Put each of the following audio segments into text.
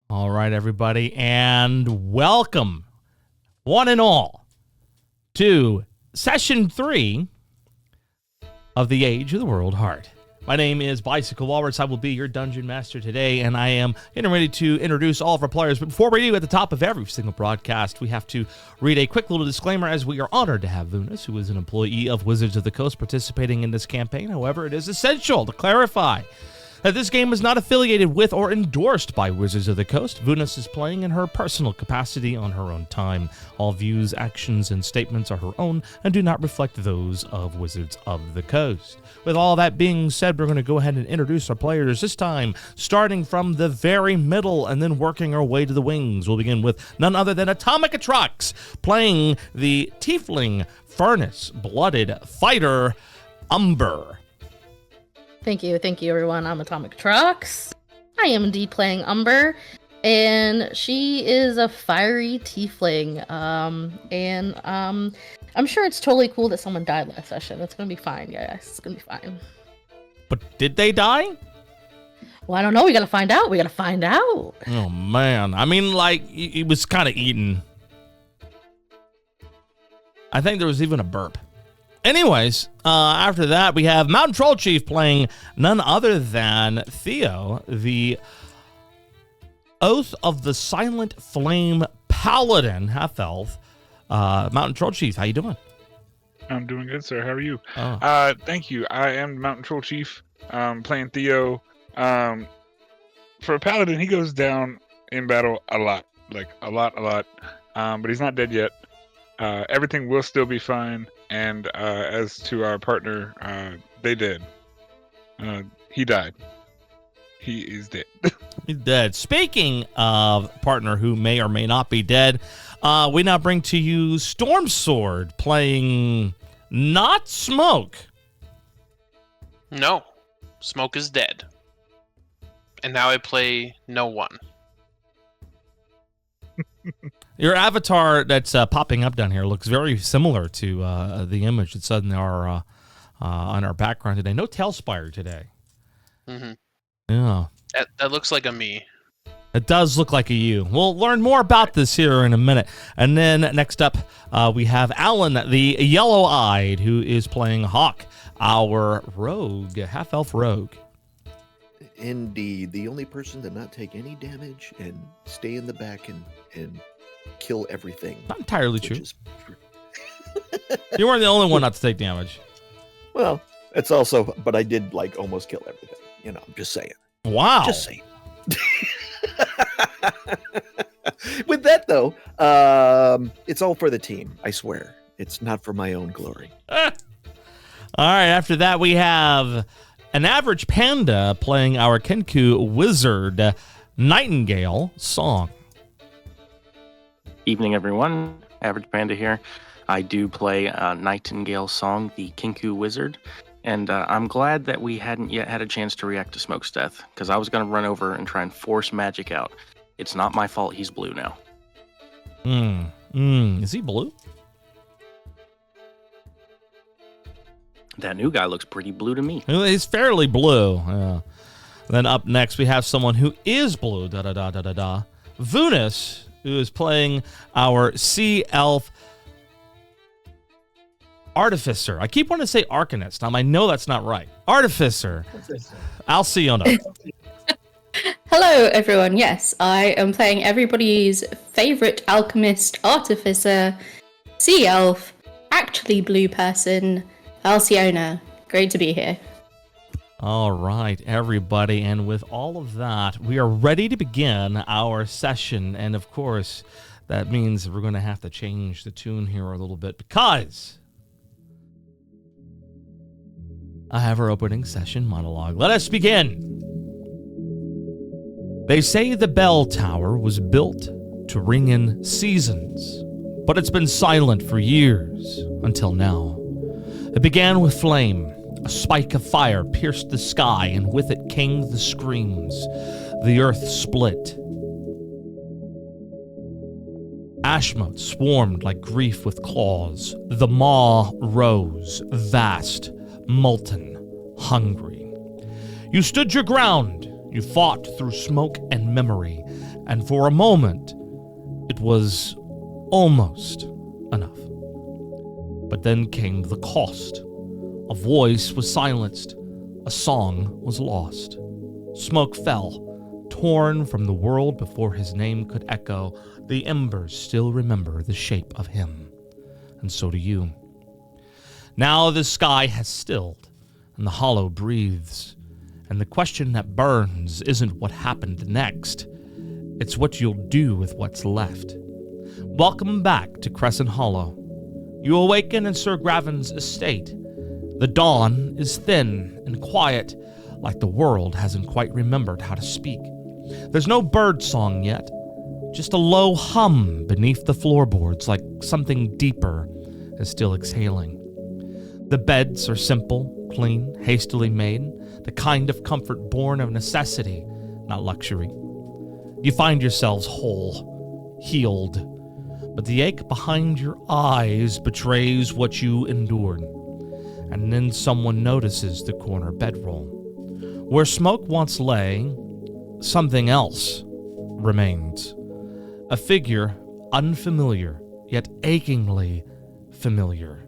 All right, everybody, and welcome, one and all, to Session 3 of the Age of the Worldheart. My name is Bicycle Walrus. I will be your Dungeon Master today, and I am getting ready to introduce all of our players. But before we do, at the top of every single broadcast, we have to read a quick little disclaimer, as we are honored to have Vunas, who is an employee of Wizards of the Coast, participating in this campaign. However, it is essential to clarify that this game is not affiliated with or endorsed by Wizards of the Coast. Vunas is playing in her personal capacity on her own time. All views, actions, and statements are her own and do not reflect those of Wizards of the Coast. With all that being said, we're going to go ahead and introduce our players, this time starting from the very middle and then working our way to the wings. We'll begin with none other than Atomic Atrox, playing the Tiefling Furnace-Blooded Fighter, Umber. Thank you, everyone. I'm Atomic Atrox. I am indeed playing Umber, and she is a fiery tiefling. I'm sure it's totally cool that someone died last session. It's gonna be fine, guys. It's gonna be fine. But did they die? Well, I don't know. We gotta find out. Oh, man. I mean, like, he was kind of eaten. I think there was even a burp. Anyways, after that, we have Mountain Troll Chief playing none other than Theo, the Oath of the Silent Flame Paladin, half-elf. Mountain Troll Chief, how you doing? I'm doing good, sir. How are you? Oh. Thank you. I am Mountain Troll Chief, playing Theo. For a paladin, he goes down in battle a lot. Like, a lot. But he's not dead yet. Everything will still be fine. And as to our partner, they did. He died. He is dead. He's dead. Speaking of partner who may or may not be dead, we now bring to you Storm Sword playing not Smoke. No, Smoke is dead. And now I play no one. Your avatar that's popping up down here looks very similar to the image that's on our background today. No Tailspire today. Mm-hmm. Yeah. That looks like a me. It does look like a you. We'll learn more about this here in a minute. And then next up, we have Alan, the Yellow-Eyed, who is playing Hawk, our rogue, half-elf rogue. Indeed. The only person to not take any damage and stay in the back and kill everything. Not entirely true. You weren't the only one not to take damage. Well, it's also, but I did almost kill everything. I'm just saying. Wow. Just saying. With that though, it's all for the team. I swear, it's not for my own glory. All right. After that, we have an average panda playing our Kenku wizard, Nightingale Song. Evening, everyone. Average Panda here. I do play Nightingale Song, the Kenku Wizard, and I'm glad that we hadn't yet had a chance to react to Smoke's death, because I was going to run over and try and force magic out. It's not my fault he's blue now. Is he blue? That new guy looks pretty blue to me. He's fairly blue. Yeah. Then up next, we have someone who is blue. Vunas, who is playing our Sea Elf Artificer. I keep wanting to say Arcanist. I know that's not right. Artificer. Alciona. Hello, everyone. Yes, I am playing everybody's favorite alchemist, artificer, sea elf, actually blue person, Alciona. Great to be here. All right, everybody, and with all of that, we are ready to begin our session, and of course, that means we're going to have to change the tune here a little bit, because I have our opening session monologue. Let us begin. They say the bell tower was built to ring in seasons, but it's been silent for years, until now. It began with flame. A spike of fire pierced the sky, and with it came the screams. The earth split. Ashmote swarmed like grief with claws. The maw rose, vast, molten, hungry. You stood your ground. You fought through smoke and memory, and for a moment, it was almost enough. But then came the cost. A voice was silenced. A song was lost. Smoke fell, torn from the world before his name could echo. The embers still remember the shape of him, and so do you. Now the sky has stilled, and the hollow breathes, and the question that burns isn't what happened next. It's what you'll do with what's left. Welcome back to Crescent Hollow. You awaken in Sir Graven's estate. The dawn is thin and quiet, like the world hasn't quite remembered how to speak. There's no bird song yet, just a low hum beneath the floorboards, like something deeper is still exhaling. The beds are simple, clean, hastily made, the kind of comfort born of necessity, not luxury. You find yourselves whole, healed, but the ache behind your eyes betrays what you endured. And then someone notices the corner bedroll. Where Smoke once lay, something else remains. A figure unfamiliar, yet achingly familiar,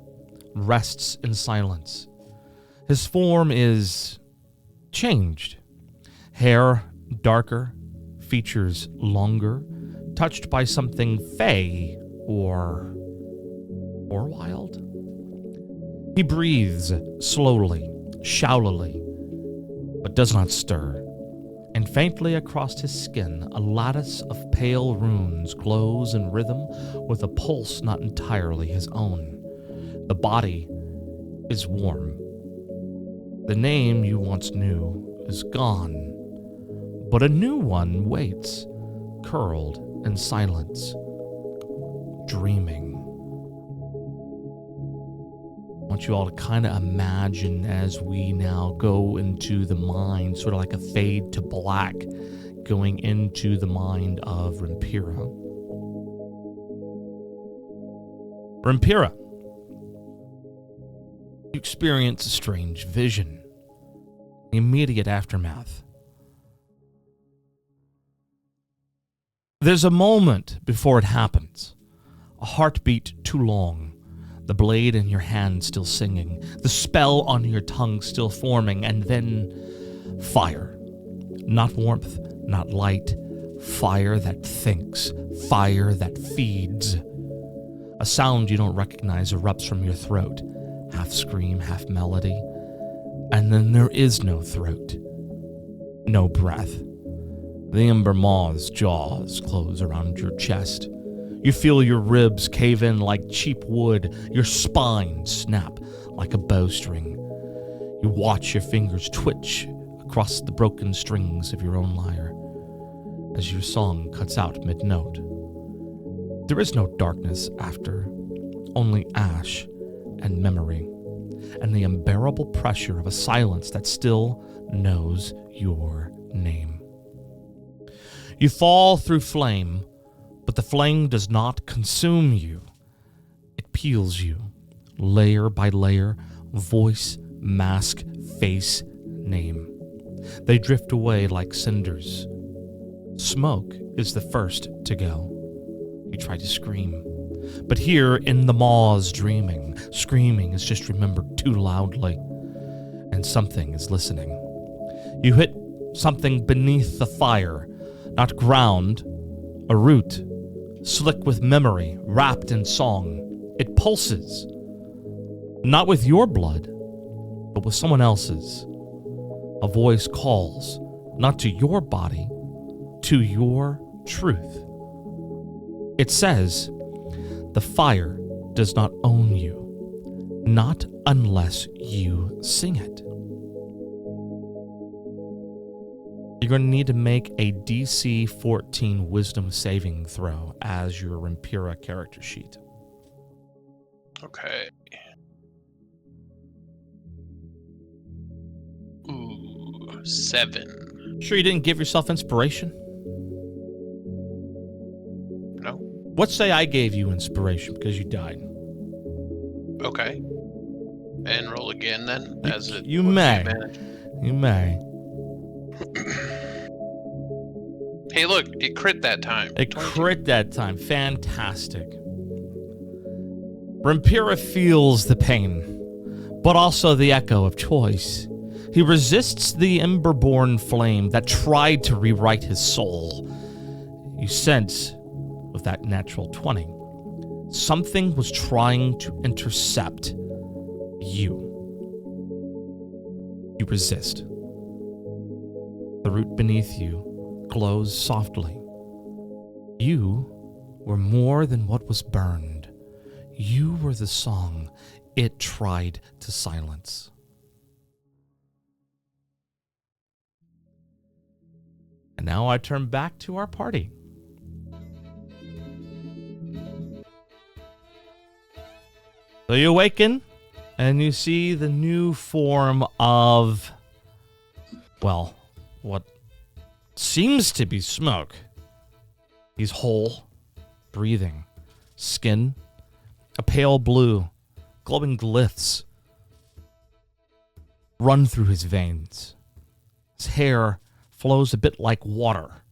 rests in silence. His form is changed. Hair darker, features longer, touched by something fey or wild. He breathes slowly, shallowly, but does not stir. And faintly across his skin, a lattice of pale runes glows in rhythm with a pulse not entirely his own. The body is warm. The name you once knew is gone, but a new one waits, curled in silence, dreaming. I want you all to kind of imagine as we now go into the mind, sort of like a fade to black, going into the mind of Rempira. Rempira, you experience a strange vision. The immediate aftermath. There's a moment before it happens, a heartbeat too long, the blade in your hand still singing, the spell on your tongue still forming, and then fire. Not warmth, not light, fire that thinks, fire that feeds. A sound you don't recognize erupts from your throat, half scream, half melody, and then there is no throat, no breath. The ember maw's jaws close around your chest. You feel your ribs cave in like cheap wood, your spine snap like a bowstring. You watch your fingers twitch across the broken strings of your own lyre as your song cuts out mid-note. There is no darkness after, only ash and memory, and the unbearable pressure of a silence that still knows your name. You fall through flame, but the flame does not consume you. It peels you, layer by layer, voice, mask, face, name. They drift away like cinders. Smoke is the first to go. You try to scream, but here in the maws dreaming, screaming is just remembered too loudly, and something is listening. You hit something beneath the fire, not ground, a root, slick with memory, wrapped in song. It pulses, not with your blood, but with someone else's. A voice calls, not to your body, to your truth. It says, the fire does not own you, not unless you sing it. You're going to need to make a DC 14 Wisdom saving throw as your Rempira character sheet. Okay. Ooh, 7. Sure you didn't give yourself inspiration? No. Let's say I gave you inspiration because you died. Okay. And roll again then, as it. You what's the may. advantage? You may. Hey, look, it crit that time. It 22. crit that time. Fantastic. Rampira feels the pain, but also the echo of choice. He resists the ember-born flame that tried to rewrite his soul. You sense, with that natural 20, something was trying to intercept you. You resist. The root beneath you glows softly. You were more than what was burned. You were the song it tried to silence. And now I turn back to our party. So you awaken, and you see the new form of, well, what seems to be Smoke. He's whole, breathing, skin, a pale blue, glowing glyphs run through his veins. His hair flows a bit like water,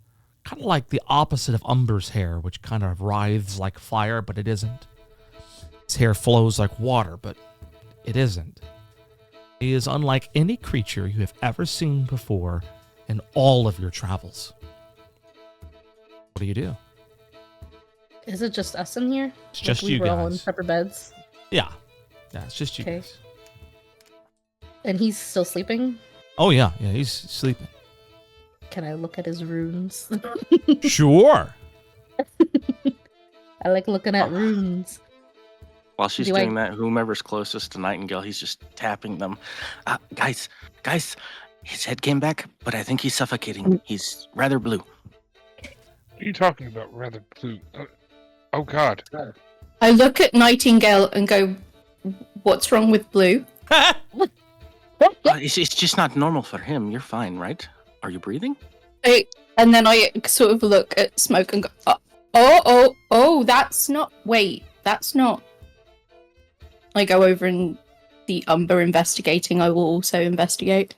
kind of like the opposite of Umber's hair, which kind of writhes like fire, but it isn't. His hair flows like water, but it isn't. He is unlike any creature you have ever seen before in all of your travels. What do you do? Is it just us in here? It's just we you were all in guys. separate beds. Yeah, it's just you Okay. guys. And he's still sleeping? Oh, yeah, he's sleeping. Can I look at his runes? Sure. I like looking at runes. While she's Do I- doing that, whomever's closest to Nightingale, he's just tapping them. Guys, his head came back, but I think he's suffocating. He's rather blue. What are you talking about, rather blue? Oh, God. I look at Nightingale and go, "What's wrong with Blue?" It's just not normal for him. You're fine, right? Are you breathing? And then I sort of look at Smoke and go, oh, that's not. Wait, that's not. I go over and the Umber investigating. I will also investigate.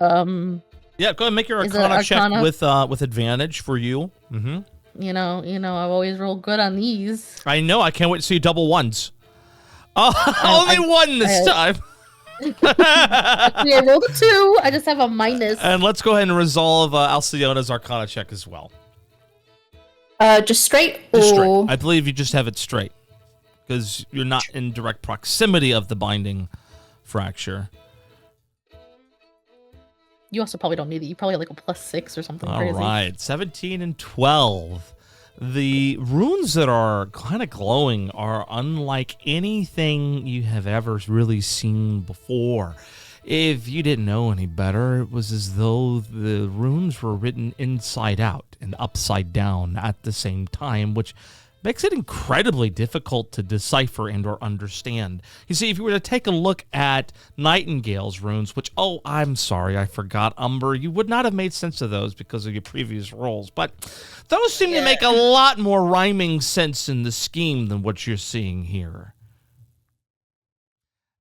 Yeah, go ahead and make your Is it Arcana check Arcana? with advantage for you. Mm-hmm. You know, I've always rolled good on these. I know. I can't wait to see double ones. Only one this time. Actually, I rolled a 2. I just have a minus. And let's go ahead and resolve Alciona's Arcana check as well. Just straight Just straight. or I believe you just have it straight because you're not in direct proximity of the binding fracture. You also probably don't need it. You probably have like a +6 or something All crazy. right, 17 and 12. The runes that are kind of glowing are unlike anything you have ever really seen before. If you didn't know any better, it was as though the runes were written inside out and upside down at the same time, which makes it incredibly difficult to decipher and or understand. You see, if you were to take a look at Nightingale's runes, which, oh, I'm sorry, I forgot, Umber, you would not have made sense of those because of your previous rolls, but those seem to make a lot more rhyming sense in the scheme than what you're seeing here.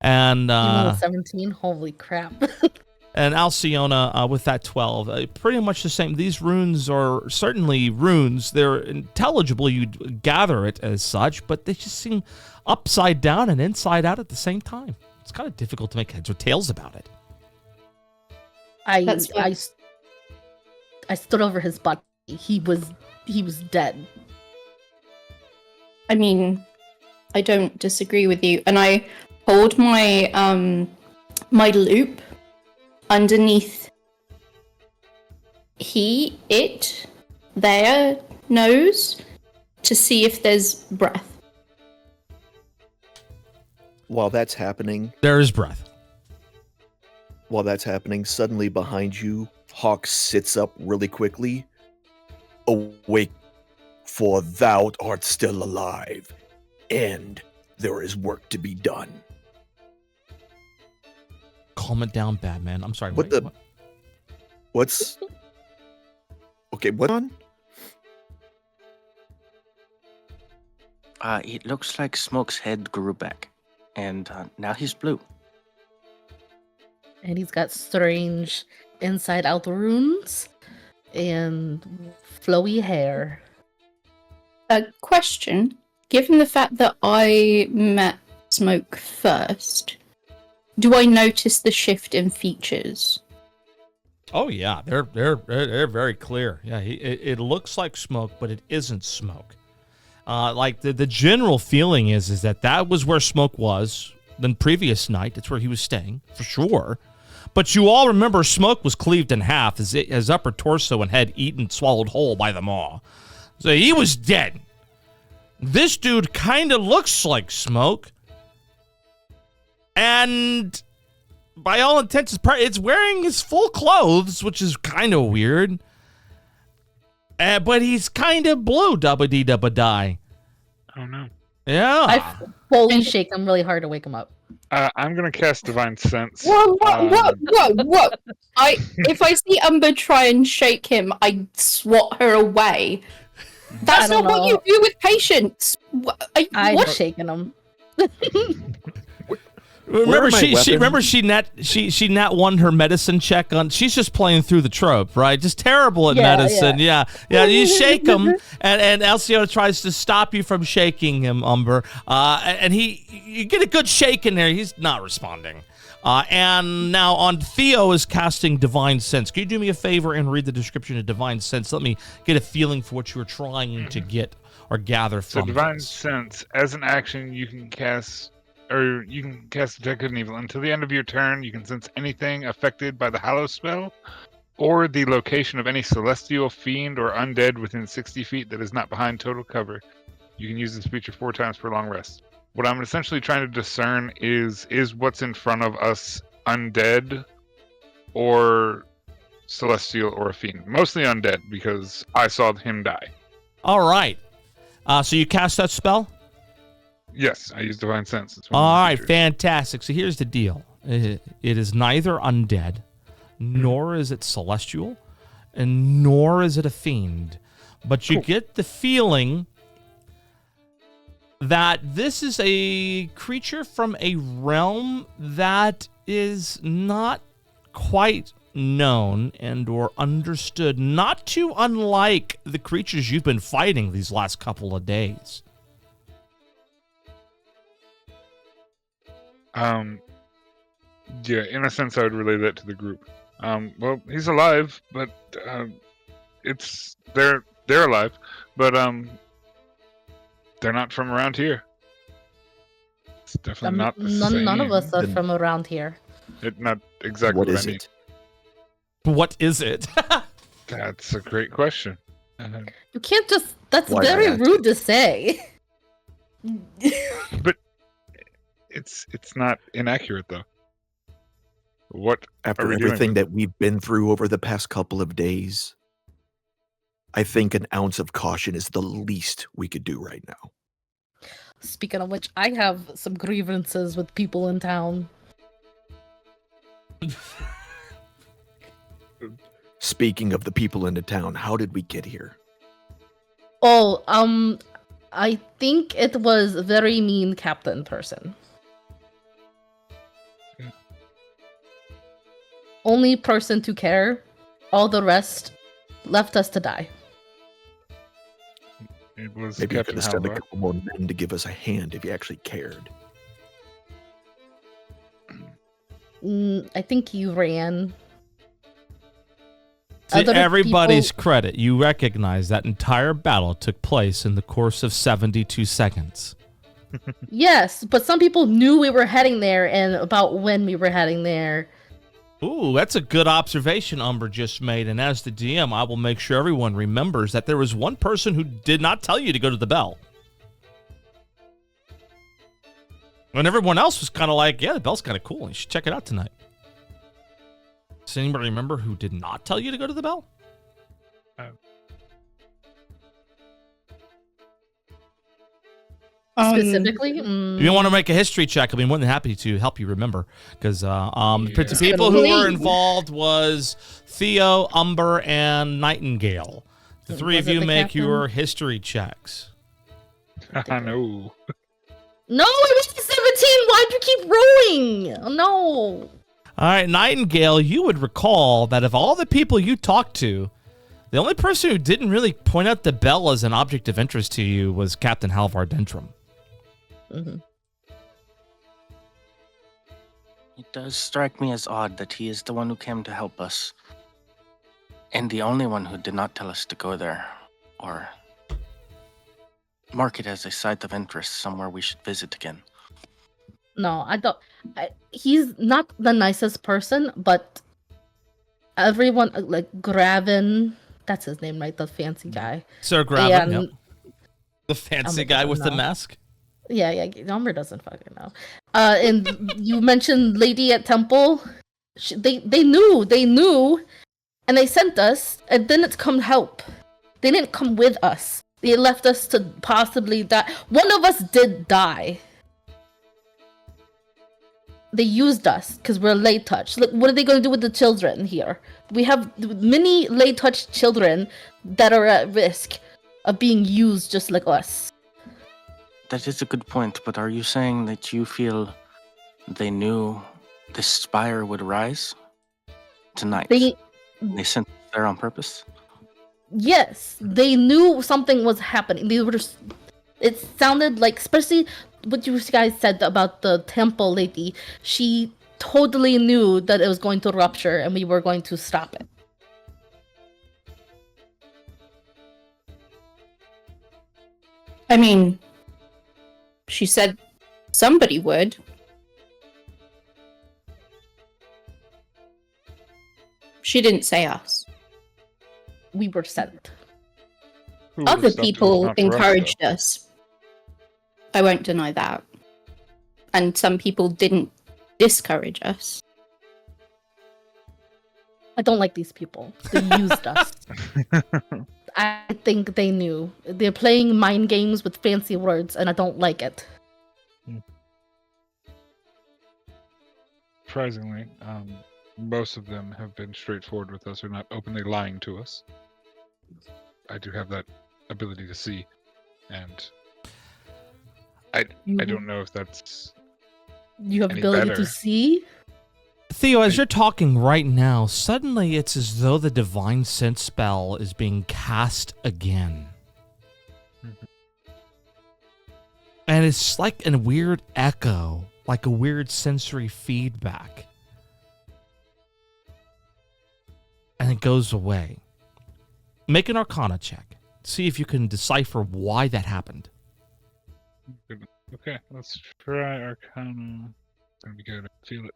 And Even with 17, holy crap. and Alciona with that 12, pretty much the same. These runes are certainly runes. They're intelligible. You'd gather it as such, but they just seem upside down and inside out at the same time. It's kind of difficult to make heads or tails about it. That's fine. I stood over his body. He was dead. I mean, I don't disagree with you. And I hold my my loop underneath their nose to see if there's breath. While that's happening, There is breath. Suddenly behind you, Hawk sits up really quickly. Awake, for thou art still alive, and there is work to be done. Calm it down, Batman. I'm sorry. What wait, the- What's... Okay, what on? It looks like Smoke's head grew back, and now he's blue. And he's got strange inside out runes. and flowy hair. A question. Given the fact that I met Smoke first, do I notice the shift in features? Oh yeah, they're very clear. Yeah, it looks like Smoke, but it isn't Smoke. Like the general feeling is that was where Smoke was the previous night. That's where he was staying for sure. But you all remember Smoke was cleaved in half, his upper torso and head eaten, swallowed whole by the maw. So he was dead. This dude kind of looks like Smoke. And by all intents, it's wearing his full clothes, which is kind of weird. But he's kind of blue, dubba-dee-dubba-die. Oh, no. Yeah. I fully shake him really hard to wake him up. I'm going to cast Divine Sense. Whoa! If I see Umber try and shake him, I swat her away. That's not what you do with patients. I'm What? shaking him. Remember she nat won her medicine check on. She's just playing through the trope, right? Just terrible at medicine. Yeah. You shake him, and Alcione tries to stop you from shaking him, Umber. And you get a good shake in there. He's not responding. And now on Theo is casting Divine Sense. Can you do me a favor and read the description of Divine Sense? Let me get a feeling for what you were trying to get or gather from. So Divine Sense, as an action, you can cast Detect Good and Evil. Until the end of your turn, you can sense anything affected by the Hallow spell, or the location of any celestial, fiend, or undead within 60 feet that is not behind total cover. You can use this feature 4 times per long rest. What I'm essentially trying to discern is what's in front of us undead, or celestial, or a fiend. Mostly undead, because I saw him die. All right. So you cast that spell? Yes, I use Divine Sense. All right, fantastic. So here's the deal. It is neither undead, nor is it celestial, and nor is it a fiend. But you get the feeling that this is a creature from a realm that is not quite known and or understood, not too unlike the creatures you've been fighting these last couple of days. Yeah, in a sense, I would relay that to the group. Well, he's alive, but they're alive, but they're not from around here. It's definitely not the same. None of us are from around here. Not exactly What what is I mean. it? What is it? That's a great question. You can't just. That's Why very not? rude to say. But it's not inaccurate though. What After are we doing everything with that we've been through over the past couple of days, I think an ounce of caution is the least we could do right now. Speaking of which, I have some grievances with people in town. Speaking of the people in the town, how did we get here? Oh, I think it was a very mean captain person. Yeah. Only person to care. All the rest left us to die. It was Maybe you Captain could have sent a Halvar. couple more men to give us a hand if you actually cared. I think he ran. To Other everybody's people- credit, you recognize that entire battle took place in the course of 72 seconds. Yes, but some people knew we were heading there and about when we were heading there. Ooh, that's a good observation Umber just made. And as the DM, I will make sure everyone remembers that there was one person who did not tell you to go to the bell. And everyone else was kind of like, yeah, the bell's kind of cool. You should check it out tonight. Does anybody remember who did not tell you to go to the bell? Specifically? If you want to make a history check, I'll be more than happy to help you remember. Because the Yeah. people who were Please. involved was Theo, Umber, and Nightingale. The three of Was it you the make captain? your history checks. I know. No, it was 17! Why'd you keep rolling? Oh, no. All right, Nightingale, you would recall that of all the people you talked to, The only person who didn't really point out the bell as an object of interest to you was Captain Halvar Dentrum. Mm-hmm. It does strike me as odd that he is the one who came to help us. And the only one who did not tell us to go there. Or mark it as a site of interest, somewhere we should visit again. No, I don't. He's not the nicest person, but everyone, like Gravin, that's his name, right? The fancy guy. Sir Gravin, And- yep. The fancy Umber guy doesn't with the know. mask. Yeah, Umber doesn't fucking know. And you mentioned Lady at Temple. They knew, and they sent us, and didn't come help. They didn't come with us. They left us to possibly die. One of us did die. They used us because we're lay touch. Look, what are they going to do with the children here? We have many lay touch children that are at risk of being used just like us. That is a good point, but are you saying that you feel they knew this spire would rise tonight? They sent us there on purpose? Yes, they knew something was happening. They were just, it sounded like, especially what you guys said about the temple lady, she totally knew that it was going to rupture and we were going to stop it. I mean, she said somebody would. She didn't say us. We were sent. Who would've Other stopped it if people not for us, encouraged us. I won't deny that. And some people didn't discourage us. I don't like these people. They used us. I think they knew. They're playing mind games with fancy words, and I don't like it. Surprisingly, most of them have been straightforward with us, or not openly lying to us. I do have that ability to see, and I don't know if that's You have any ability better. to see? Theo, as you're talking right now, suddenly it's as though the Divine Sense spell is being cast again. And it's like a weird echo, like a weird sensory feedback. And it goes away. Make an Arcana check. See if you can decipher why that happened. Okay, let's try Arcana. Gonna be good. I feel it.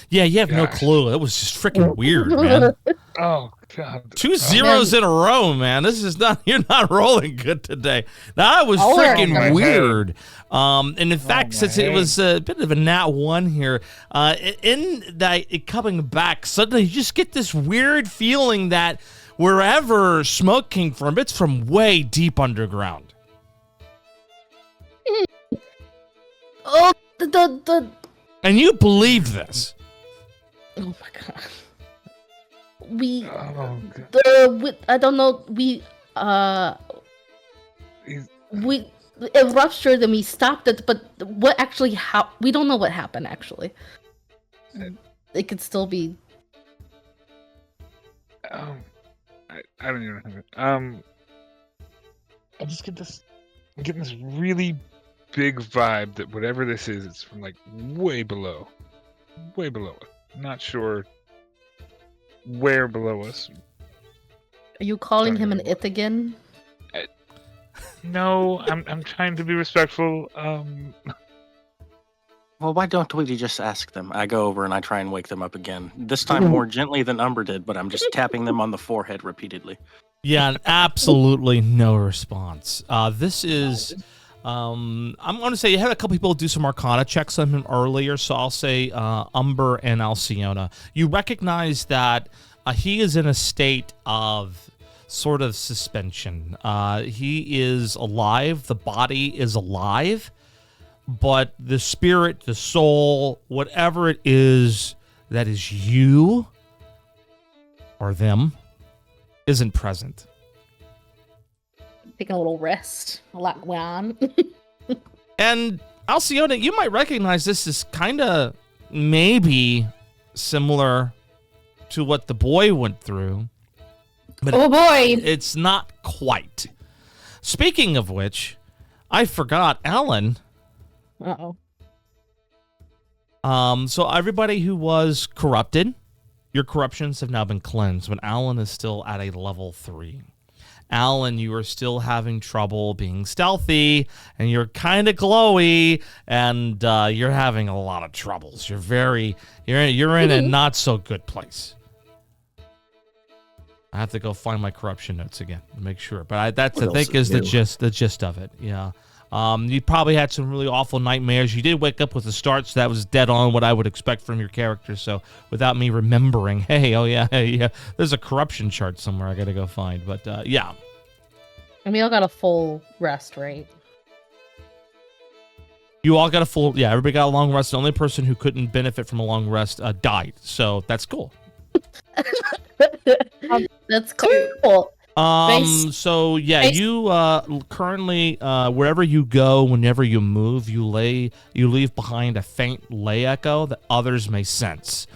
Yeah, you have no Gosh. clue. It was just freaking weird, man. Oh god. 2 zeros in a row, man. This is not, you're not rolling good today. That was Oh, freaking my weird. And in fact, my since it head. was a bit of a nat 1 here, in that it coming back, suddenly you just get this weird feeling that wherever smoke came from, it's from way deep underground. Oh, the And you believe this. oh my god. We Oh god. I don't know. He's- It ruptured and we stopped it. But what actually we don't know what happened. Actually, it could still be. I don't even have it. I just get this. I'm getting this really big vibe that whatever this is, it's from like way below us. Not sure where below us. Are you calling Don't him an know. it again? No, I'm trying to be respectful. Well, why don't we just ask them? I go over and I try and wake them up again. This time more gently than Umber did, but I'm just tapping them on the forehead repeatedly. Yeah, absolutely no response. This is, I'm going to say you had a couple people do some Arcana checks on him earlier, so I'll say Umber and Alciona. You recognize that he is in a state of sort of suspension. He is alive, the body is alive, but the spirit, the soul, whatever it is that is you or them, isn't present. Taking a little rest. A lot went on. And Alciona, you might recognize this as kind of maybe similar to what the boy went through, but Oh boy! it's not quite. Speaking of which, I forgot, Alan. Uh-oh. So everybody who was corrupted, your corruptions have now been cleansed, but Alan is still at a level 3. Alan, you are still having trouble being stealthy, and you're kind of glowy, and you're having a lot of troubles. You're in a not so good place. I have to go find my corruption notes again to make sure, but I think is the gist of it. Yeah. You probably had some really awful nightmares. You did wake up with a start, so that was dead on what I would expect from your character. So without me remembering, hey, there's a corruption chart somewhere I got to go find. But yeah. And we all got a full rest, right? You all got everybody got a long rest. The only person who couldn't benefit from a long rest died. So that's cool. That's cool. So yeah, you currently wherever you go, whenever you move, you leave behind a faint lay echo that others may sense.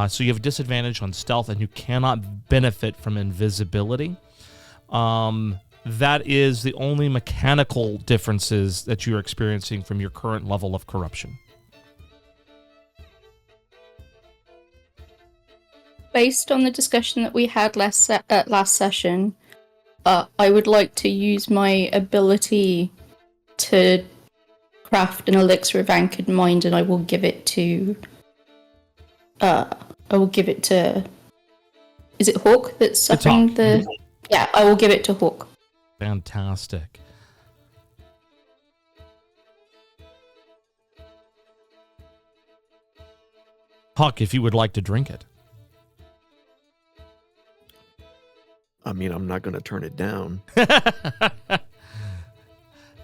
So you have a disadvantage on stealth, and you cannot benefit from invisibility. That is the only mechanical differences that you're experiencing from your current level of corruption. Based on the discussion that we had last session, I would like to use my ability to craft an elixir of anchored mind, and I will give it to. Is it Hawk that's suffering the? Yeah, I will give it to Hawk. Fantastic. Hawk, if you would like to drink it. I mean, I'm not going to turn it down.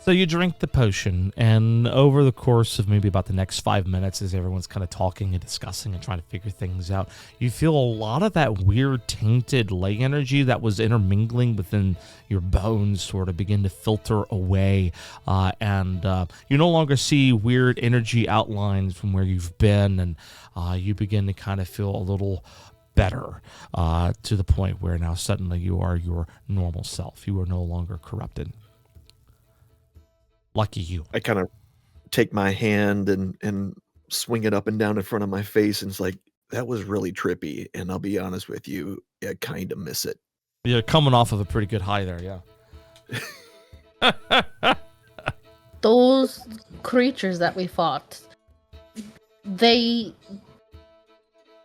So you drink the potion, and over the course of maybe about the next 5 minutes, as everyone's kind of talking and discussing and trying to figure things out, you feel a lot of that weird tainted ley energy that was intermingling within your bones sort of begin to filter away, and you no longer see weird energy outlines from where you've been, and you begin to kind of feel a little better, to the point where now suddenly you are your normal self. You are no longer corrupted. Lucky you. I kind of take my hand and swing it up and down in front of my face, and it's like, that was really trippy. And I'll be honest with you, I kind of miss it. You're coming off of a pretty good high there, yeah. Those creatures that we fought, they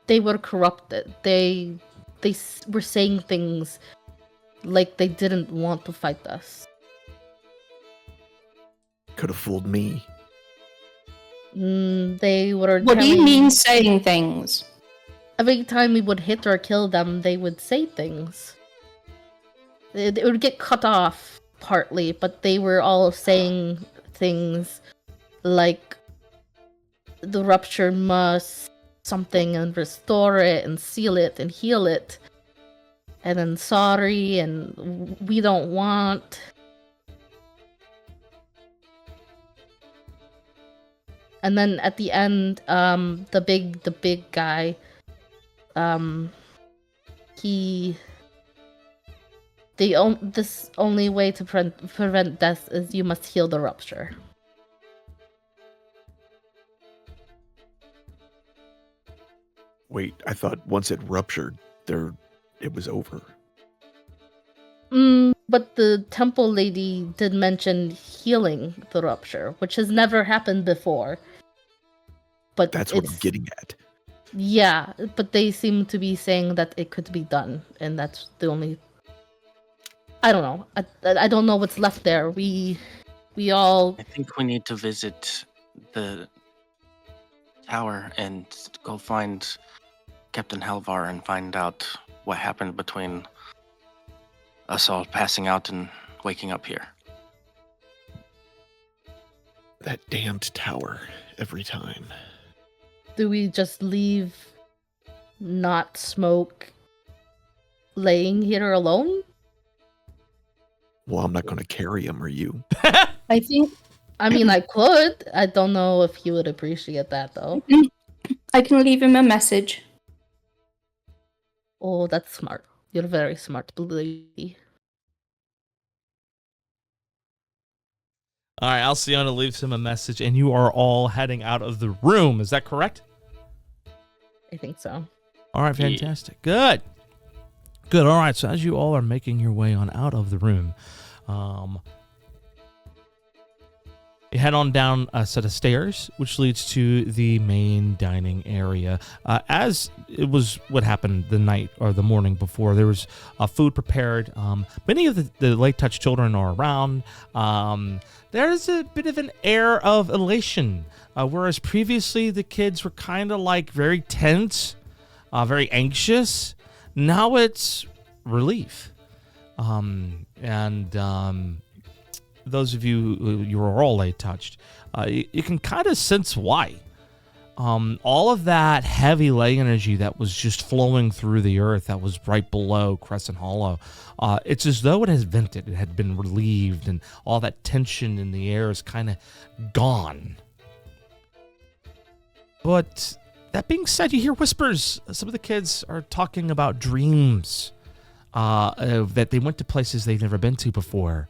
were corrupted. They were saying things like they didn't want to fight us. Could have fooled me. They were. What do you mean saying things? Every time we would hit or kill them, they would say things. It would get cut off partly, but they were all saying things like the rupture must something and restore it and seal it and heal it, and then sorry and we don't want. And then at the end, the big guy, this only way to prevent death is you must heal the rupture. Wait, I thought once it ruptured, it was over. But the temple lady did mention healing the rupture, which has never happened before. But that's what I'm getting at. Yeah, but they seem to be saying that it could be done, and that's the only. I don't know. I don't know what's left there. We all. I think we need to visit the tower and go find Captain Halvar and find out what happened between us all passing out and waking up here. That damned tower every time. Do we just leave not Smoke laying here alone? Well, I'm not going to carry him, are you? I think... I mean, I could. I don't know if he would appreciate that, though. I can leave him a message. Oh, that's smart. You're very smart, blue lady. All right, Alciona leaves him a message, and you are all heading out of the room. Is that correct? I think so. All right, fantastic. Good. Good. All right, so as you all are making your way on out of the room, you head on down a set of stairs, which leads to the main dining area. As it was what happened the night or the morning before, there was food prepared. Many of the late touch children are around. There's a bit of an air of elation, whereas previously the kids were kind of like very tense, very anxious. Now it's relief. Those of you are all late touched, you can kind of sense why. All of that heavy lay energy that was just flowing through the earth that was right below Crescent Hollow, it's as though it has vented, it had been relieved, and all that tension in the air is kind of gone. But that being said, you hear whispers. Some of the kids are talking about dreams, that they went to places they've never been to before.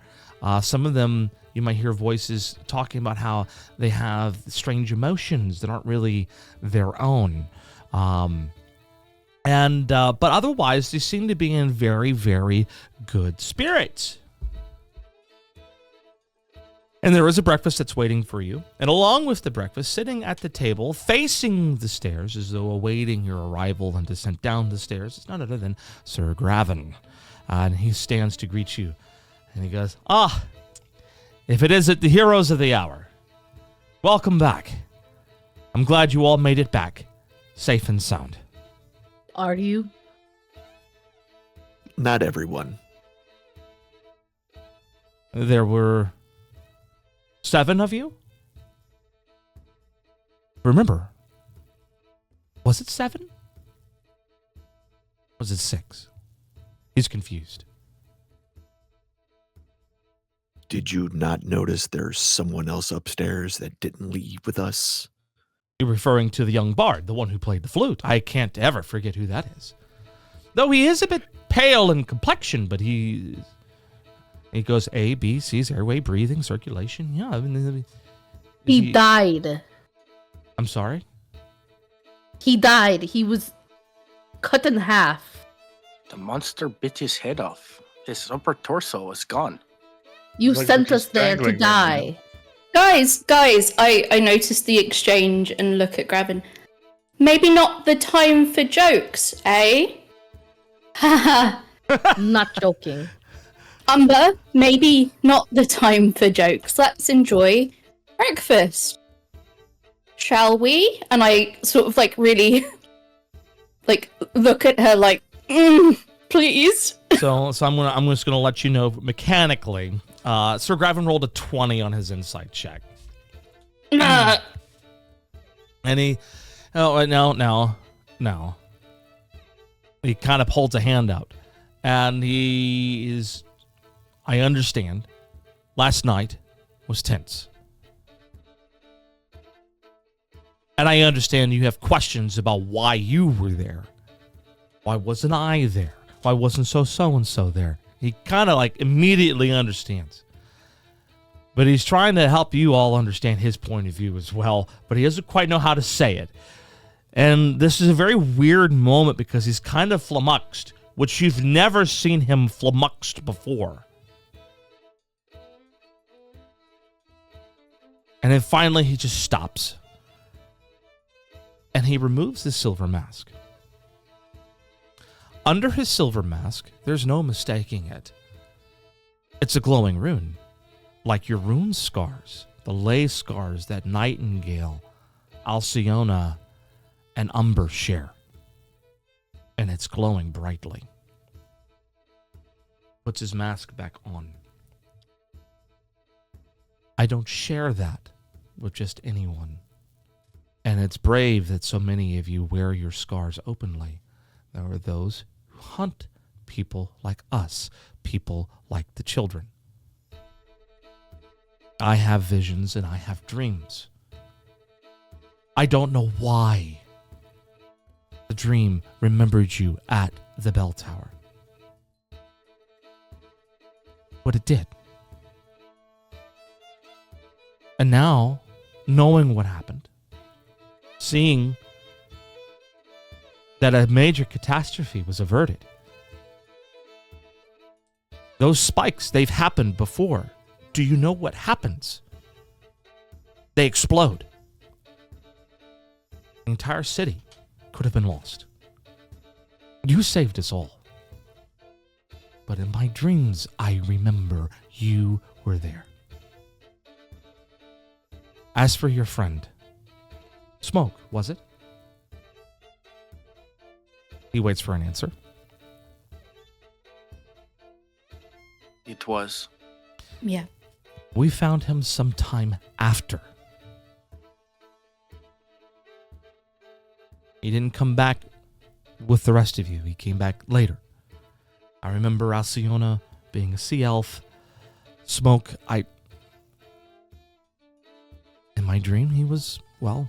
Some of them, you might hear voices talking about how they have strange emotions that aren't really their own. But otherwise, they seem to be in very, very good spirits. And there is a breakfast that's waiting for you. And along with the breakfast, sitting at the table, facing the stairs, as though awaiting your arrival and descent down the stairs, is none other than Sir Graven. And he stands to greet you. And he goes, if it isn't the heroes of the hour, welcome back. I'm glad you all made it back, safe and sound. Are you? Not everyone. There were 7 of you? Remember, was it 7? Was it 6? He's confused. Did you not notice there's someone else upstairs that didn't leave with us? You're referring to the young bard, the one who played the flute. I can't ever forget who that is. Though he is a bit pale in complexion, but he goes A, B, C's airway, breathing, circulation. Yeah. He died. I'm sorry? He died. He was cut in half. The monster bit his head off. His upper torso is gone. You Like sent we're us just there to dangling die. Guys, I noticed the exchange and look at Graven. Maybe not the time for jokes, eh? Haha. Not joking. Umber, maybe not the time for jokes. Let's enjoy breakfast. Shall we? And I sort of like really like look at her like, please. So I'm just gonna let you know mechanically. Sir Graven rolled a 20 on his insight check. Nah. And he no. He kind of holds a hand out. And he is, I understand, last night was tense. And I understand you have questions about why you were there. Why wasn't I there? Why wasn't so-and-so there? He kind of like immediately understands. But he's trying to help you all understand his point of view as well, but he doesn't quite know how to say it. And this is a very weird moment because he's kind of flummoxed, which you've never seen him flummoxed before. And then finally he just stops. And he removes his silver mask. Under his silver mask, there's no mistaking it. It's a glowing rune, like your rune scars, the lay scars that Nightingale, Alciona, and Umber share. And it's glowing brightly. Puts his mask back on. I don't share that with just anyone. And it's brave that so many of you wear your scars openly. There are those who hunt people like us, people like the children. I have visions and I have dreams. I don't know why the dream remembered you at the bell tower. But it did. And now, knowing what happened, seeing that a major catastrophe was averted, those spikes, they've happened before. Do you know what happens? They explode. The entire city could have been lost. You saved us all. But in my dreams, I remember you were there. As for your friend, Smoke, was it? He waits for an answer. It was. Yeah. We found him sometime after. He didn't come back with the rest of you. He came back later. I remember Alciona being a sea elf. Smoke, in my dream, he was, well,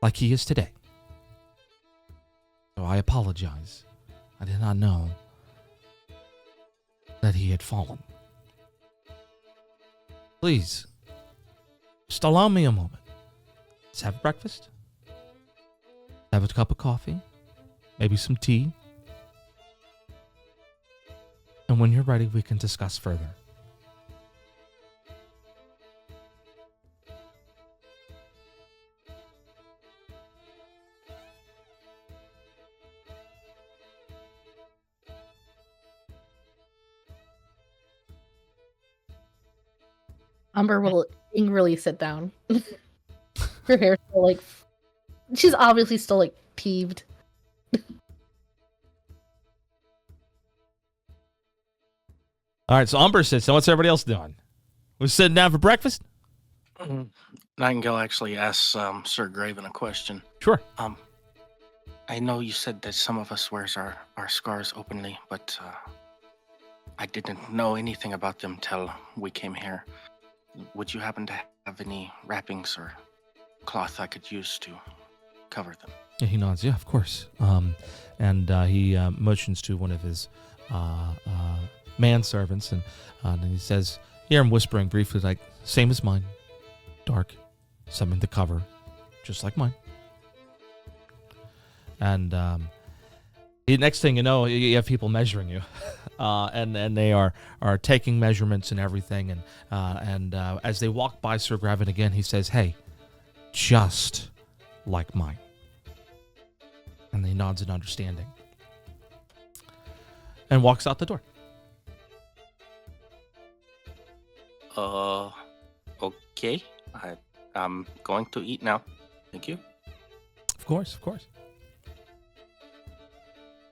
like he is today. So I apologize. I did not know that he had fallen. Please, just allow me a moment. Let's have breakfast. Have a cup of coffee. Maybe some tea. And when you're ready, we can discuss further. Umber will angrily sit down. Her hair's still like... She's obviously still like peeved. All right, so Umber sits. So what's everybody else doing? We're sitting down for breakfast? Nightingale actually asks Sir Graven a question. Sure. I know you said that some of us wears our scars openly, but I didn't know anything about them till we came here. Would you happen to have any wrappings or cloth I could use to cover them? Yeah, he nods. Yeah, of course. And he motions to one of his manservants, and then he says, you hear him whispering briefly, like, same as mine. Dark. Something to cover. Just like mine. And next thing you know, you have people measuring you. and they are taking measurements and everything. And as they walk by Sir Graven again, he says, hey, just like mine. And he nods in understanding. And walks out the door. Okay. I'm going to eat now. Thank you. Of course.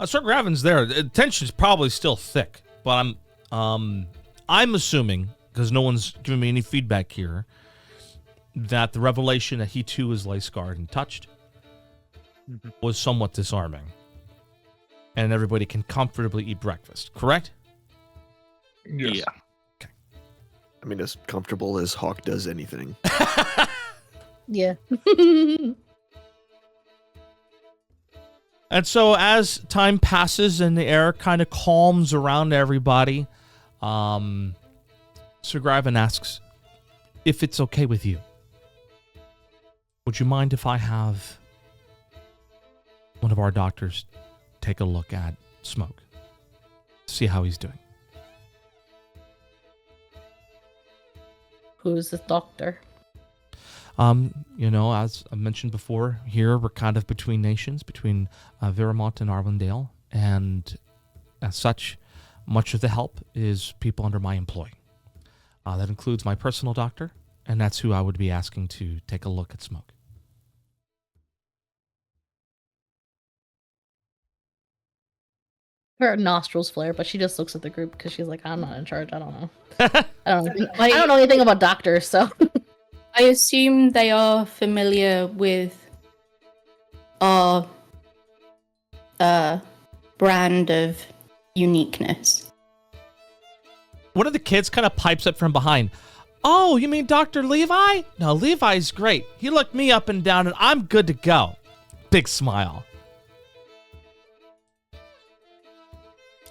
Sir Graven's there. The tension's probably still thick, but I'm assuming, because no one's giving me any feedback here, that the revelation that he too is lace scarred and touched was somewhat disarming, and everybody can comfortably eat breakfast. Correct? Yes. Yeah. I mean, as comfortable as Hawk does anything. Yeah. And so as time passes and the air kind of calms around everybody, Sir Graven asks, if it's okay with you, would you mind if I have one of our doctors take a look at Smoke, see how he's doing? Who's this doctor? As I mentioned before, here we're kind of between nations, between Viramont and Arwindale, and as such, much of the help is people under my employ. That includes my personal doctor, and that's who I would be asking to take a look at Smoke. Her nostrils flare, but she just looks at the group because she's like, I'm not in charge. I don't know. I don't know anything about doctors, so... I assume they are familiar with our brand of uniqueness. One of the kids kind of pipes up from behind. Oh, you mean Dr. Levi? No, Levi's great. He looked me up and down, and I'm good to go. Big smile.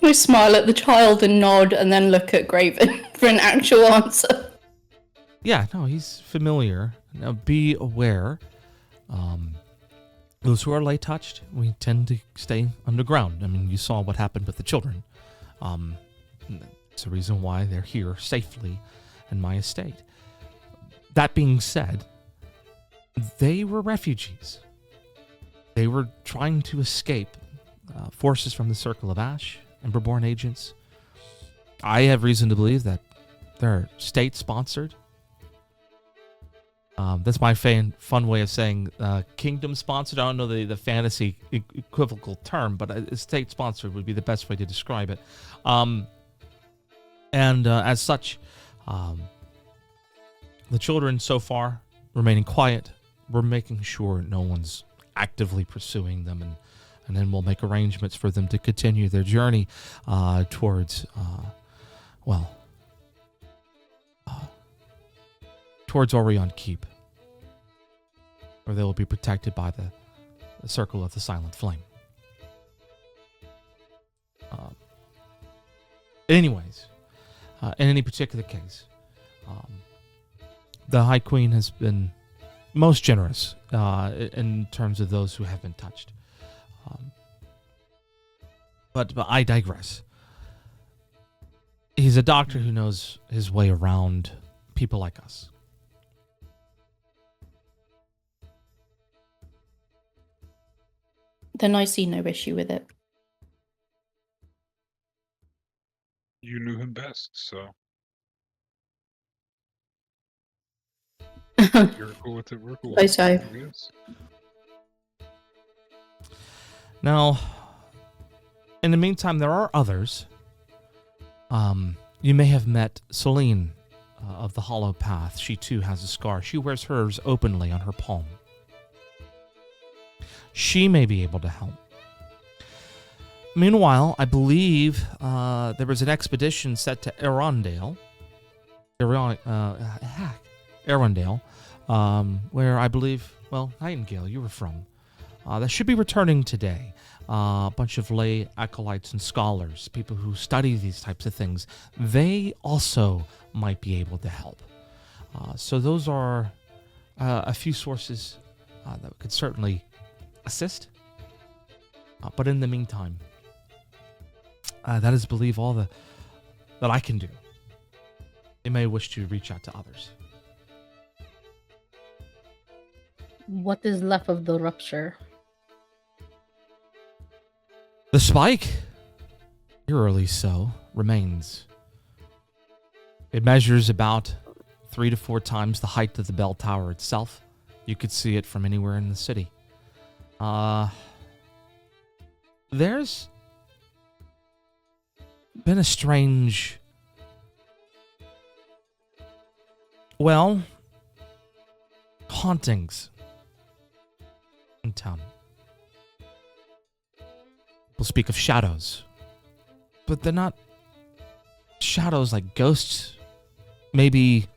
We smile at the child and nod, and then look at Graven for an actual answer. Yeah, no, he's familiar. Now, be aware. Those who are light touched, we tend to stay underground. I mean, you saw what happened with the children. It's the reason why they're here safely in my estate. That being said, they were refugees. They were trying to escape forces from the Circle of Ash, Emberborn agents. I have reason to believe that they're state-sponsored. That's my fun way of saying kingdom-sponsored. I don't know the fantasy equivocal term, but state-sponsored would be the best way to describe it. And as such, the children so far remaining quiet. We're making sure no one's actively pursuing them, and then we'll make arrangements for them to continue their journey towards Orion Keep, where they will be protected by the Circle of the Silent Flame. Anyways, in any particular case, the High Queen has been most generous in terms of those who have been touched. But I digress. He's a doctor who knows his way around people like us. Then I see no issue with it. You knew him best, so you're cool with it. We're cool. I so. Yes. Now, in the meantime, there are others. You may have met Celine of the Hollow Path. She too has a scar. She wears hers openly on her palm. She may be able to help. Meanwhile, I believe there was an expedition set to Arundel, where I believe, Nightingale, you were from. That should be returning today. A bunch of lay acolytes and scholars, people who study these types of things, they also might be able to help. So those are a few sources that could certainly assist. But in the meantime, that is, believe, all that I can do. You may wish to reach out to others. What is left of the rupture? The spike, eerily so, remains. It measures about 3 to 4 times the height of the bell tower itself. You could see it from anywhere in the city. There's been a strange, hauntings in town. People speak of shadows, but they're not shadows like ghosts. Maybe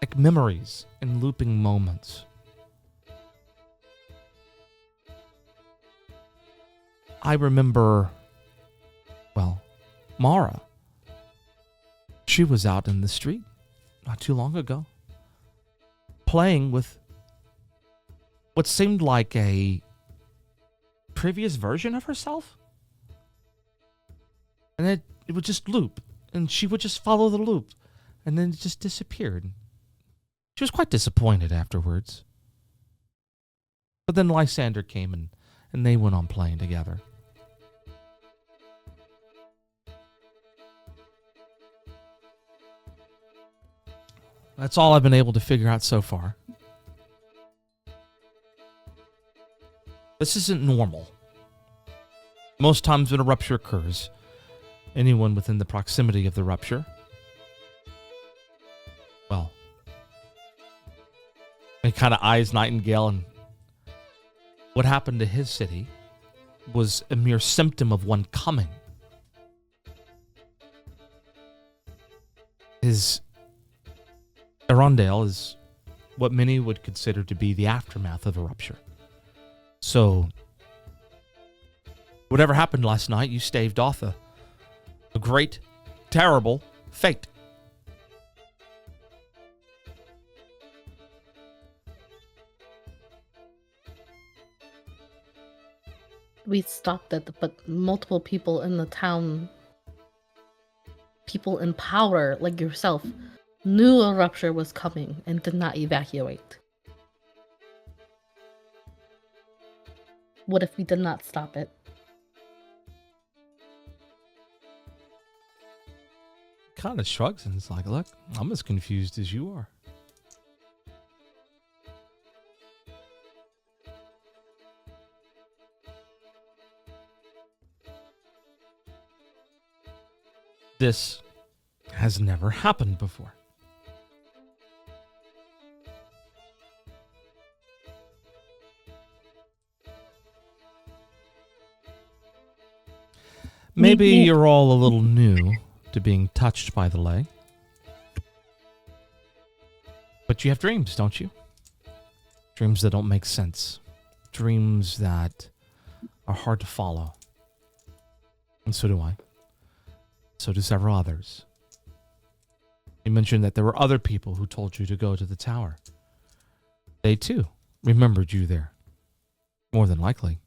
like memories and looping moments. I remember, Mara. She was out in the street not too long ago, playing with what seemed like a previous version of herself. And it would just loop, and she would just follow the loop, and then it just disappeared. She was quite disappointed afterwards. But then Lysander came, and they went on playing together. That's all I've been able to figure out so far. This isn't normal. Most times when a rupture occurs, anyone within the proximity of the rupture, it kind of eyes Nightingale, and what happened to his city was a mere symptom of one coming. His Arundel is what many would consider to be the aftermath of a rupture. So, Whatever happened last night, you staved off a great, terrible fate. We stopped it, but multiple people in the town, people in power like yourself, knew a rupture was coming and did not evacuate. What if we did not stop it? Kind of shrugs and is like, look, I'm as confused as you are. This has never happened before. Maybe you're all a little new to being touched by the lay. But you have dreams, don't you? Dreams that don't make sense. Dreams that are hard to follow. And so do I. So do several others. You mentioned that there were other people who told you to go to the tower. They too remembered you there. More than likely.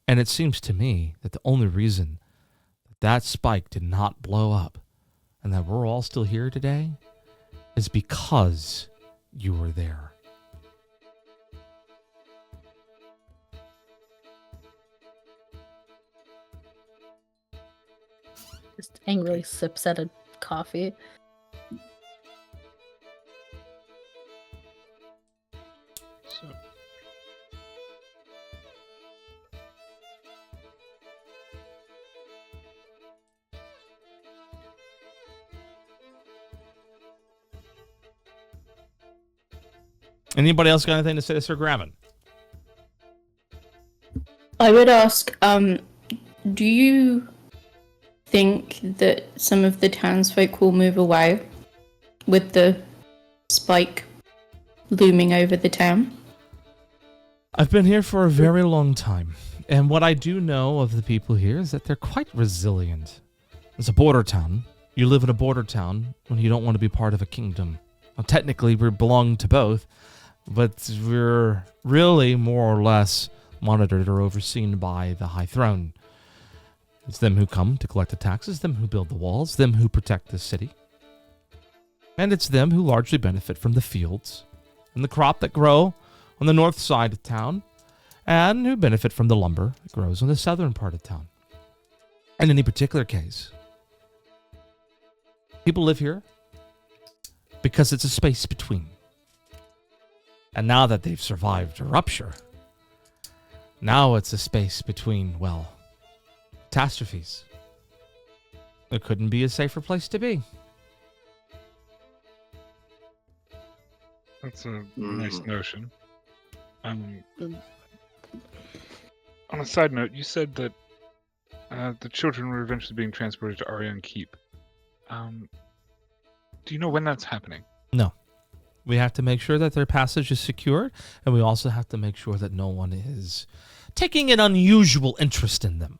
And it seems to me that the only reason that spike did not blow up and that we're all still here today is because you were there. Just angrily sips at a coffee. So, Anybody else got anything to say to Sir Graven? I would ask, do you think that some of the townsfolk will move away with the spike looming over the town? I've been here for a very long time, and what I do know of the people here is that they're quite resilient. It's a border town. You live in a border town when you don't want to be part of a kingdom. Now, technically, we belong to both, but we're really more or less monitored or overseen by the High Throne. It's them who come to collect the taxes, them who build the walls, them who protect the city. And it's them who largely benefit from the fields and the crop that grow on the north side of town, and who benefit from the lumber that grows on the southern part of town. In any particular case, people live here because it's a space between. And now that they've survived a rupture, now it's a space between, well, catastrophes. There couldn't be a safer place to be. that's a nice notion. On a side note, you said that the children were eventually being transported to Arian Keep. Do you know when that's happening? No. We have to make sure that their passage is secured, and we also have to make sure that no one is taking an unusual interest in them.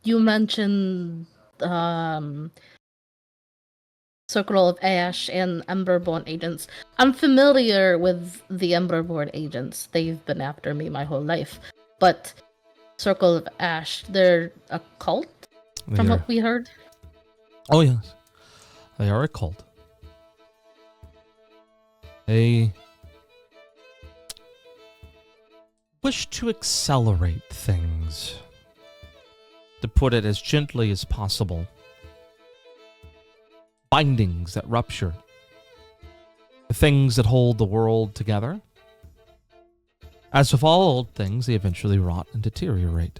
You mentioned Circle of Ash and Emberborn agents. I'm familiar with the Emberborn agents. They've been after me my whole life. But Circle of Ash, they're a cult, from what we heard? Oh, yes. They are a cult. They wish to accelerate things. To put it as gently as possible. Bindings that rupture. The things that hold the world together. As with all old things, they eventually rot and deteriorate.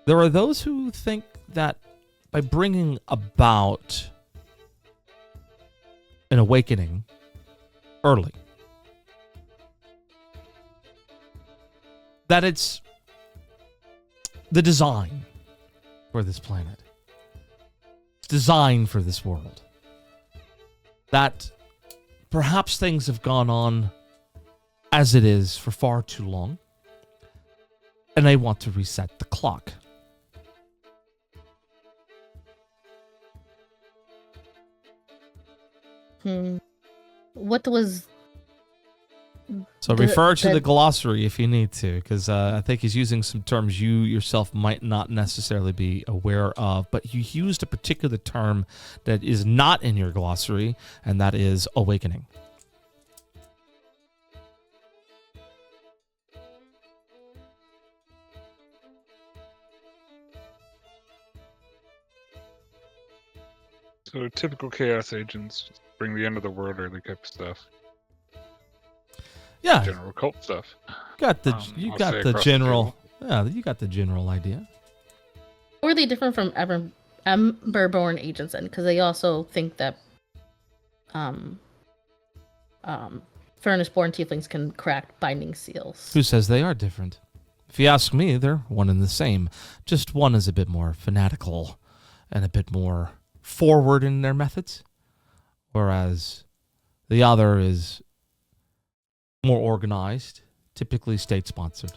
There are those who think that by bringing about an awakening early, that it's the design for this planet. It's designed for this world. That perhaps things have gone on as it is for far too long, and they want to reset the clock. What was... So refer to the glossary if you need to, because I think he's using some terms you yourself might not necessarily be aware of, but you used a particular term that is not in your glossary, and that is awakening. So typical chaos agents just bring the end of the world early type of stuff. Yeah, General cult stuff. got the I'll you say got the across the general. Yeah, you got the general idea. How are they different from Emberborn agents then? Because they also think that Furnace-born tieflings can crack binding seals. Who says they are different? If you ask me, they're one and the same. Just one is a bit more fanatical and a bit more forward in their methods, whereas the other is more organized, typically state-sponsored.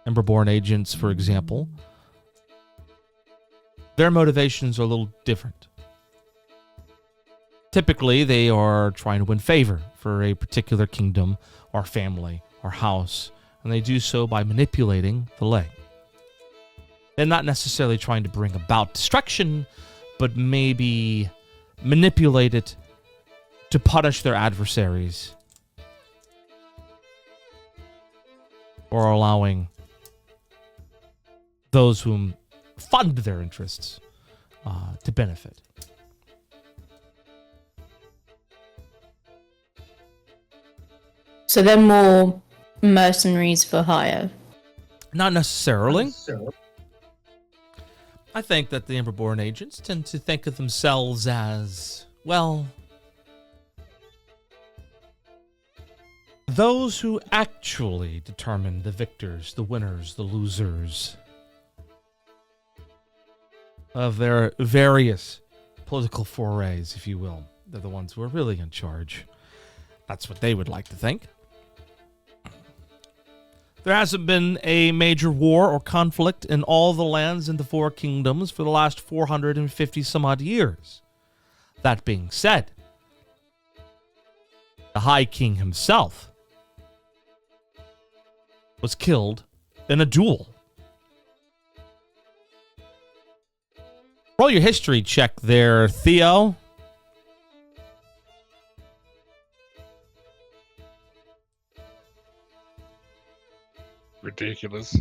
Emberborn agents, for example, their motivations are a little different. Typically, they are trying to win favor for a particular kingdom or family or house, and they do so by manipulating the lay. They're not necessarily trying to bring about destruction, but maybe manipulate it to punish their adversaries or allowing those whom fund their interests to benefit. So they're more mercenaries for hire. Not necessarily. I think that the Emberborn agents tend to think of themselves as, well, those who actually determine the victors, the winners, the losers of their various political forays, if you will. They're the ones who are really in charge. That's what they would like to think. There hasn't been a major war or conflict in all the lands in the Four Kingdoms for the last 450 some odd years. That being said, the High King himself was killed in a duel. Roll your history check there, Theo. Ridiculous.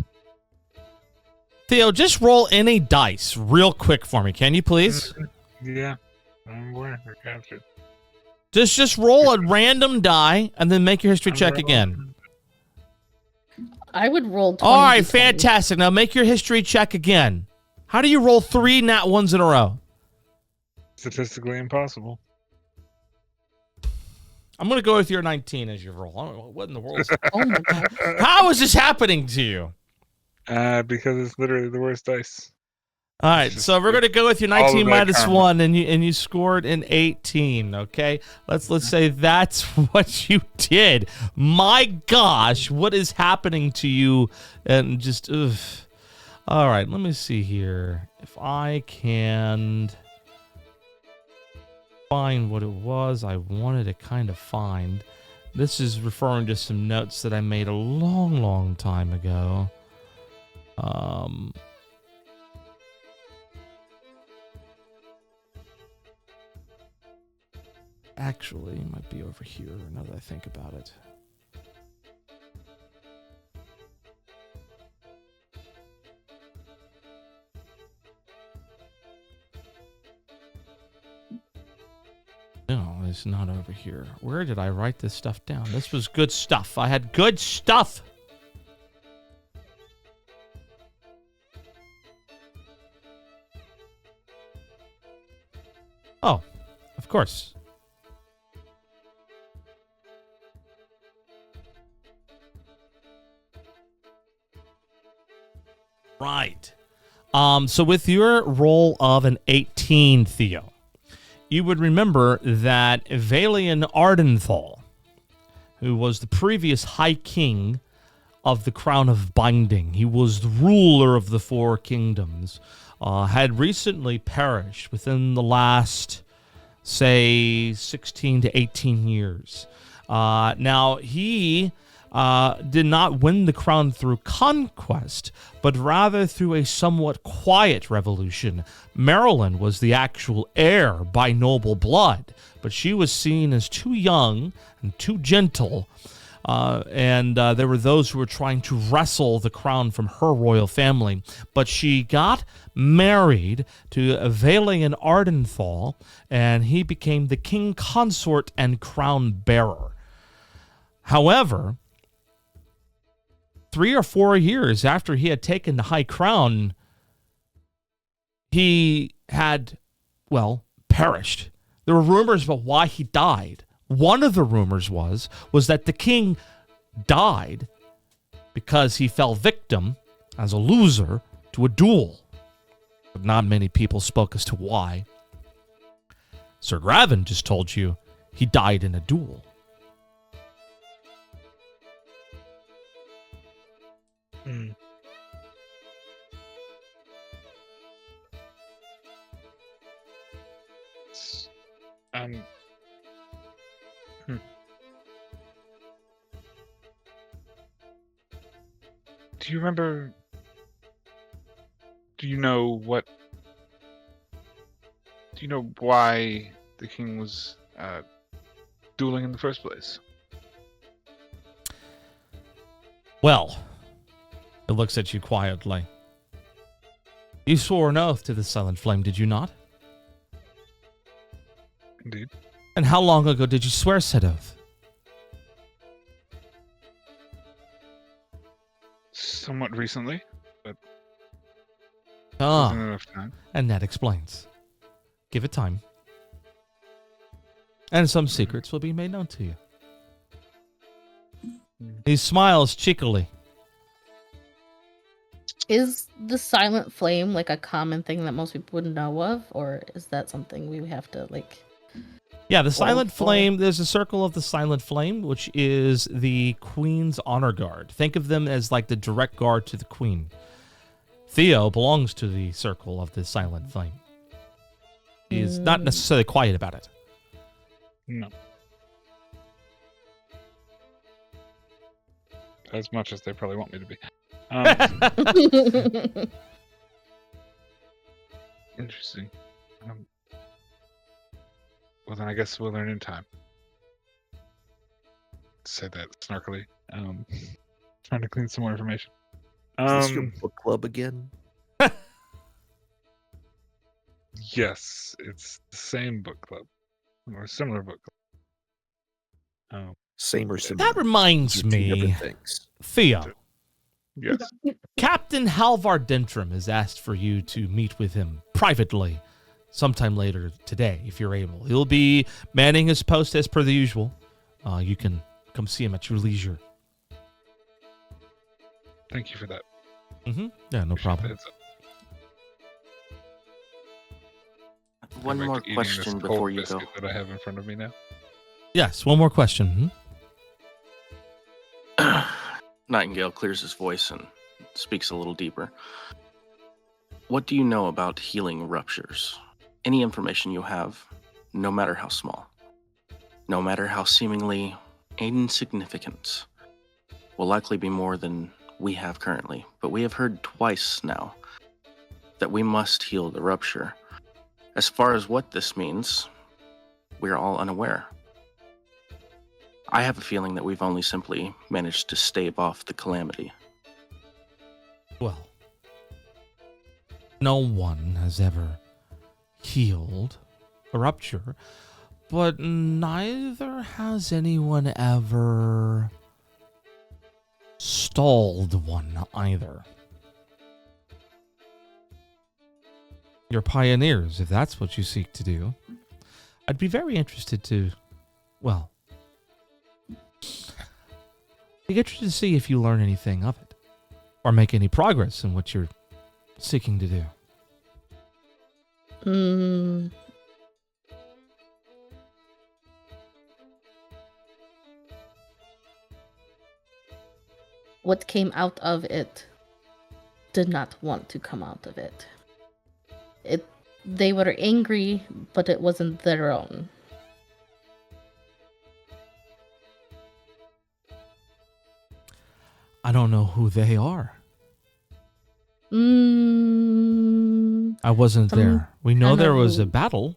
Theo, just roll any dice real quick for me, can you please? Yeah, I'm aware. I got it. Just roll a random die and then make your history check again. I would roll 20. All right, fantastic. Now make your history check again. How do you roll 3 nat 1s in a row? Statistically impossible. I'm going to go with your 19 as your roll. I don't know what in the world. Oh my god. How is this happening to you? Because it's literally the worst dice. All right, so we're going to go with your all of 19 that minus karma. 1, and you scored an 18. Okay, let's say that's what you did. My gosh, what is happening to you? And just ugh. All right, let me see here if I can find what it was I wanted to kind of find. This is referring to some notes that I made a long time ago. Actually, it might be over here now that I think about it. No, it's not over here. Where did I write this stuff down? This was good stuff. I had good stuff. Oh, of course. Right. So with your roll of an 18, Theo, you would remember that Valian Ardenthal who was the previous High King of the Crown of Binding. He was the ruler of the Four Kingdoms, had recently perished within the last, say, 16 to 18 years. Now, he did not win the crown through conquest, but rather through a somewhat quiet revolution. Marilyn was the actual heir by noble blood, but she was seen as too young and too gentle, and there were those who were trying to wrestle the crown from her royal family. But she got married to Valian Ardenthal, and he became the king consort and crown bearer. However, 3 or 4 years after he had taken the high crown, he had, well, perished. There were rumors about why he died. One of the rumors was that the king died because he fell victim as a loser to a duel. But not many people spoke as to why. Sir Graven just told you he died in a duel. Hmm. Um. Do you remember? Do you know what? Do you know why the king was dueling in the first place? Well, it looks at you quietly. You swore an oath to the Silent Flame, did you not? Indeed. And how long ago did you swear said oath? Somewhat recently, but Ah, wasn't enough time. and that explains. Give it time. And some secrets will be made known to you. He smiles cheekily. Is the silent flame like a common thing that most people would know of, or is that something we have to like? Yeah, the Silent for- Flame, there's a circle of the Silent Flame, which is the Queen's Honor Guard. Think of them as like the direct guard to the Queen. Theo belongs to the circle of the Silent Flame. He is not necessarily quiet about it. No. As much as they probably want me to be. Interesting. Well, then I guess we'll learn in time. Say that snarkily. Trying to clean some more information. Is this your book club again? Yes, it's the same book club. Or a similar book club. Same or similar? That reminds They're two me, different things. Theo, Yes. Captain Halvar Dentrum has asked for you to meet with him privately sometime later today, if you're able. He'll be manning his post as per the usual. You can come see him at your leisure. Thank you for that. Mm-hmm. Yeah, no Appreciate problem. the heads up. One Go back more to eating question this before cold you go. biscuit that I have in front of me now. Yes, one more question. Nightingale clears his voice and speaks a little deeper. What do you know about healing ruptures? Any information you have, no matter how small, no matter how seemingly insignificant, will likely be more than we have currently. But we have heard twice now that we must heal the rupture. As far as what this means, we are all unaware. I have a feeling that we've only simply managed to stave off the calamity. Well, no one has ever healed a rupture, but neither has anyone ever stalled one either. You're pioneers, if that's what you seek to do. I'd be very interested to, well, be interested to see if you learn anything of it, or make any progress in what you're seeking to do. what came out of it did not want to come out of it. They were angry, but it wasn't their own. I don't know who they are. I wasn't there. We know there was a battle,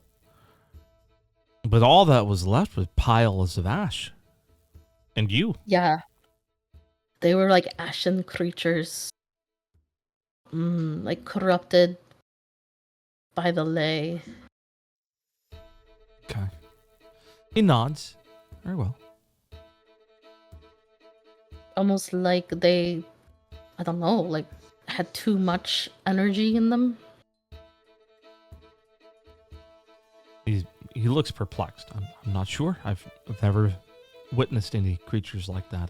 but all that was left was piles of ash. And you. Yeah. They were like ashen creatures. Like corrupted by the ley. Okay. He nods. Very well. Almost like they, I don't know, like had too much energy in them. He looks perplexed. I'm not sure. I've never witnessed any creatures like that.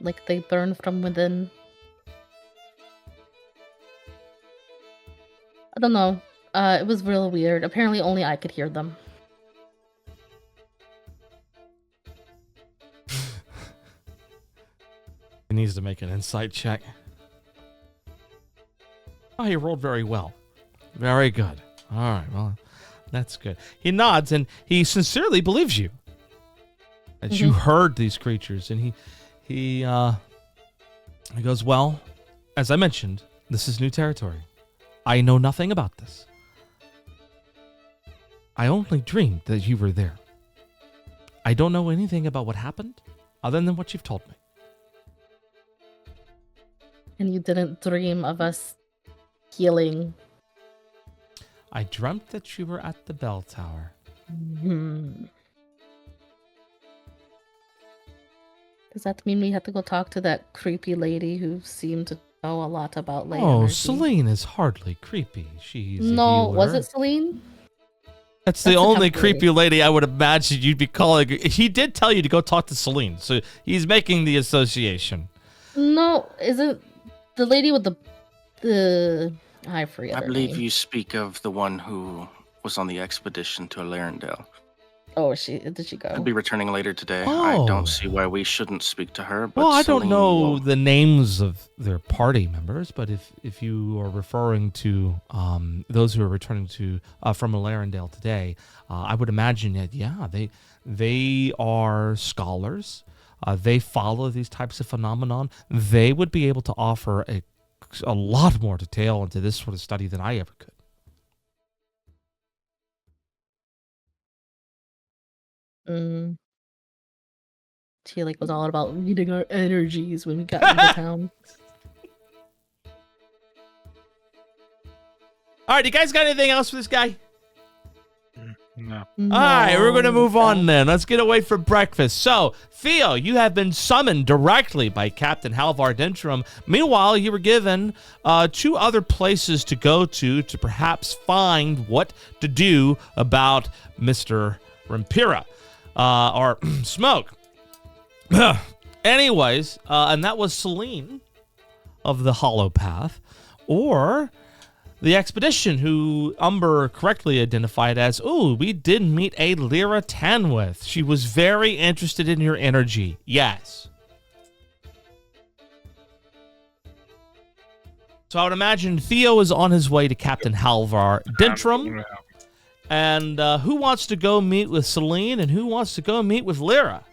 Like they burn from within. I don't know. It was real weird. Apparently only I could hear them. He needs to make an insight check. Oh, he rolled very well. Very good. All right, well, that's good. He nods and he sincerely believes you. That you heard these creatures, and he goes, well, as I mentioned, this is new territory. I know nothing about this. I only dreamed that you were there. I don't know anything about what happened other than what you've told me. And you didn't dream of us healing. I dreamt that you were at the bell tower. Does that mean we have to go talk to that creepy lady who seemed to know a lot about ley Oh, energy? Celine is hardly creepy. She's a No, healer. was it Celine? That's the That's a only temporary. creepy lady I would imagine you'd be calling. He did tell you to go talk to Celine, so he's making the association. No, isn't the lady with the I forget I her believe name. you speak of the one who was on the expedition to Larendale. Oh, did she go? I'll be returning later today. Oh. I don't see why we shouldn't speak to her. But Well, I don't Celine know will- the names of their party members, but if you are referring to those who are returning to from Larendale today, I would imagine that they are scholars. They follow these types of phenomenon. They would be able to offer a lot more detail into this sort of study than I ever could. She like was all about reading our energies when we got into town. All right, you guys got anything else for this guy? No. All right, we're going to move on No. then. Let's get away for breakfast. So, Theo, you have been summoned directly by Captain Halvar Dentrum. Meanwhile, you were given 2 other places to go to perhaps find what to do about Mr. Rampira or Smoke. Anyways, and that was Celine of the Hollow Path, or the expedition, who Umber correctly identified as, we did meet a Lyra Tanwith. She was very interested in your energy. Yes. So I would imagine Theo is on his way to Captain Halvar Dentrum. And who wants to go meet with Celine, and who wants to go meet with Lyra?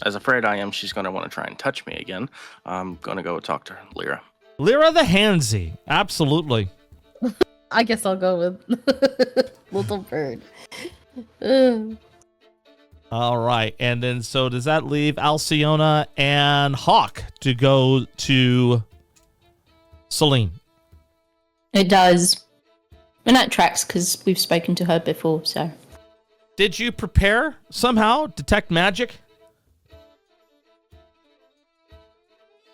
As afraid I am, she's going to want to try and touch me again. I'm going to go talk to Lyra. Lyra the Handsy. Absolutely. I guess I'll go with Little Bird. Ugh. All right. And then, so does that leave Alciona and Hawk to go to Celine? It does. And that tracks because we've spoken to her before, so. Did you prepare somehow? Detect magic?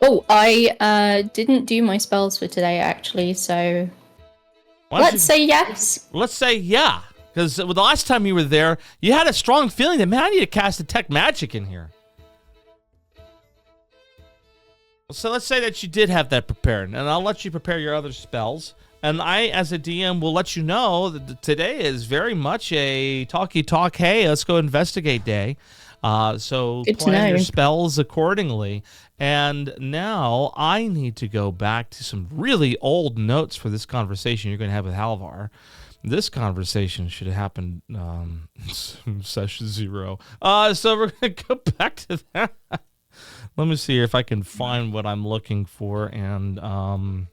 Oh, I didn't do my spells for today, actually, so. Why don't Let's say yes. Let's say yeah. Because the last time you were there, you had a strong feeling that, man, I need to cast Detect Magic in here. So let's say that you did have that prepared, and I'll let you prepare your other spells. And I, as a DM, will let you know that today is very much a talky talk, hey, let's go investigate day. So Good to plan your know. spells accordingly. And now I need to go back to some really old notes for this conversation you're going to have with Halvar. This conversation should have happened session 0. So we're going to go back to that. Let me see if I can find what I'm looking for. And oh,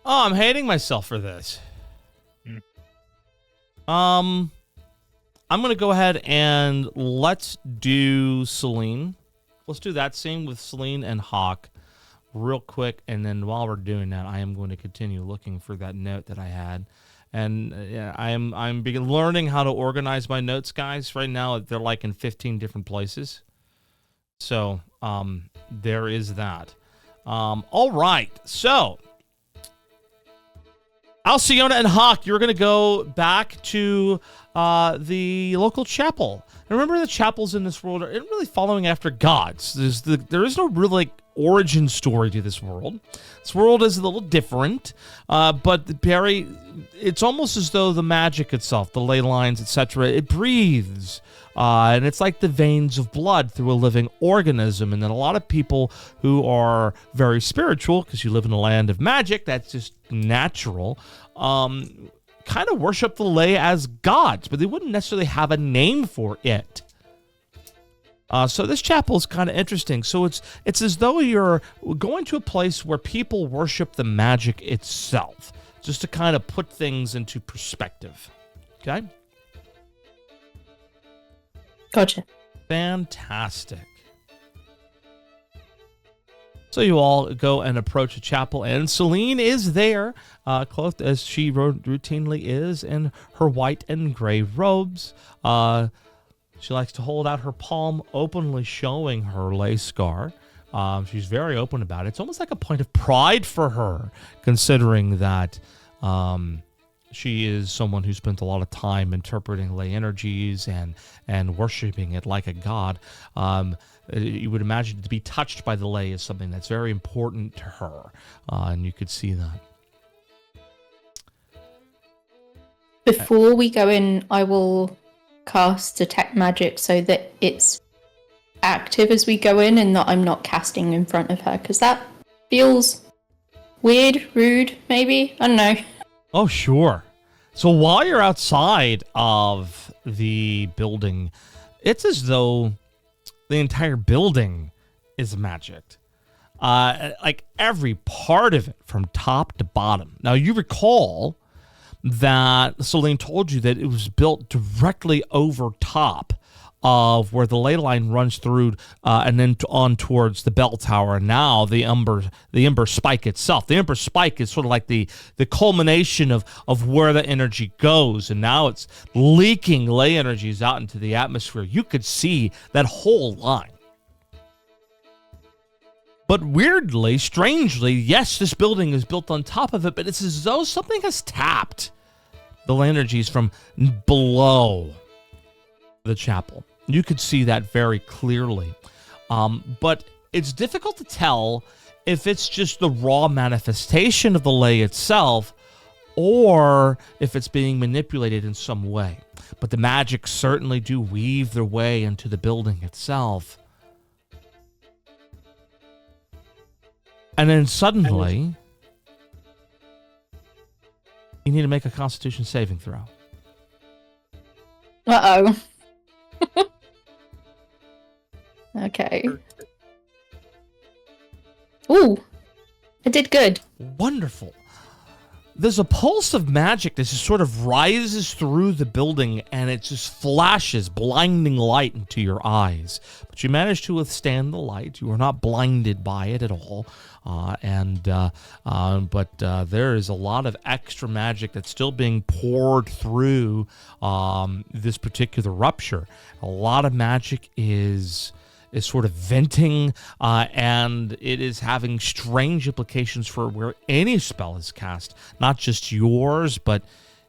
I'm hating myself for this. I'm going to go ahead and let's do Celine. Let's do that scene with Celine and Hawk real quick, and then while we're doing that, I am going to continue looking for that note that I had. And I'm learning how to organize my notes, guys. Right now, they're like in 15 different places. So there is that. All right. So Alciona and Hawk, you're going to go back to the local chapel. And remember, the chapels in this world aren't really following after gods. There is no real origin story to this world. This world is a little different, but Barry, it's almost as though the magic itself, the ley lines, etc., it breathes. And it's like the veins of blood through a living organism. And then a lot of people who are very spiritual, because you live in a land of magic, that's just natural, kind of worship the ley as gods, but they wouldn't necessarily have a name for it. So this chapel is kind of interesting. So it's as though you're going to a place where people worship the magic itself, just to kind of put things into perspective. Okay? Gotcha. Fantastic. So you all go and approach the chapel, and Celine is there, clothed as she routinely is in her white and gray robes. She likes to hold out her palm, openly showing her lace scar. She's very open about it. It's almost like a point of pride for her, considering that she is someone who spent a lot of time interpreting ley energies and worshiping it like a god. You would imagine to be touched by the ley is something that's very important to her, and you could see that. Before we go in, I will cast Detect Magic so that it's active as we go in and that I'm not casting in front of her, because that feels weird, rude, maybe? I don't know. Oh, sure. So while you're outside of the building, it's as though the entire building is magicked. Like every part of it from top to bottom. Now, you recall that Celine told you that it was built directly over top of where the ley line runs through and then on towards the bell tower. And now the Ember Spike itself. The Ember Spike is sort of like the culmination of where the energy goes. And now it's leaking ley energies out into the atmosphere. You could see that whole line. But weirdly, strangely, yes, this building is built on top of it, but it's as though something has tapped the energies from below the chapel. You could see that very clearly. But it's difficult to tell if it's just the raw manifestation of the ley itself or if it's being manipulated in some way. But the magic certainly do weave their way into the building itself. And then suddenly, you need to make a Constitution saving throw. Uh-oh. Okay. Ooh, I did good. Wonderful. There's a pulse of magic that just sort of rises through the building, and it just flashes blinding light into your eyes. But you manage to withstand the light. You are not blinded by it at all. But there is a lot of extra magic that's still being poured through this particular rupture. A lot of magic is sort of venting, and it is having strange implications for where any spell is cast, not just yours, but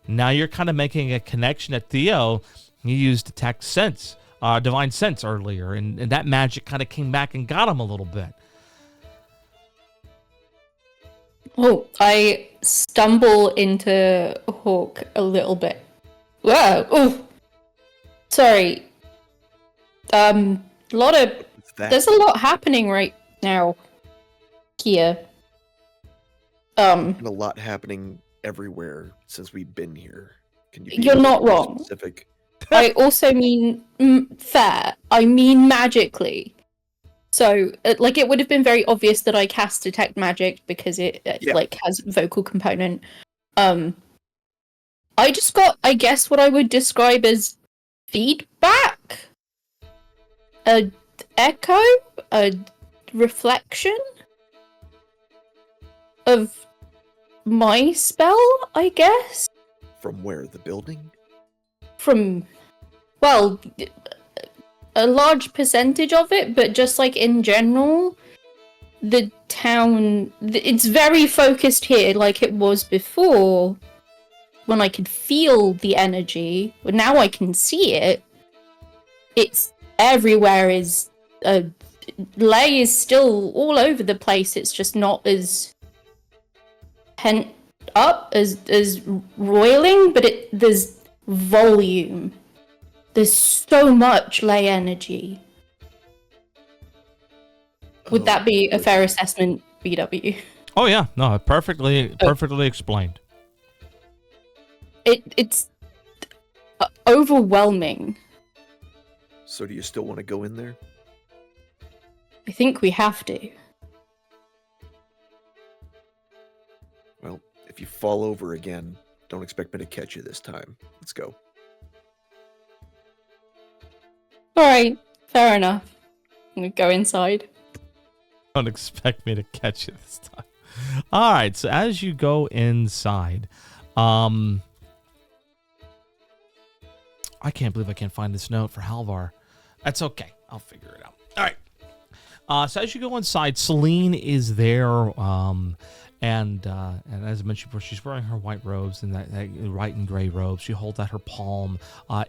now you're kind of making a connection at Theo. You used Detect Sense divine sense earlier, and that magic kind of came back and got him a little bit. Oh, I stumble into Hawk a little bit. Whoa! Oh, sorry. There's a lot happening right now here. And a lot happening everywhere since we've been here. Can you be You're a not little more wrong. Specific? I also mean fair. I mean magically. So, like, it would have been very obvious that I cast Detect Magic because it like has vocal component. I just got, I guess, what I would describe as feedback, a echo, a reflection of my spell, I guess. From where? The building? From, well, a large percentage of it, but just like in general, the town, it's very focused here like it was before when I could feel the energy, but now I can see it. It's everywhere is, Lay is still all over the place, it's just not as pent up, as roiling, but there's volume. There's so much Lay energy. Would that be a fair assessment, BW? Oh yeah, no, perfectly explained. It's overwhelming. So do you still want to go in there? I think we have to. Well, if you fall over again, don't expect me to catch you this time. Let's go. Alright, fair enough. I'm gonna go inside. Don't expect me to catch you this time. All right, so as you go inside, I can't believe I can't find this note for Halvar. That's okay. I'll figure it out. All right. So as you go inside, Celine is there, and as I mentioned before, she's wearing her white robes and that white and gray robes. She holds out her palm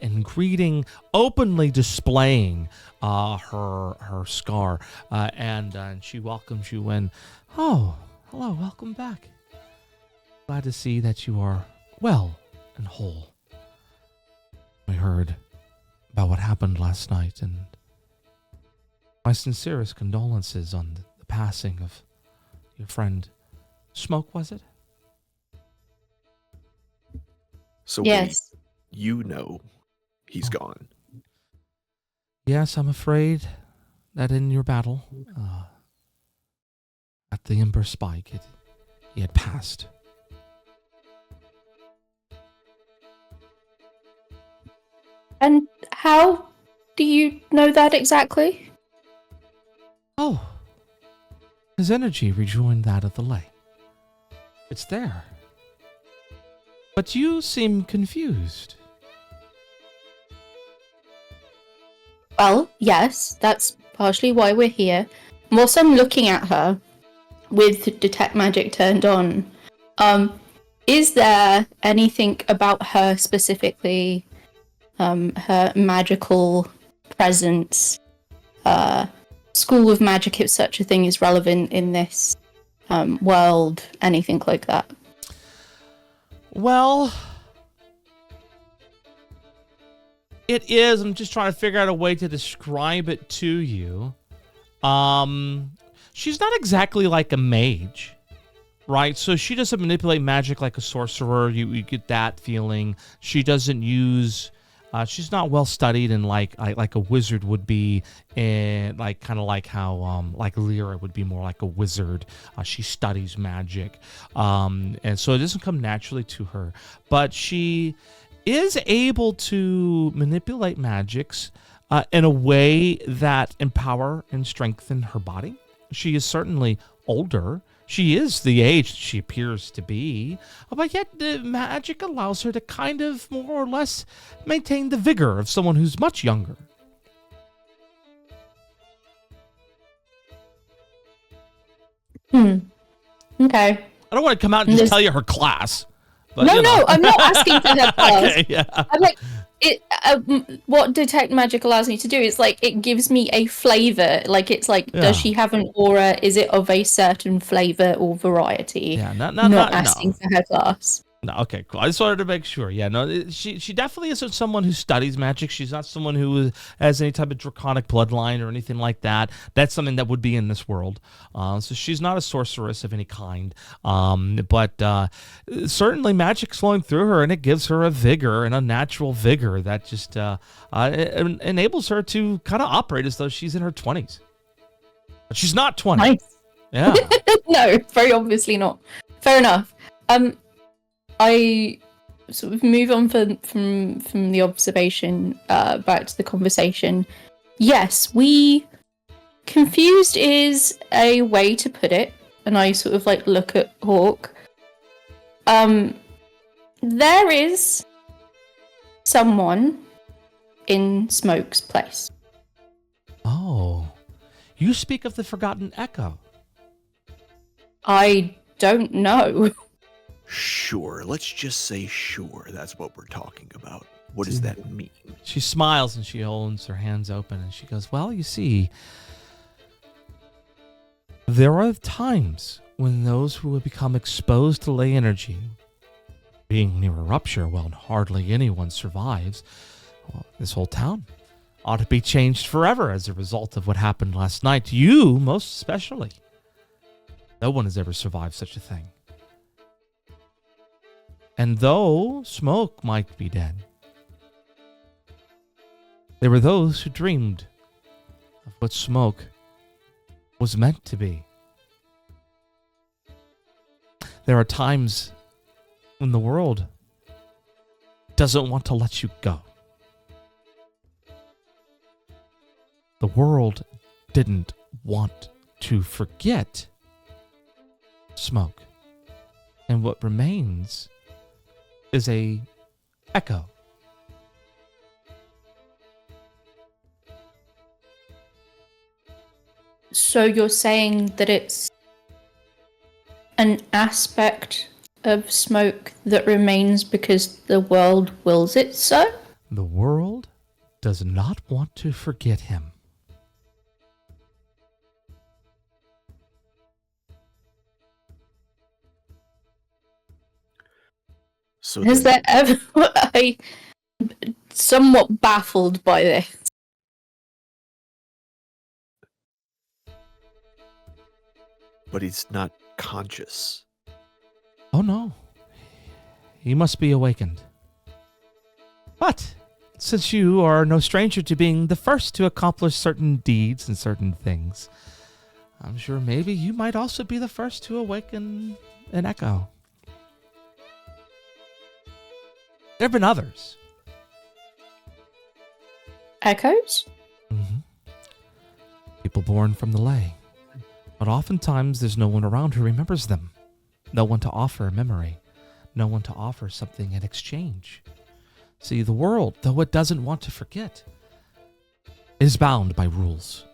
in greeting, openly displaying her scar, and she welcomes you in. Oh, hello, welcome back. Glad to see that you are well and whole. I heard about what happened last night, and my sincerest condolences on the passing of your friend. Smoke, was it? So Yes. wait, you know he's gone. Yes, I'm afraid that in your battle at the Ember Spike, he had passed. And how do you know that exactly? Oh, his energy rejoined that of the lay. It's there. But you seem confused. Well, yes, that's partially why we're here. Whilst I'm looking at her with Detect Magic turned on, is there anything about her specifically, her magical presence, school of magic, if such a thing is relevant in this world, anything like that? Well, it is. I'm just trying to figure out a way to describe it to you. She's not exactly like a mage, right? So she doesn't manipulate magic like a sorcerer. You get that feeling. She doesn't use. She's not well studied in like a wizard would be, in like kind of like how like Lyra would be more like a wizard. She studies magic, and so it doesn't come naturally to her. But she is able to manipulate magics in a way that empower and strengthen her body. She is certainly older. She is the age she appears to be, but yet the magic allows her to kind of more or less maintain the vigor of someone who's much younger. Okay. I don't want to come out and just tell you her class. But, No, I'm not asking for her class. Okay, yeah. I'm like, what detect magic allows me to do is like it gives me a flavor. Like it's like, Yeah. does she have an aura? Is it of a certain flavor or variety? Yeah, not asking for her class. No, okay, cool. I just wanted to make sure. Yeah, no, she definitely isn't someone who studies magic. She's not someone who has any type of draconic bloodline or anything like that. That's something that would be in this world. So she's not a sorceress of any kind. But certainly magic's flowing through her, and it gives her a vigor and a natural vigor that just enables her to kind of operate as though she's in her 20s. But she's not 20. Nice. Yeah. No, very obviously not. Fair enough. I sort of move on from the observation back to the conversation. Yes, confused is a way to put it, and I sort of like look at Hawk. There is someone in Smoke's place. Oh, you speak of the Forgotten Echo. I don't know. Sure, let's just say sure. That's what we're talking about. What does that mean? She smiles and she holds her hands open and she goes, well, you see, there are times when those who have become exposed to ley energy, being near a rupture, well, hardly anyone survives. Well, this whole town ought to be changed forever as a result of what happened last night. You, most especially. No one has ever survived such a thing. And though Smoke might be dead, there were those who dreamed of what Smoke was meant to be. There are times when the world doesn't want to let you go. The world didn't want to forget Smoke. And what remains is a echo. So you're saying that it's an aspect of Smoke that remains because the world wills it so? The world does not want to forget him. So Has then- there ever... I'm somewhat baffled by this. But he's not conscious. Oh no, he must be awakened. But since you are no stranger to being the first to accomplish certain deeds and certain things, I'm sure maybe you might also be the first to awaken an echo. There have been others. Echoes? Mm-hmm. People born from the ley. But oftentimes there's no one around who remembers them. No one to offer a memory. No one to offer something in exchange. See, the world, though it doesn't want to forget, is bound by rules.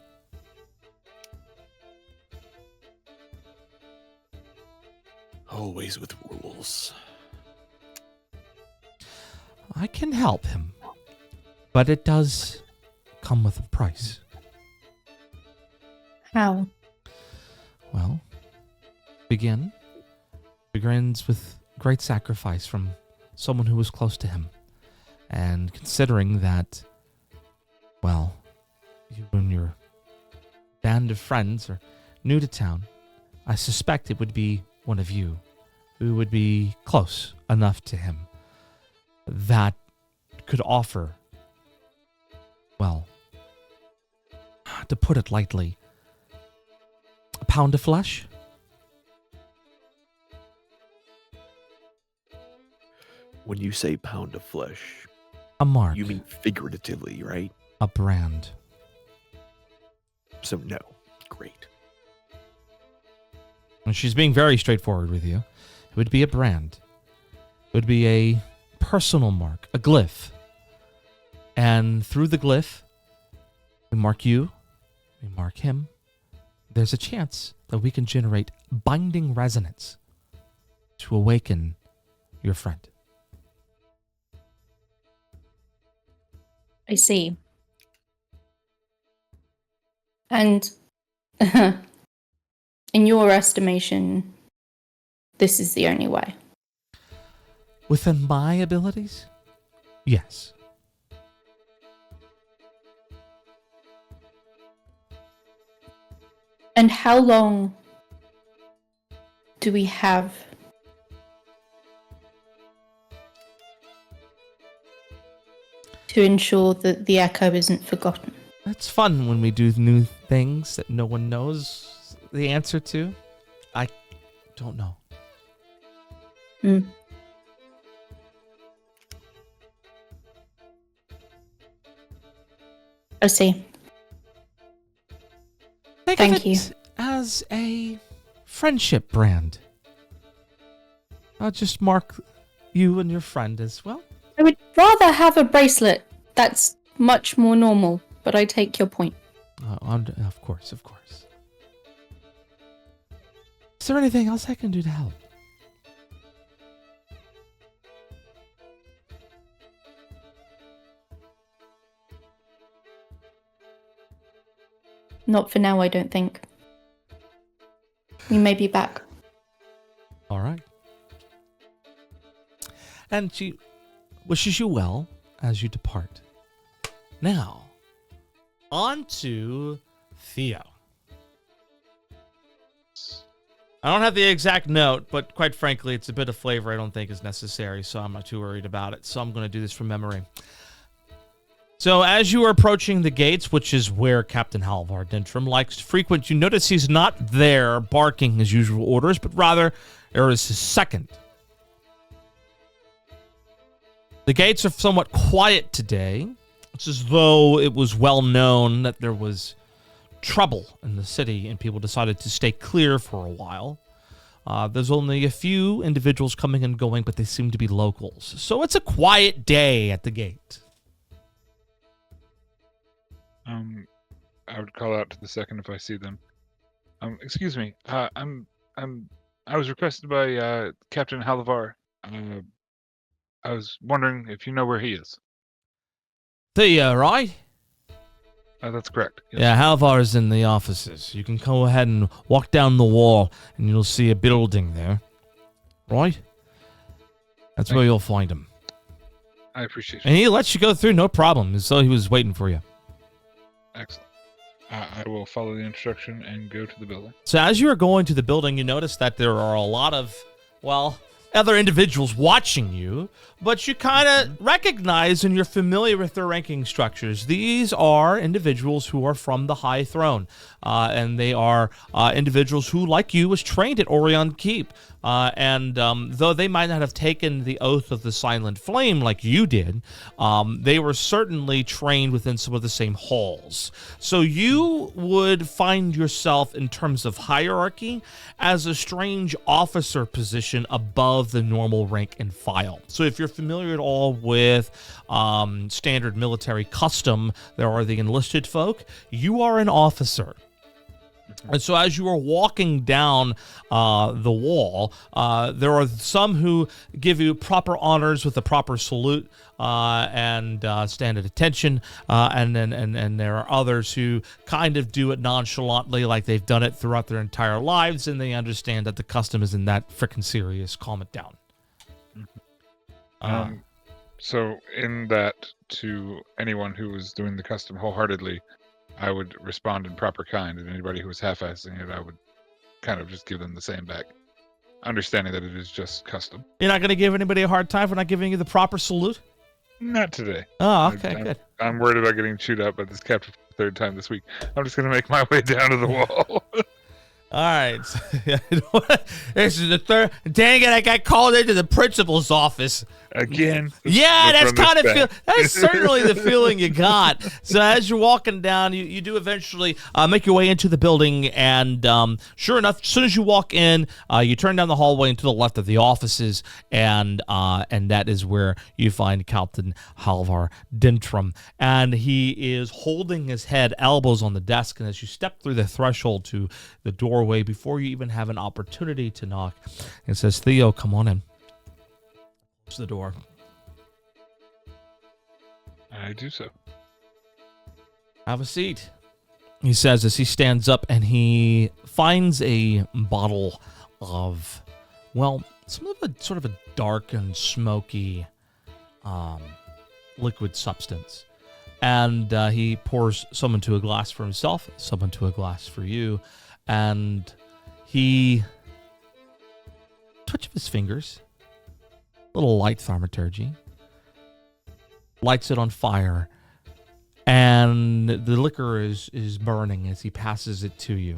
Always with rules. I can help him, but it does come with a price. How? Well, begins with great sacrifice from someone who was close to him. And considering that, well, you and your band of friends are new to town, I suspect it would be one of you who would be close enough to him that could offer, well, to put it lightly, a pound of flesh. When you say pound of flesh, A mark. you mean figuratively, right? A brand. So no. Great. And she's being very straightforward with you. It would be a brand. It would be a personal mark, a glyph. And through the glyph, we mark you, we mark him. There's a chance that we can generate binding resonance to awaken your friend. I see. And in your estimation, this is the only way. Within my abilities? Yes. And how long do we have to ensure that the echo isn't forgotten? It's fun when we do new things that no one knows the answer to. I don't know. I see. Think Thank of you. it as a friendship brand. I'll just mark you and your friend as well. I would rather have a bracelet. That's much more normal, but I take your point. Of course, of course. Is there anything else I can do to help? Not for now, I don't think. We may be back. All right. And she wishes you well as you depart. Now, on to Theo. I don't have the exact note, but quite frankly, it's a bit of flavor I don't think is necessary, so I'm not too worried about it. So I'm going to do this from memory. So as you are approaching the gates, which is where Captain Halvar Dintrim likes to frequent, you notice he's not there barking his usual orders, but rather there is his second. The gates are somewhat quiet today. It's as though it was well known that there was trouble in the city and people decided to stay clear for a while. There's only a few individuals coming and going, but they seem to be locals. So it's a quiet day at the gate. I would call out to the second if I see them. Excuse me. I was requested by Captain Halvar. I was wondering if you know where he is. Theo, right? That's correct. Yes. Yeah, Halvar is in the offices. You can go ahead and walk down the wall, and you'll see a building there. Right? That's where you'll find him. I appreciate And it. he lets you go through, no problem, as though he was waiting for you. Excellent. I will follow the instruction and go to the building. So as you are going to the building, you notice that there are a lot of, other individuals watching you, but you kind of recognize and you're familiar with their ranking structures. These are individuals who are from the High Throne, and they are individuals who, like you, was trained at Orion Keep. And though they might not have taken the oath of the Silent Flame like you did, they were certainly trained within some of the same halls. So you would find yourself, in terms of hierarchy, as a strange officer position above the normal rank and file. So if you're familiar at all with standard military custom, there are the enlisted folk. You are an officer. And so as you are walking down the wall, there are some who give you proper honors with a proper salute and stand at attention, and there are others who kind of do it nonchalantly, like they've done it throughout their entire lives, and they understand that the custom isn't that frickin' serious. Calm it down. So in that, to anyone who was doing the custom wholeheartedly, I would respond in proper kind, and anybody who was half-assing it, I would kind of just give them the same back, understanding that it is just custom. You're not going to give anybody a hard time for not giving you the proper salute? Not today. Oh, okay, good. I'm worried about getting chewed up by this captain for the third time this week. I'm just going to make my way down to the wall. All right. This is the third. Dang it, I got called into the principal's office. Again. Yeah, let's that's run this kind of back. that's certainly the feeling you got. So as you're walking down, you do eventually make your way into the building, and sure enough, as soon as you walk in, you turn down the hallway and to the left of the offices, and that is where you find Captain Halvar Dintrim, and he is holding his head, elbows on the desk, and as you step through the threshold to the doorway, before you even have an opportunity to knock, it says, "Theo, come on in." Close the door. I do so. Have a seat, he says as he stands up and he finds a bottle of, well, some of a sort of a dark and smoky liquid substance. And he pours some into a glass for himself, some into a glass for you, and he, touch of his fingers, a little light thaumaturgy, lights it on fire, and the liquor is burning as he passes it to you.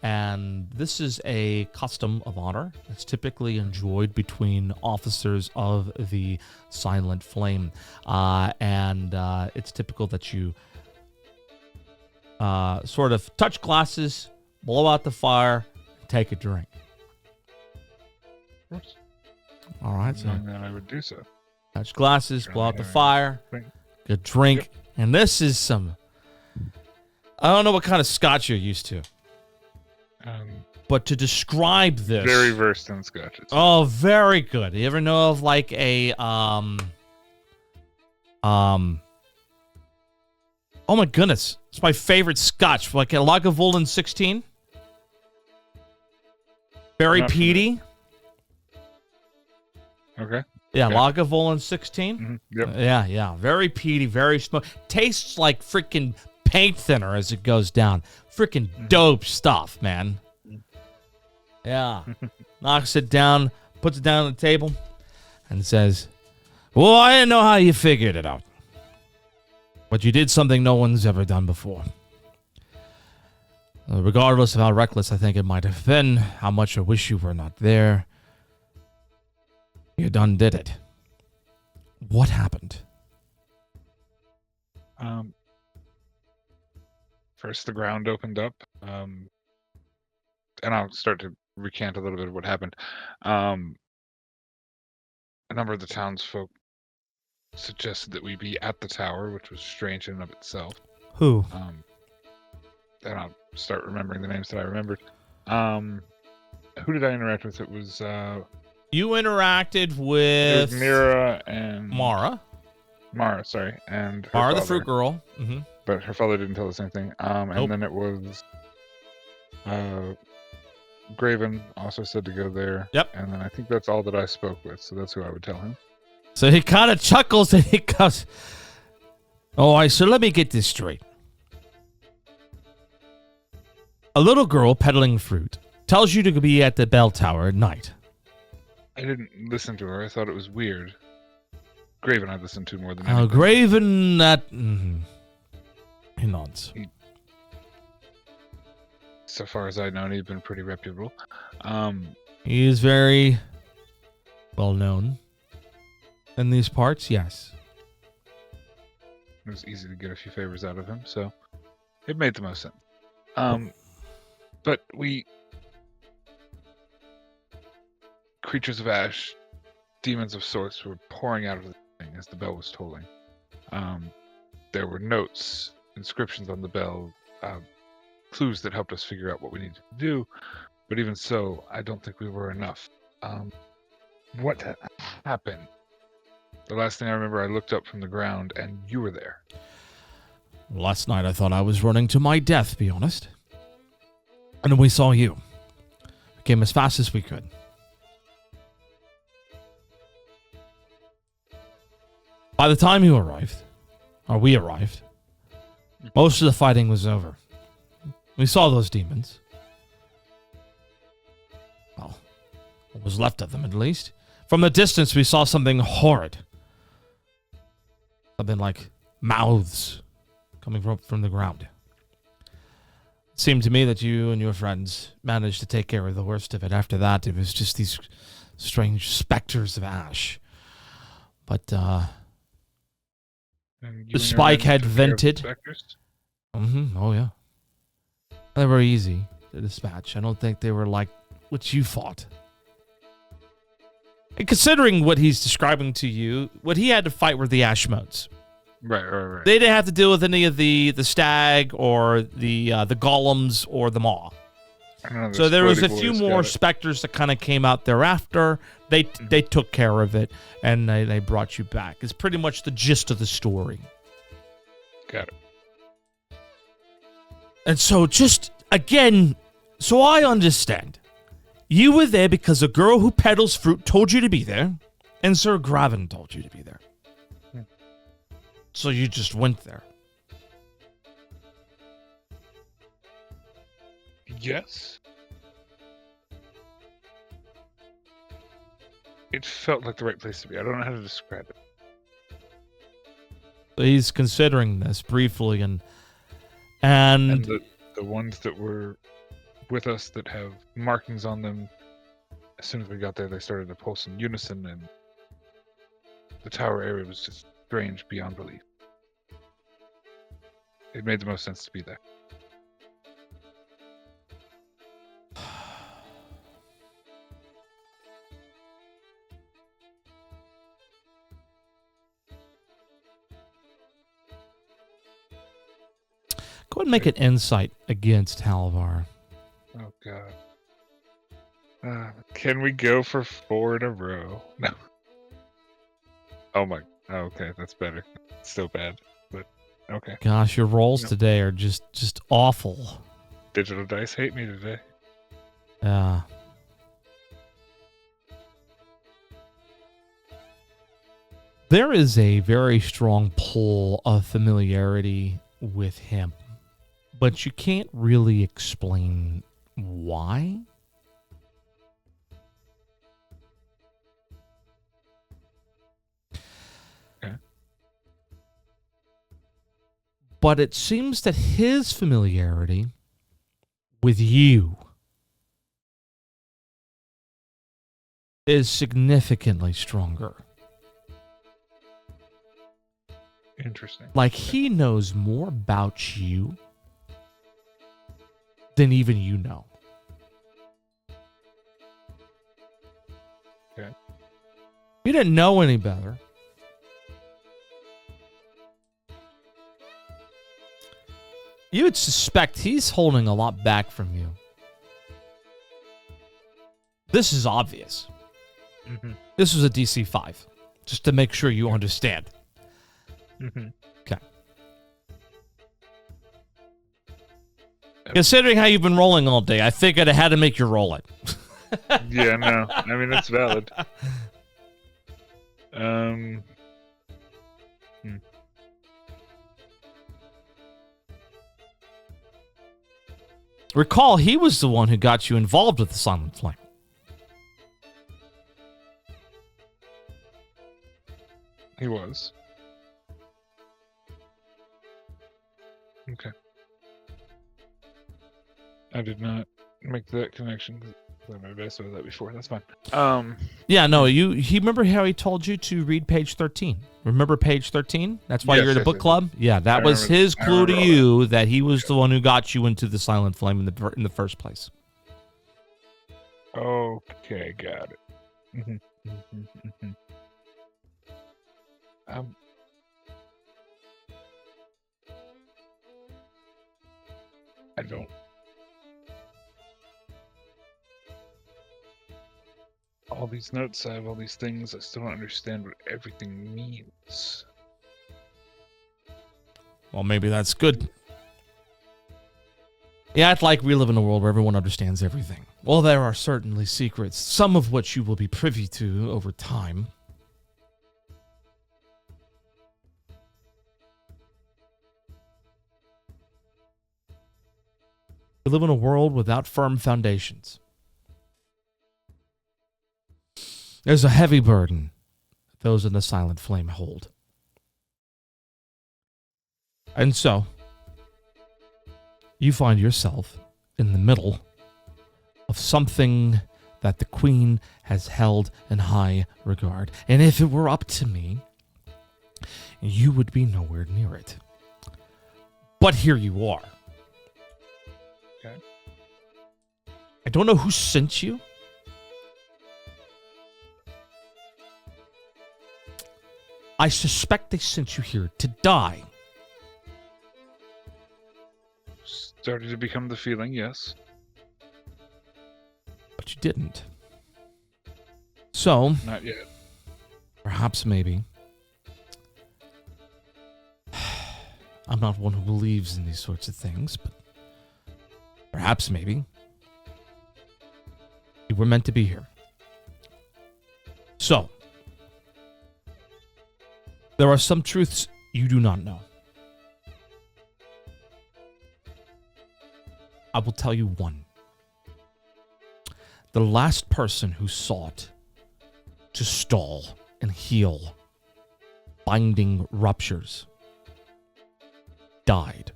And this is a custom of honor. It's typically enjoyed between officers of the Silent Flame. And it's typical that you sort of touch glasses, blow out the fire, and take a drink. Of course. All right, so And then I would do so. touch glasses, blow out the fire, good drink. Yep. And this is some, I don't know what kind of scotch you're used to, but to describe this. Very versed in scotches. Oh, very good. You ever know of like a, oh my goodness. It's my favorite scotch. Like a Lagavulin 16. Very Not peaty. Okay. Yeah, Okay. Lagavulin 16. Mm-hmm. Yep. Yeah. Very peaty, very smoky. Tastes like freaking paint thinner as it goes down. Freaking dope stuff, man. Yeah. Knocks it down, puts it down on the table, and says, well, I didn't know how you figured it out. But you did something no one's ever done before. Regardless of how reckless I think it might have been, how much I wish you were not there, you done did it. What happened? First, the ground opened up, and I'll start to recant a little bit of what happened. A number of the townsfolk suggested that we be at the tower, which was strange in and of itself. Who? And I'll start remembering the names that I remembered. Who did I interact with? It was You interacted it with was Mira and Mara. Mara, sorry, and her Mara, the father. fruit girl. Mm-hmm. But her father didn't tell us anything. Nope. And then it was Graven also said to go there. Yep. And then I think that's all that I spoke with, so that's who I would tell him. So he kind of chuckles and he goes, all right, so let me get this straight. A little girl peddling fruit tells you to be at the bell tower at night. I didn't listen to her. I thought it was weird. Graven I listened to more than Oh, anything. Graven, that... Mm-hmm. He nods. So far as I know, he's been pretty reputable. He is very well known in these parts, yes. It was easy to get a few favors out of him, so it made the most sense. But we... Creatures of ash, demons of sorts were pouring out of the thing as the bell was tolling. There were notes, inscriptions on the bell, clues that helped us figure out what we needed to do, but even so, I don't think we were enough. What happened? The last thing I remember, I looked up from the ground and you were there. Last night I thought I was running to my death, to be honest. And then we saw you. We came as fast as we could. By the time you arrived, or we arrived, most of the fighting was over. We saw those demons. Well, what was left of them, at least. From the distance, we saw something horrid. Something like mouths coming from the ground. It seemed to me that you and your friends managed to take care of the worst of it. After that, it was just these strange specters of ash. But, And you the and your spike men had took care of the vented. specters? Oh yeah. They were easy to dispatch. I don't think they were like what you fought. And considering what he's describing to you, what he had to fight were the ash modes. Right. They didn't have to deal with any of the stag or the golems or the maw. So there was a few more specters that kind of came out thereafter. They took care of it, and they brought you back. It's pretty much the gist of the story. Got it. And so just, again, so I understand. You were there because a girl who peddles fruit told you to be there, and Sir Graven told you to be there. So you just went there. Yes. It felt like the right place to be. I don't know how to describe it. He's considering this briefly, and the ones that were with us that have markings on them, as soon as we got there, they started to pulse in unison, and the tower area was just strange beyond belief. It made the most sense to be there. go ahead and make an insight against Halvar. Oh god. Can we go for 4 in a row? No. Oh my. Oh, okay, that's better. It's still bad, but okay. Gosh, your rolls No. today are just awful. Digital dice hate me today. There is a very strong pull of familiarity with him, but you can't really explain why. Okay. But it seems that his familiarity with you is significantly stronger. Interesting. Like, he knows more about you than even you know. Okay. You didn't know any better. You would suspect he's holding a lot back from you. This is obvious. Mm-hmm. This was a DC 5, just to make sure you understand. Mm-hmm. Okay. Considering how you've been rolling all day, I figured I had to make you roll it. Yeah, no. I mean, that's valid. Recall, he was the one who got you involved with the Silent Flame. He was. Okay. I did not make that connection. Maybe I saw that before. That's fine. Yeah, no, he remember how he told you to read page 13? Remember page 13? That's why Yes, you're in the yes, book yes. club? Yeah, that I was remember- his I clue to remember all you that he was the one who got you into the Silent Flame in the first place. Okay, got it. Mm-hmm. Mm-hmm. Mm-hmm. I don't. All these notes, I have all these things. I still don't understand what everything means. Well, maybe that's good. Yeah, it's like we live in a world where everyone understands everything. Well, there are certainly secrets, some of which you will be privy to over time. We live in a world without firm foundations. There's a heavy burden that those in the Silent Flame hold. And so, you find yourself in the middle of something that the Queen has held in high regard. And if it were up to me, you would be nowhere near it. But here you are. Okay. I don't know who sent you. I suspect they sent you here to die. Started to become the feeling, yes. But you didn't. So, Not yet. perhaps maybe. I'm not one who believes in these sorts of things, but Perhaps, maybe, you were meant to be here. So, there are some truths you do not know. I will tell you one. The last person who sought to stall and heal binding ruptures died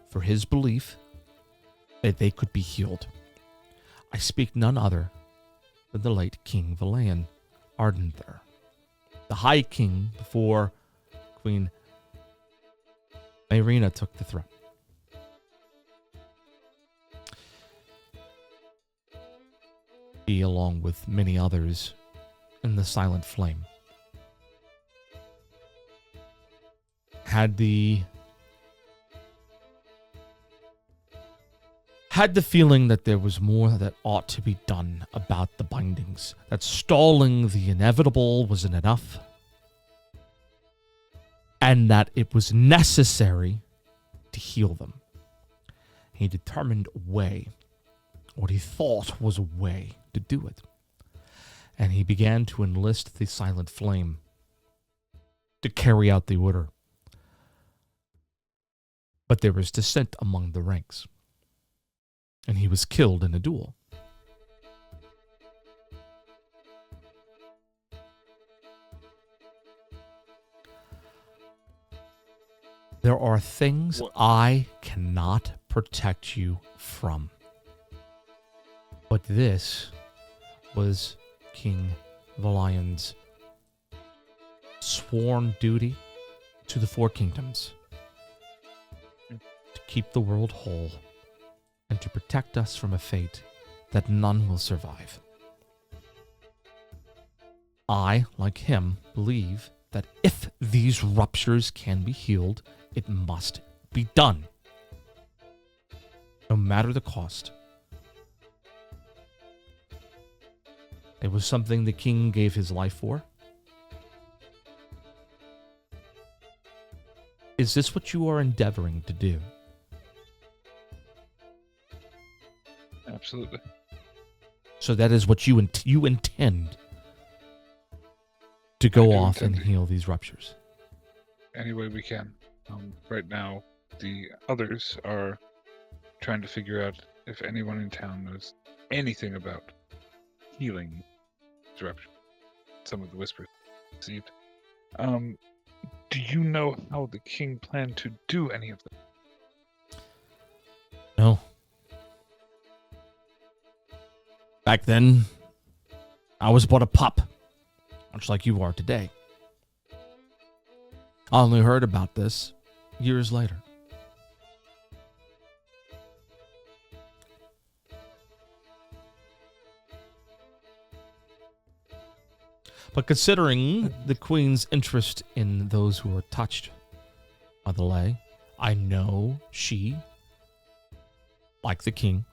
for his belief that they could be healed. I speak none other than the late King Valayan Ardenther, the High King before Queen Mayrina took the throne. He, along with many others in the Silent Flame, had the feeling that there was more that ought to be done about the bindings, that stalling the inevitable wasn't enough, and that it was necessary to heal them. He determined a way, what he thought was a way to do it. And he began to enlist the Silent Flame to carry out the order. But there was dissent among the ranks, and he was killed in a duel. There are things I cannot protect you from. But this was King Valayan's sworn duty to the Four Kingdoms, to keep the world whole and to protect us from a fate that none will survive. I, like him, believe that if these ruptures can be healed, it must be done, no matter the cost. It was something the king gave his life for. Is this what you are endeavoring to do? Absolutely. So that is what you intend to go off and heal these ruptures. Any way we can. Right now, the others are trying to figure out if anyone in town knows anything about healing disruption. Some of the whispers received. Do you know how the king planned to do any of them? No. Back then, I was but a pup, much like you are today. I only heard about this years later. But considering the Queen's interest in those who are touched by the lay, I know she, like the King,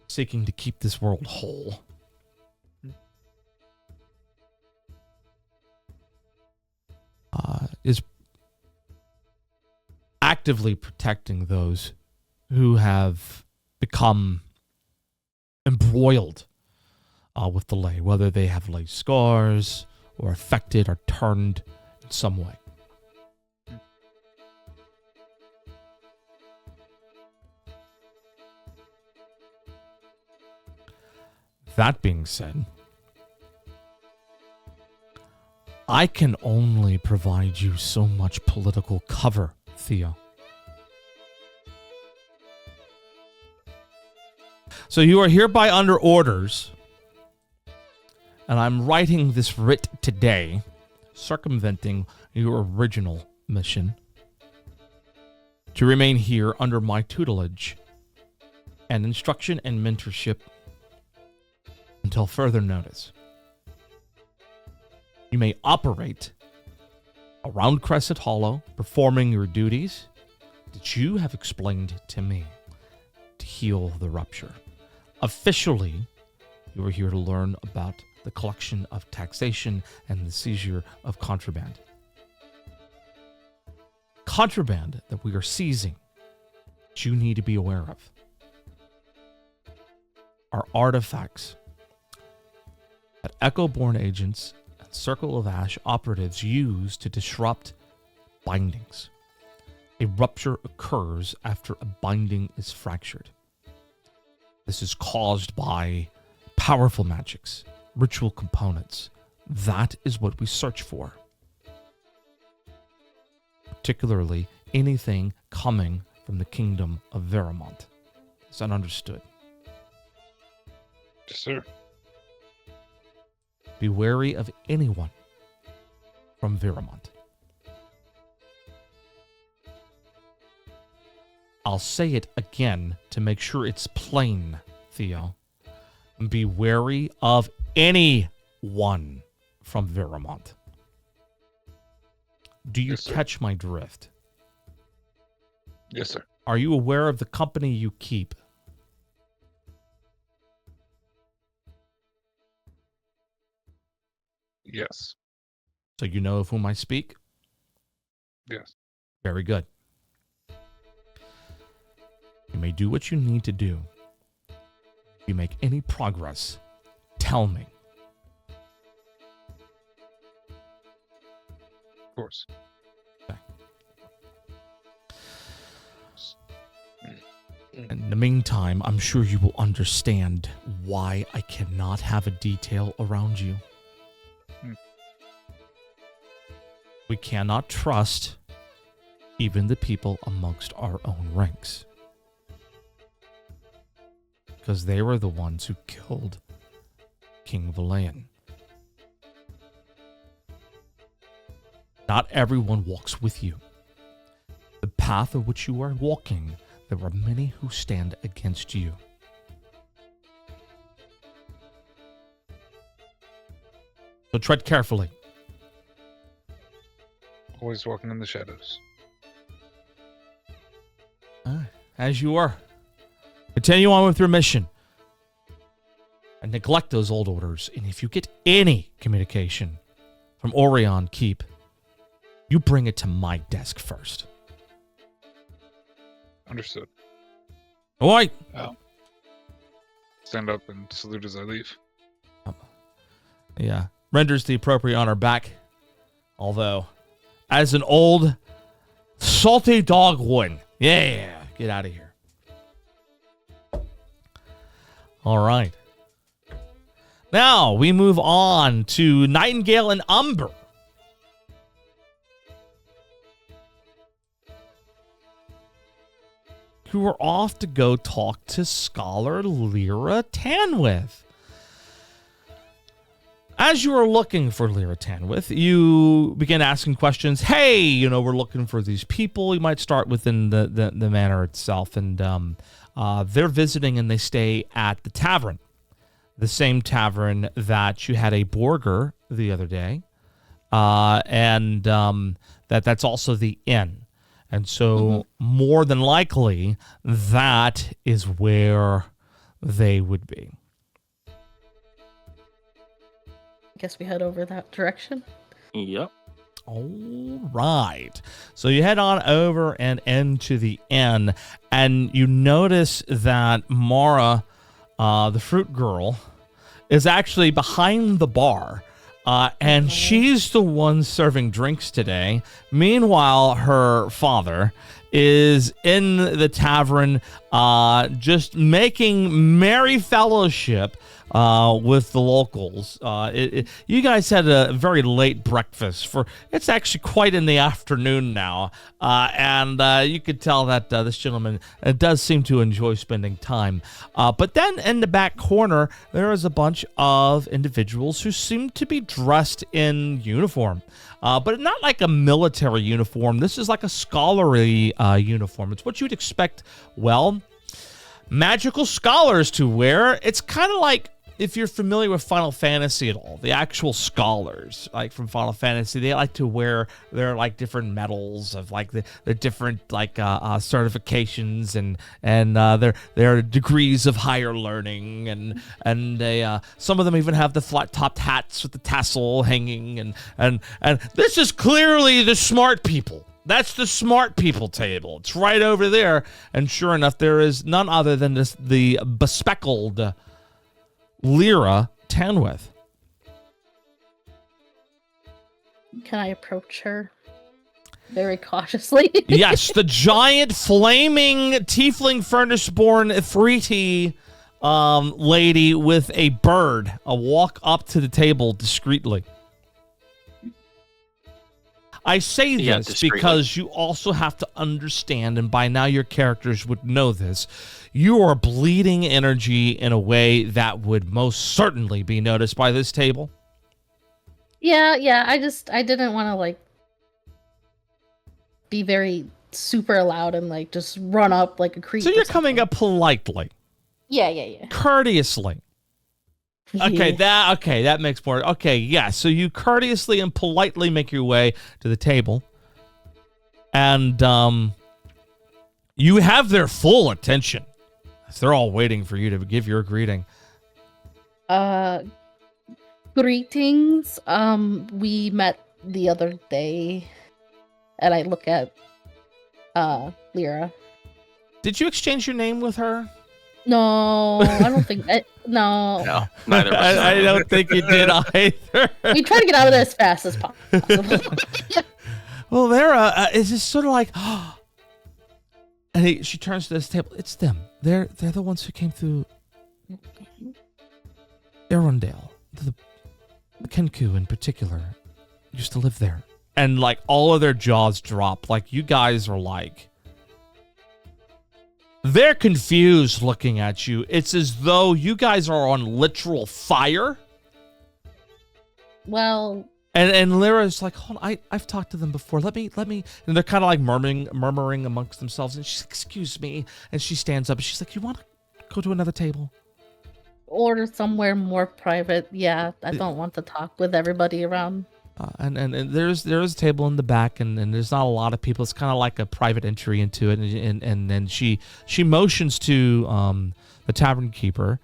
seeking to keep this world whole, is actively protecting those who have become embroiled with the lay, whether they have lay scars or affected or turned in some way. That being said, I can only provide you so much political cover, Theo. So you are hereby under orders, and I'm writing this writ today, circumventing your original mission, to remain here under my tutelage and instruction and mentorship until further notice. You may operate around Crescent Hollow, performing your duties that you have explained to me to heal the rupture. Officially, you are here to learn about the collection of taxation and the seizure of contraband. Contraband that we are seizing that you need to be aware of are artifacts that Echo-born agents and Circle of Ash operatives use to disrupt bindings. A rupture occurs after a binding is fractured. This is caused by powerful magics, ritual components. That is what we search for. Particularly anything coming from the kingdom of Veramont. Is that understood? Yes, sir. Be wary of anyone from Veramont. I'll say it again to make sure it's plain, Theo. Be wary of anyone from Veramont. Do you Yes, sir. catch my drift? Yes, sir. Are you aware of the company you keep? Yes. So you know of whom I speak? Yes. Very good. You may do what you need to do. If you make any progress, tell me. Of course. In the meantime, I'm sure you will understand why I cannot have a detail around you. We cannot trust even the people amongst our own ranks. Because they were the ones who killed King Valayan. Not everyone walks with you. The path of which you are walking, there are many who stand against you. So tread carefully. Always walking in the shadows. As you are. Continue on with your mission. And neglect those old orders. And if you get any communication from Orion Keep, you bring it to my desk first. Understood. All right. Stand up and salute as I leave. Yeah. Renders the appropriate honor back. Although, as an old salty dog would. Yeah. Get out of here. All right. Now we move on to Nightingale and Umber. Who are off to go talk to Scholar Lyra Tanwith. As you are looking for Lyra Tanwith, you begin asking questions. Hey, we're looking for these people. You might start within the manor itself. And they're visiting and they stay at the tavern. The same tavern that you had a Borger the other day. And that's also the inn. And so more than likely, that is where they would be. I guess we head over that direction. Yep. All right. So you head on over and into the inn, and you notice that Mara, the fruit girl, is actually behind the bar. And she's the one serving drinks today. Meanwhile, her father is in the tavern just making merry fellowship with the locals. You guys had a very late breakfast. It's actually quite in the afternoon now. And you could tell that this gentleman does seem to enjoy spending time. But then in the back corner, there is a bunch of individuals who seem to be dressed in uniform. But not like a military uniform. This is like a scholarly uniform. It's what you'd expect, magical scholars to wear. It's kind of like, if you're familiar with Final Fantasy at all, the actual scholars, like from Final Fantasy, they like to wear their like different medals of like the different like certifications and their degrees of higher learning, and they some of them even have the flat topped hats with the tassel hanging, and this is clearly the smart people That's the smart people table. It's right over there. And sure enough, there is none other than the bespeckled Lyra Tanwith. Can I approach her very cautiously? Yes, the giant flaming tiefling furnace-born Three lady with a bird walk up to the table discreetly. I say this because you also have to understand, and by now your characters would know this, you are bleeding energy in a way that would most certainly be noticed by this table. Yeah, I didn't want to, like, be very super loud and, like, just run up like a creep. So you're coming up politely. Yeah. Courteously. Okay, that makes more. Okay, yeah. So you courteously and politely make your way to the table, and you have their full attention. They're all waiting for you to give your greeting. Greetings. We met the other day, and I look at Lyra. Did you exchange your name with her? No, I don't think. No. No, neither of us. I don't think you did either. We try to get out of there as fast as possible. Well, Lyra is just sort of like, and she turns to this table. It's them. They're the ones who came through Arundel. The Kenku in particular used to live there. And like all of their jaws drop. Like you guys are like, they're confused looking at you. It's as though you guys are on literal fire. Well, and Lyra's like, hold on, I've talked to them before. Let me, and they're kind of like murmuring amongst themselves. And she's like, excuse me. And she stands up and she's like, you want to go to another table? Order somewhere more private. Yeah, I don't want to talk with everybody around. And there's a table in the back, and there's not a lot of people. It's kind of like a private entry into it. And then she motions to the tavern keeper,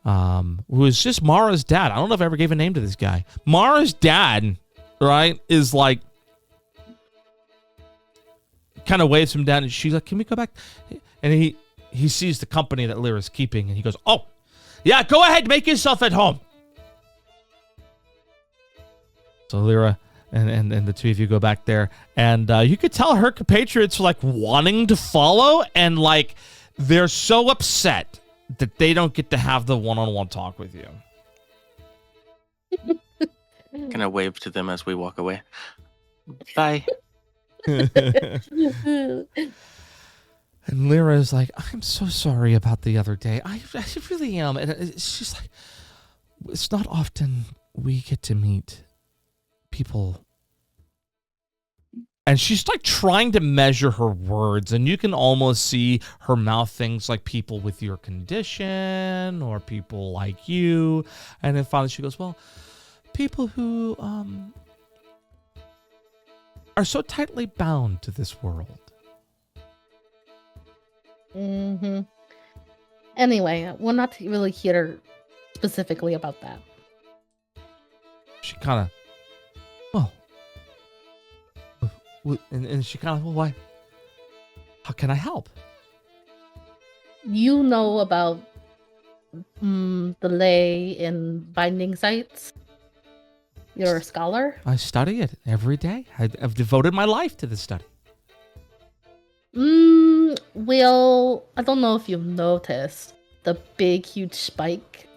who is just Mara's dad. I don't know if I ever gave a name to this guy. Mara's dad, right, is like, kind of waves him down, and she's like, can we go back? And he sees the company that Lyra's keeping, and he goes, oh, yeah, go ahead, make yourself at home. So Lyra and the two of you go back there, and you could tell her compatriots are like wanting to follow, and like they're so upset that they don't get to have the one-on-one talk with you. Can I wave to them as we walk away? Bye. And Lyra is like, I'm so sorry about the other day. I really am. And she's like, it's not often we get to meet people. And she's like trying to measure her words, and you can almost see her mouth things like people with your condition or people like you. And then finally she goes, well, people who are so tightly bound to this world. Mm-hmm. Anyway, we're not really here specifically about that. She kind of, and she kind of, well, why? How can I help? You know about the ley in binding sites? You're a scholar? I study it every day. I've devoted my life to this study. Well, I don't know if you've noticed the big, huge spike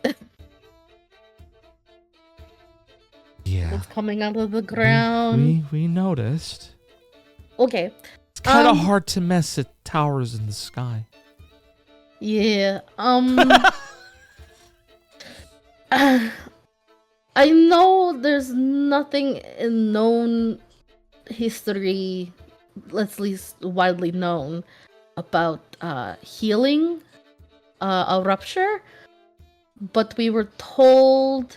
Yeah. that's coming out of the ground. We noticed. Okay. It's kind of hard to mess at towers in the sky. Yeah. I know there's nothing in known history, at least widely known, about healing a rupture, but we were told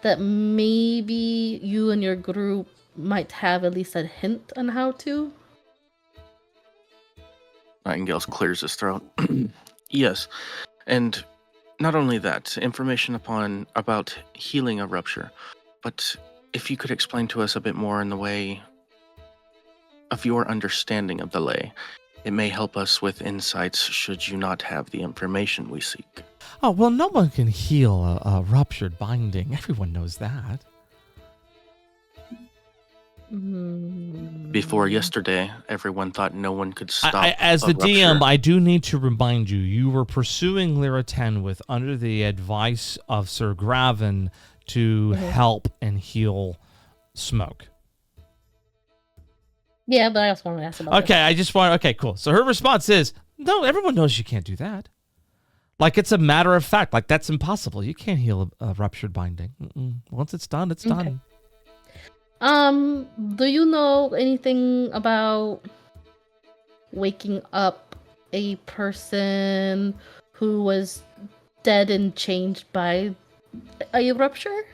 that maybe you and your group might have at least a hint on how to. Nightingale clears his throat. Yes, and not only that, information about healing a rupture, but if you could explain to us a bit more in the way of your understanding of the lay. It may help us with insights should you not have the information we seek. Oh, well, no one can heal a ruptured binding. Everyone knows that. Before yesterday, everyone thought no one could stop As a the rupture. DM, I do need to remind you, you were pursuing Lyra Tenwith under the advice of Sir Graven to help and heal Smoke. Yeah, but I also want to ask about Okay, I just want... Okay, cool. So her response is, no, everyone knows you can't do that. Like, it's a matter of fact. Like, that's impossible. You can't heal a ruptured binding. Once it's done, it's done. Do you know anything about waking up a person who was dead and changed by a rupture?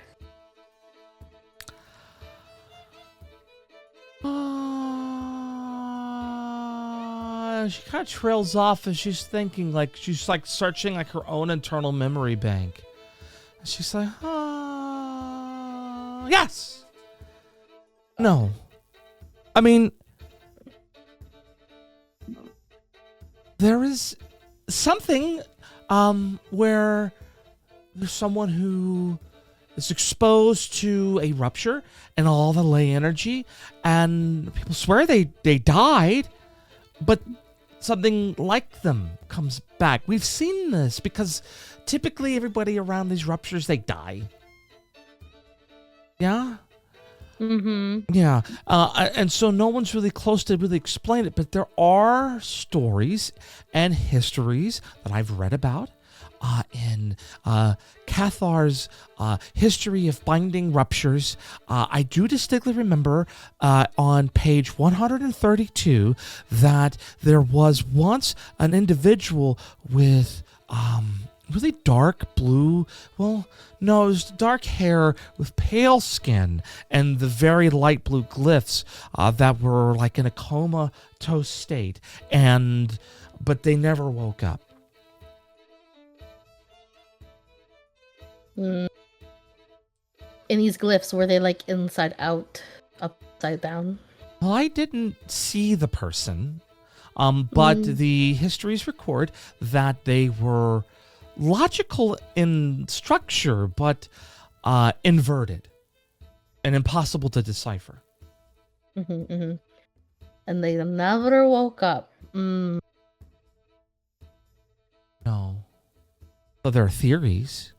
She kind of trails off as she's thinking, like she's like searching like her own internal memory bank. And she's like, yes. No. I mean, there is something where there's someone who is exposed to a rupture and all the ley energy, and people swear they died, but something like them comes back. We've seen this because typically everybody around these ruptures, they die. Yeah? Yeah. And so no one's really close to really explain it, but there are stories and histories that I've read about in Cathar's History of Binding Ruptures. I do distinctly remember on page 132 that there was once an individual with really dark blue, well, no, it was dark hair with pale skin and the very light blue glyphs that were like in a comatose state, but they never woke up. And these glyphs, were they like inside out, upside down? Well, I didn't see the person, but the histories record that they were logical in structure, but inverted and impossible to decipher. And they never woke up. No. So there are theories.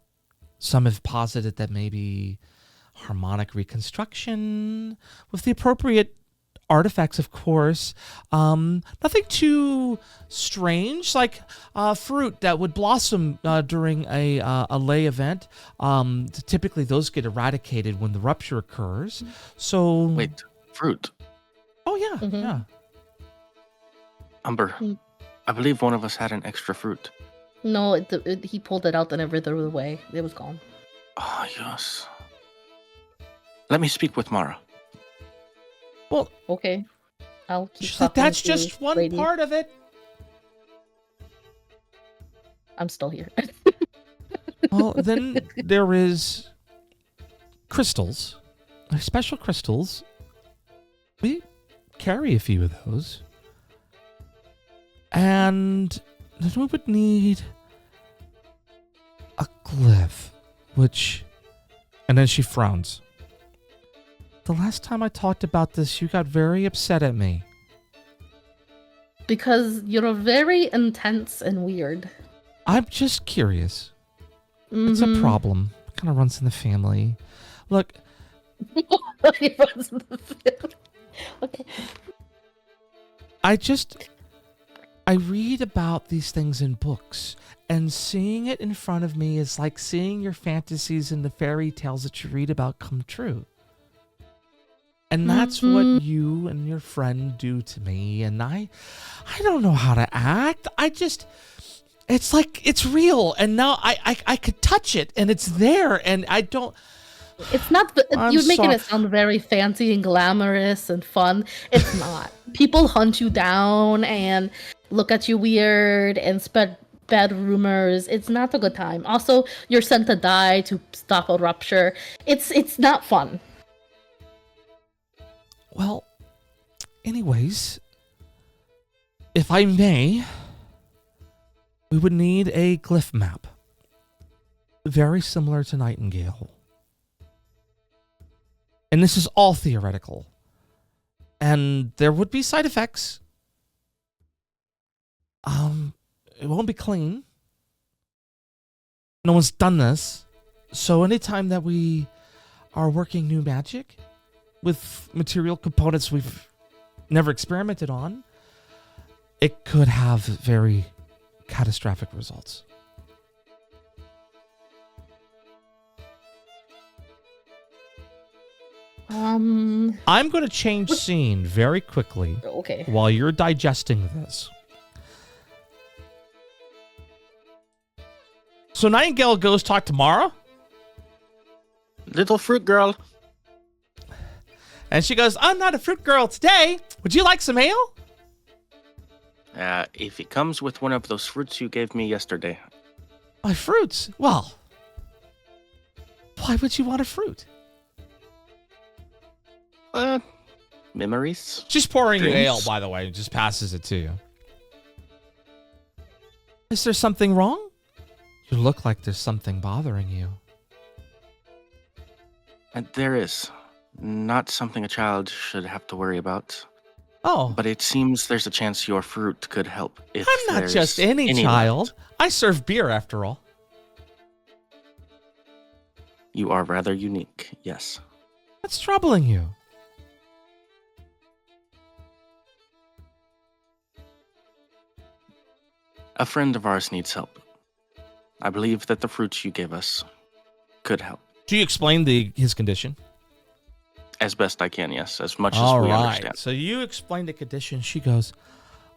Some have posited that maybe harmonic reconstruction with the appropriate artifacts, of course. Nothing too strange, like fruit that would blossom during a lay event. Typically, those get eradicated when the rupture occurs. So Wait, fruit? Oh yeah, yeah. Umber, I believe one of us had an extra fruit. No, he pulled it out and it withered away. It was gone. Ah, yes. Let me speak with Mara. Well, okay. I'll keep she's like, talking that's to just one lady. part of it. I'm still here. Well, then there is crystals, special crystals. We carry a few of those. And then we would need a glyph, and then she frowns. The last time I talked about this, you got very upset at me. Because you're very intense and weird. I'm just curious. It's a problem. Kind of runs in the family. Look. It runs in the family. Okay. I read about these things in books, and seeing it in front of me is like seeing your fantasies and the fairy tales that you read about come true. And that's what you and your friend do to me, and I don't know how to act. It's like it's real, and now I could touch it, and it's there, and I don't... It's not. You're making it sound very fancy and glamorous and fun. It's not. People hunt you down and look at you weird and spread bad rumors. It's not a good time. Also, you're sent to die to stop a rupture. It's not fun. Well, Anyways, if I may, we would need a glyph map. Very similar to Nightingale. And this is all theoretical. And there would be side effects. It won't be clean. No one's done this. So anytime that we are working new magic with material components we've never experimented on, it could have very catastrophic results. I'm going to change scene very quickly. Okay. While you're digesting this. So Nightingale goes talk to Mara. Little fruit girl. And she goes, I'm not a fruit girl today. Would you like some ale? If it comes with one of those fruits you gave me yesterday. My fruits? Well, why would you want a fruit? Memories. She's pouring you Dreams. ale, by the way. Just passes it to you. Is there something wrong? You look like there's something bothering you. There is. Not something a child should have to worry about. Oh. But it seems there's a chance your fruit could help. If I'm not there's just any child. left. I serve beer, after all. You are rather unique, yes. What's troubling you? A friend of ours needs help. I believe that the fruits you gave us could help. Do you explain his condition? As best I can, yes. As much All as we right. understand. So you explain the condition. She goes,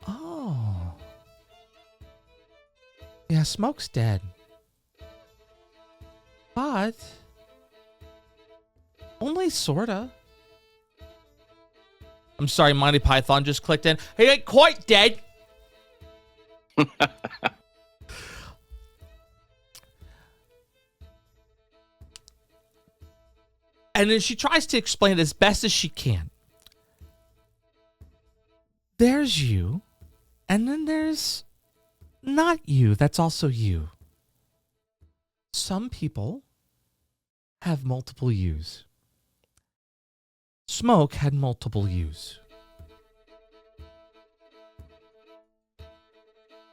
oh. Yeah, Smoke's dead. But only sorta. I'm sorry, Monty Python just clicked in. He ain't quite dead. And then she tries to explain it as best as she can. There's you, and then there's not you. That's also you. Some people have multiple yous. Smoke had multiple yous.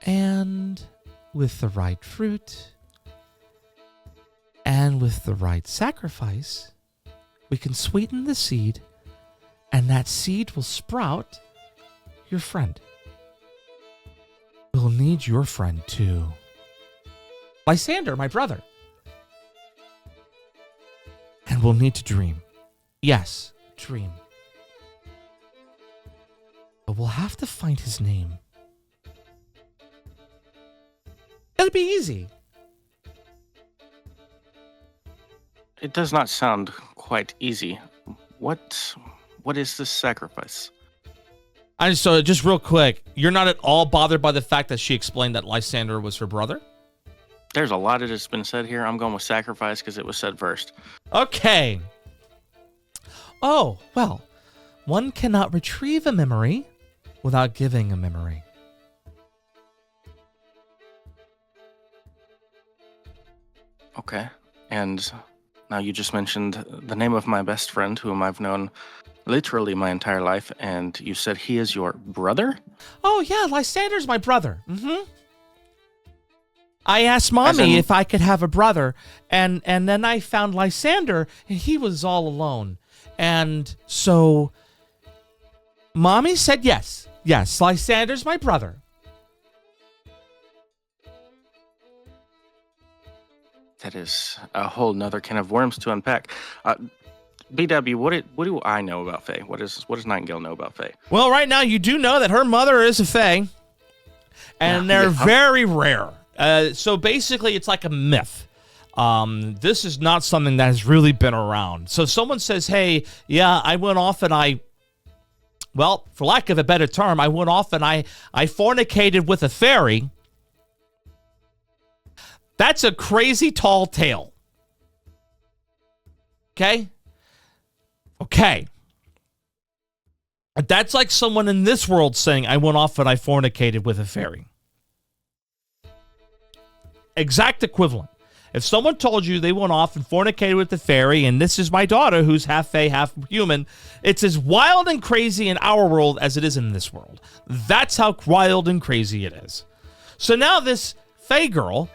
And with the right fruit and with the right sacrifice, we can sweeten the seed, and that seed will sprout your friend. We'll need your friend too. Lysander, my brother. And we'll need to dream. Yes, dream. But we'll have to find his name. It'll be easy. It does not sound quite easy. What is this sacrifice? And so, just real quick, you're not at all bothered by the fact that she explained that Lysander was her brother? There's a lot that has been said here. I'm going with sacrifice because it was said first. Okay. Oh, well, one cannot retrieve a memory without giving a memory. Okay. And now you just mentioned the name of my best friend, whom I've known literally my entire life, and you said he is your brother? Oh, yeah, Lysander's my brother. Mm-hmm. I asked Mommy if I could have a brother, and then I found Lysander, and he was all alone. And so Mommy said yes. Yes, Lysander's my brother. That is a whole nother can of worms to unpack. BW, what do I know about Faye? What does Nightingale know about Faye? Well, right now you do know that her mother is a Fae, and they're very rare. So basically, it's like a myth. This is not something that has really been around. So someone says, hey, yeah, I went off and well, for lack of a better term, I went off and I fornicated with a fairy. That's a crazy tall tale. Okay? Okay. That's like someone in this world saying, I went off and I fornicated with a fairy. Exact equivalent. If someone told you they went off and fornicated with the fairy, and this is my daughter who's half fae, half human, it's as wild and crazy in our world as it is in this world. That's how wild and crazy it is. So now this fae girl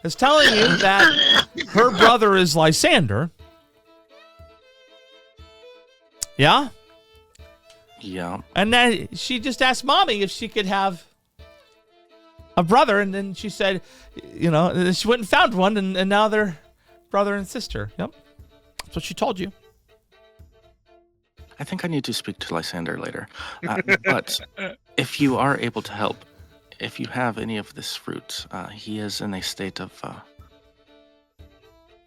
is telling you that her brother is Lysander. Yeah? Yeah. And then she just asked mommy if she could have a brother, and then she said, she went and found one, and now they're brother and sister. Yep. That's what she told you. I think I need to speak to Lysander later. But if you are able to help, if you have any of this fruit, he is in a state of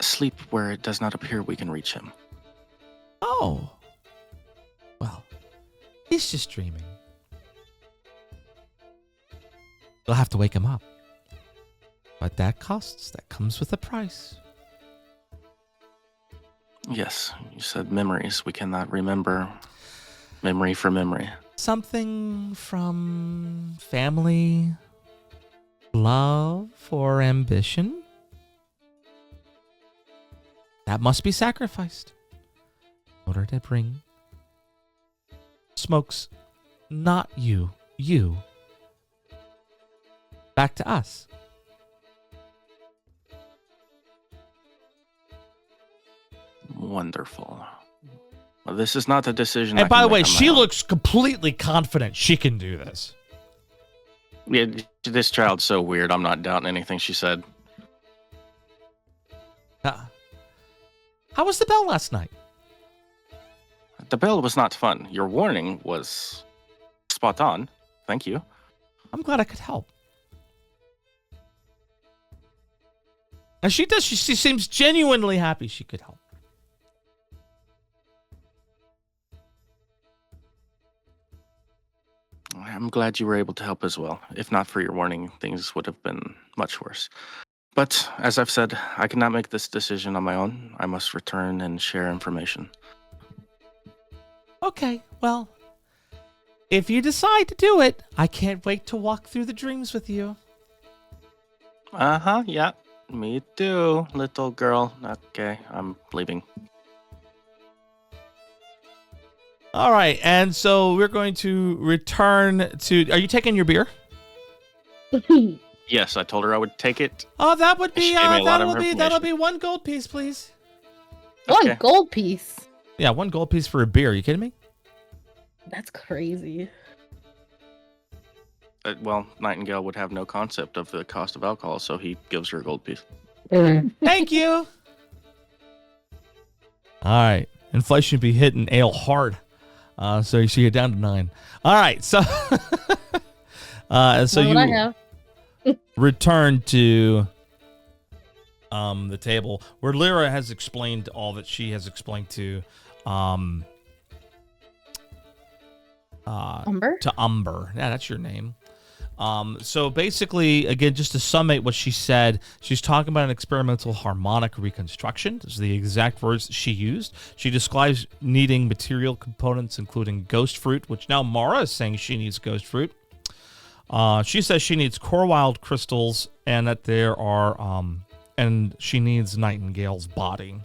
sleep where it does not appear we can reach him. Oh. Well, he's just dreaming. You'll have to wake him up. But that comes with a price. Yes, you said memories. We cannot remember memory for memory. Something from family, love, or ambition? That must be sacrificed in order to bring Smokes, not you, back to us. Wonderful. Well, this is not a decision. And by the way, she looks completely confident she can do this. Yeah, this child's so weird. I'm not doubting anything she said. How was the bell last night? The bell was not fun. Your warning was spot on. Thank you. I'm glad I could help. And she does. She seems genuinely happy she could help. I'm glad you were able to help as well. If not for your warning, things would have been much worse. But as I've said, I cannot make this decision on my own. I must return and share information. Okay, well, if you decide to do it, I can't wait to walk through the dreams with you. Uh-huh, yeah. Me too, little girl. Okay, I'm leaving. All right, and so we're going to return to... Are you taking your beer? Yes, I told her I would take it. Oh, that would be... She gave me a lot of that'll information. be 1 gold piece, please. Okay. 1 gold piece. Yeah, 1 gold piece for a beer. Are you kidding me? That's crazy. Well, Nightingale would have no concept of the cost of alcohol, so he gives her a gold piece. Thank you. All right. Inflation be hitting ale hard. So you're down to 9. All right. So, so What I you have. return to the table where Lyra has explained all that she has explained to Umber? To Umber. Yeah, that's your name. So basically, again, just to summate what she said, she's talking about an experimental harmonic reconstruction. Those are the exact words that she used. She describes needing material components, including ghost fruit, which now Mara is saying she needs ghost fruit. She says she needs core wild crystals, and that there are, and she needs Nightingale's body.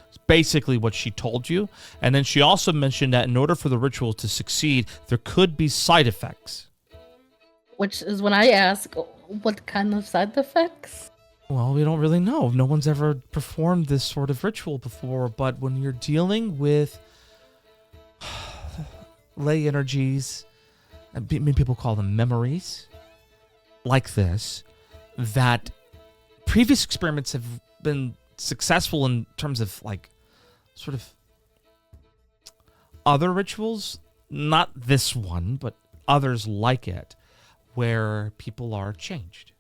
It's basically what she told you. And then she also mentioned that in order for the ritual to succeed, there could be side effects. Which is when I ask, what kind of side effects? Well, we don't really know. No one's ever performed this sort of ritual before, but when you're dealing with lay energies, many people call them memories, like this, that previous experiments have been successful in terms of, like, sort of other rituals, not this one, but others like it, where people are changed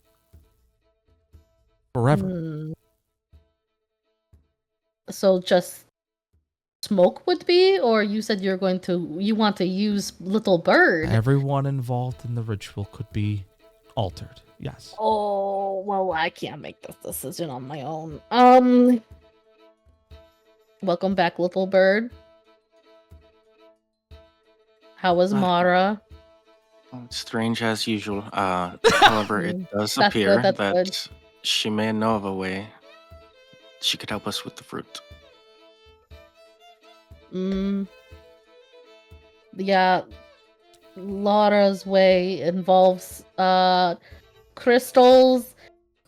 forever. So just smoke would be, or you said you want to use Little Bird? Everyone involved in the ritual could be altered. Yes. Oh, well, I can't make this decision on my own. Welcome back, Little Bird. How was Mara? It's strange as usual. However, it does That's appear good, that's that good. she may know of a way she could help us with the fruit. Yeah, Laura's way involves crystals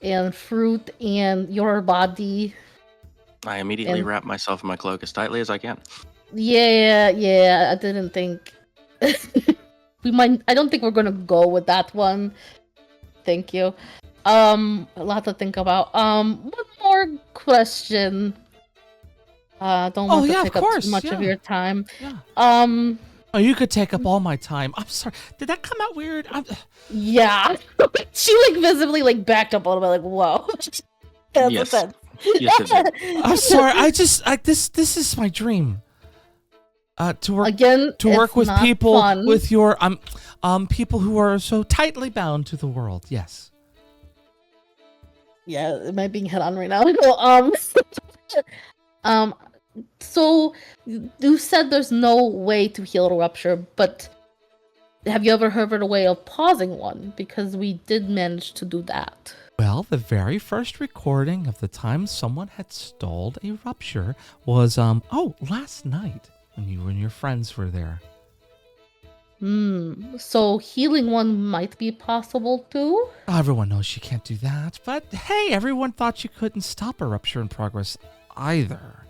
and fruit and your body. I immediately And- wrap myself in my cloak as tightly as I can. Yeah, I didn't think I don't think we're gonna go with that one. Thank you. A lot to think about. One more question. Don't want to take up too much of your time. Yeah. Oh, you could take up all my time. I'm sorry. Did that come out weird? Yeah. She visibly backed up a little bit, whoa. Yes. Yes, it did. I'm sorry. This is my dream. To work again, to work with people fun. with your people who are so tightly bound to the world. Yes. Yeah, am I being hit on right now? So you said there's no way to heal a rupture, but have you ever heard of a way of pausing one? Because we did manage to do that. Well, the very first recording of the time someone had stalled a rupture was last night when you and your friends were there. So healing one might be possible too? Everyone knows you can't do that, but hey, everyone thought you couldn't stop a rupture in progress either.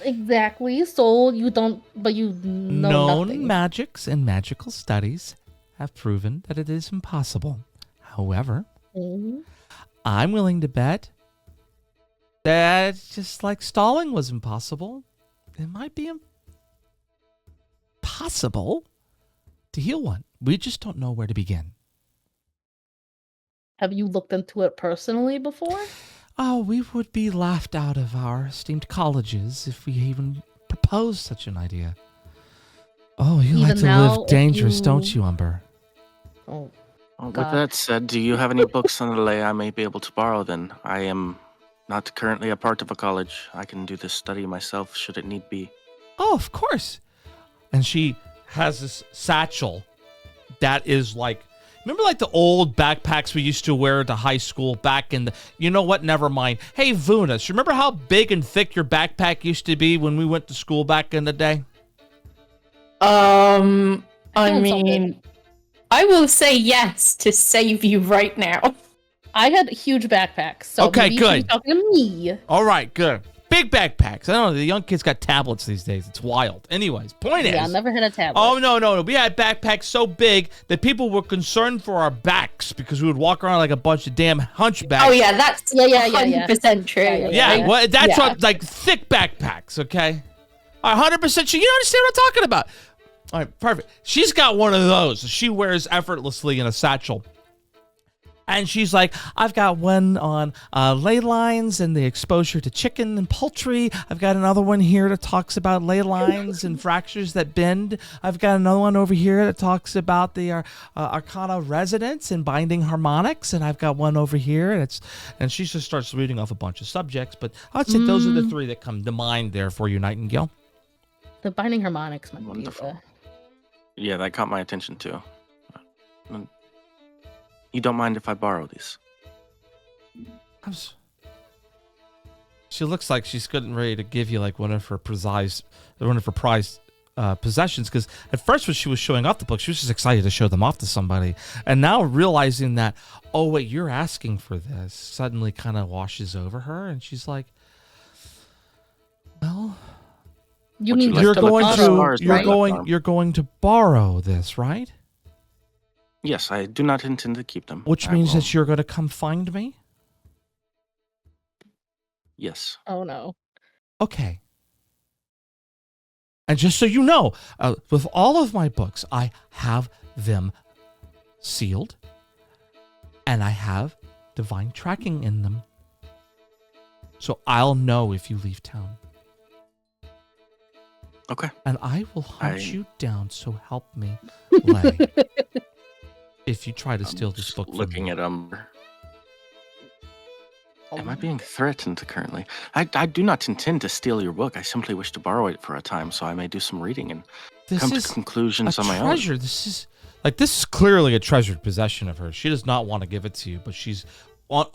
Exactly. So you don't, but you know Known nothing. magics and magical studies have proven that it is impossible. However, I'm willing to bet that just like stalling was impossible, it might be possible to heal one. We just don't know where to begin. Have you looked into it personally before? Oh, we would be laughed out of our esteemed colleges if we even proposed such an idea. Oh, you like Even to now, live dangerous, if you- don't you, Umber? Oh, With God. that said, do you have any books on the lay I may be able to borrow then? I am not currently a part of a college. I can do this study myself should it need be. Oh, of course. And she has this satchel that is remember the old backpacks we used to wear to high school back in the, you know what, never mind. Hey, Vunas, remember how big and thick your backpack used to be when we went to school back in the day? I Sounds mean, I will say yes to save you right now. I had huge backpacks, so Okay, maybe you should be good. talking to me. All right, good. Big backpacks. I don't know, the young kids got tablets these days. It's wild. Anyways, point Yeah, I is. never had a tablet. Oh, no. We had backpacks so big that people were concerned for our backs because we would walk around like a bunch of damn hunchbacks. Oh yeah, that's Yeah. 100% true. Yeah, well, that's Yeah. what, thick backpacks, okay? 100% sure. You understand what I'm talking about. All right, perfect. She's got one of those. She wears effortlessly in a satchel. And she's like, I've got one on ley lines and the exposure to chicken and poultry. I've got another one here that talks about ley lines and fractures that bend. I've got another one over here that talks about the arcana resonance and binding harmonics. And I've got one over here. And she just starts reading off a bunch of subjects. But I'd say those are the three that come to mind there for you, Nightingale. The binding harmonics might Wonderful. be Yeah, that caught my attention too. You don't mind if I borrow these? She looks like she's getting ready to give you one of her prized possessions. Because at first, when she was showing off the book, she was just excited to show them off to somebody. And now realizing that, oh wait, you're asking for this, suddenly kind of washes over her, and she's like, "Well, You Would mean you like you're to look going at to the stars you're right? going to borrow this, right? Yes, I do not intend to keep them. Which I means will- that you're going to come find me." Yes. Oh no. Okay. And just so you know, with all of my books, I have them sealed, and I have divine tracking in them. So I'll know if you leave town. Okay. And I will hunt I- you down, so help me, Lay. If you try to steal this book from Looking me. at Umber. Am I being threatened currently? I do not intend to steal your book. I simply wish to borrow it for a time so I may do some reading and This come is to conclusions a on my own. treasure. This is clearly a treasured possession of hers. She does not want to give it to you, but she's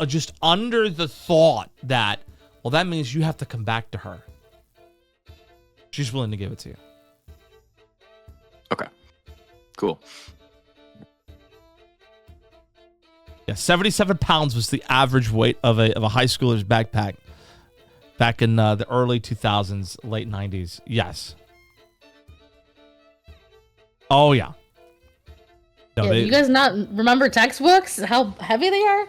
just under the thought that, well, that means you have to come back to her. She's willing to give it to you. Okay. Cool. Yeah, 77 pounds was the average weight of a high schooler's backpack back in the early 2000s, late 90s. Yes. Oh, yeah. No, Yeah, you guys not remember textbooks? How heavy they are?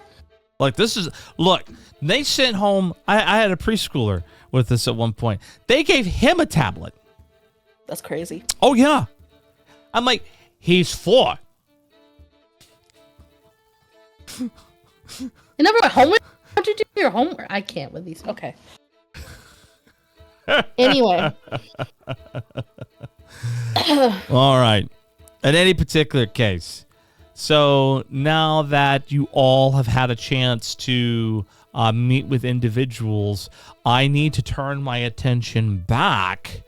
Like, they sent home, I had a preschooler with us at one point. They gave him a tablet. That's crazy. Oh, yeah. I'm like, he's 4. You never went homework? How'd you do your homework? I can't with these. Okay. Anyway. All right. In any particular case, so now that you all have had a chance to meet with individuals, I need to turn my attention back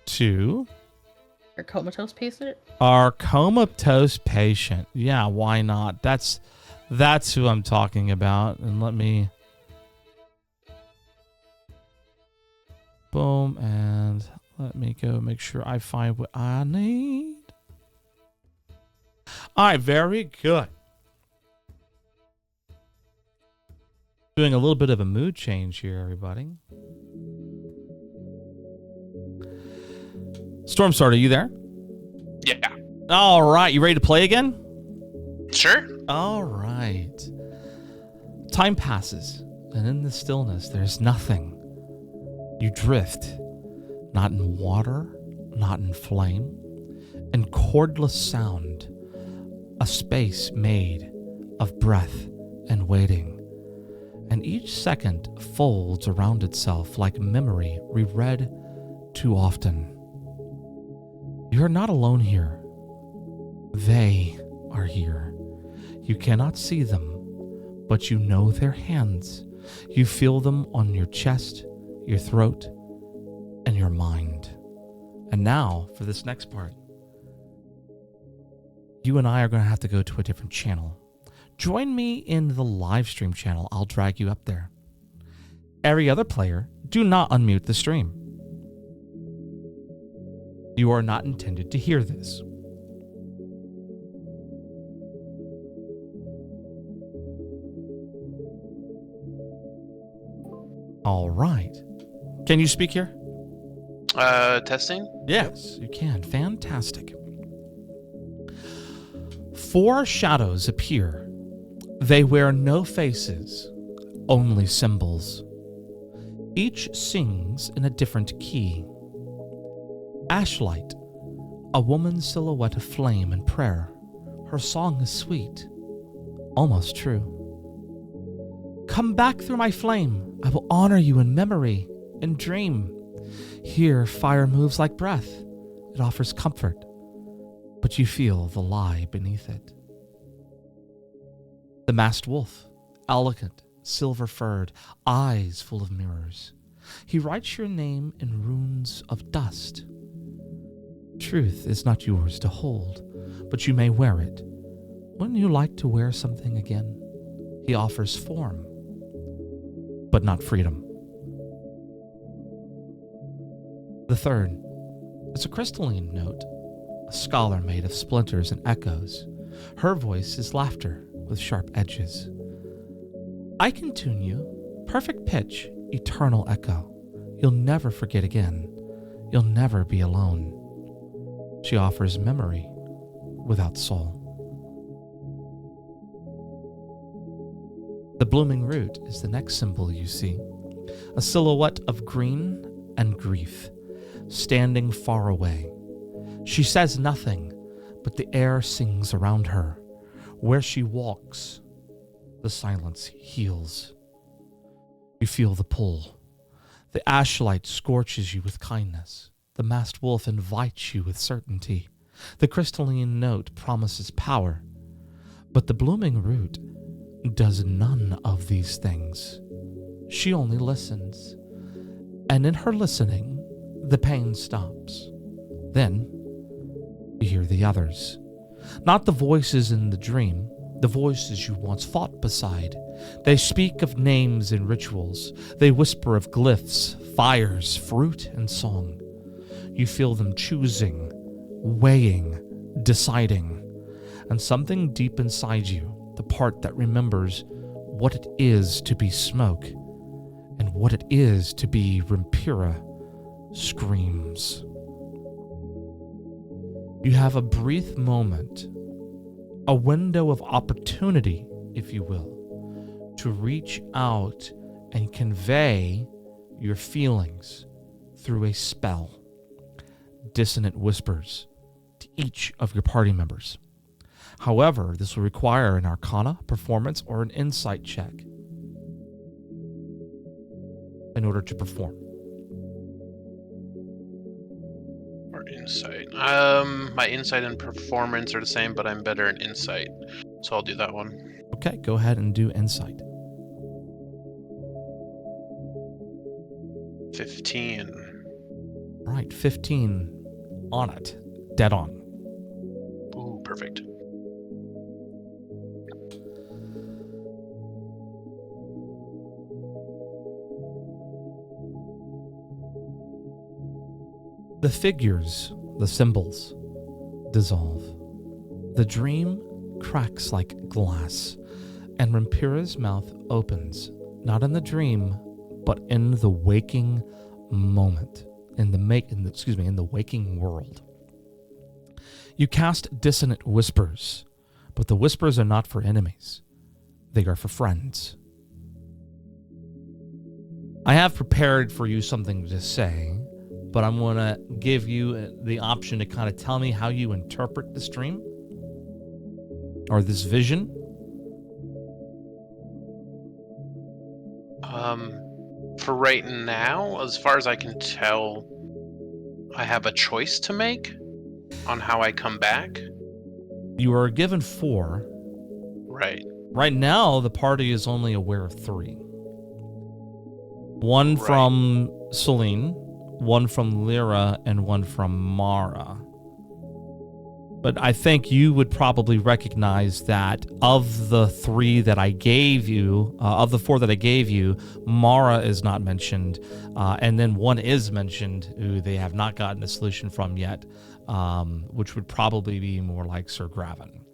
to Your comatose patient? our comatose patient. Yeah, why not? That's who I'm talking about. And let me... Boom, and let me go make sure I find what I need. All right, very good. Doing a little bit of a mood change here, everybody. Stormsword, are you there? Yeah. All right, you ready to play again? Sure. All right. Time passes, and in the stillness, there's nothing. You drift, not in water, not in flame, in chordless sound, a space made of breath and waiting. And each second folds around itself like memory reread too often. You are not alone here. They are here. You cannot see them, but you know their hands. You feel them on your chest, your throat, and your mind. And now, for this next part, you and I are going to have to go to a different channel. Join me in the live stream channel. I'll drag you up there. Every other player, do not unmute the stream. You are not intended to hear this. All right. Can you speak here? Testing? Yes, you can. Fantastic. 4 shadows appear. They wear no faces, only symbols. Each sings in a different key. Ashlight, a woman's silhouette of flame and prayer. Her song is sweet, almost true. Come back through my flame. I will honor you in memory, in dream. Here, fire moves like breath. It offers comfort, but you feel the lie beneath it. The masked wolf, elegant, silver-furred, eyes full of mirrors. He writes your name in runes of dust. Truth is not yours to hold, but you may wear it. Wouldn't you like to wear something again? He offers form, but not freedom. The third is a crystalline note, a scholar made of splinters and echoes. Her voice is laughter with sharp edges. I can tune you, perfect pitch, eternal echo. You'll never forget again. You'll never be alone. She offers memory without soul. The blooming root is the next symbol you see, a silhouette of green and grief, standing far away. She says nothing, but the air sings around her. Where she walks, the silence heals. You feel the pull. The ashlight scorches you with kindness. The masked wolf invites you with certainty. The crystalline note promises power. But the blooming root does none of these things. She only listens. And in her listening, the pain stops. Then you hear the others. Not the voices in the dream, the voices you once fought beside. They speak of names and rituals. They whisper of glyphs, fires, fruit, and song. You feel them choosing, weighing, deciding. And something deep inside you, the part that remembers what it is to be smoke and what it is to be Rimpira, screams. You have a brief moment, a window of opportunity, if you will, to reach out and convey your feelings through a spell. Dissonant whispers to each of your party members. However, this will require an Arcana, performance, or an Insight check in order to perform. Or Insight. My Insight and Performance are the same, but I'm better in Insight. So I'll do that one. Okay, go ahead and do Insight. 15. All right, 15 on it. Dead on. Ooh, perfect. The figures, the symbols, dissolve. The dream cracks like glass, and Rimpira's mouth opens, not in the dream, but in the waking moment, in the waking world. You cast dissonant whispers, but the whispers are not for enemies. They are for friends. I have prepared for you something to say, but I'm going to give you the option to kind of tell me how you interpret this dream or this vision. For right now, as far as I can tell, I have a choice to make on how I come back. You are given 4. Right. Right now, the party is only aware of 3. One from Celine, one from Lyra, and one from Mara. But I think you would probably recognize that of the 3 that I gave you, of the 4 that I gave you, Mara is not mentioned, and then one is mentioned who they have not gotten a solution from yet, which would probably be more like Sir Graven.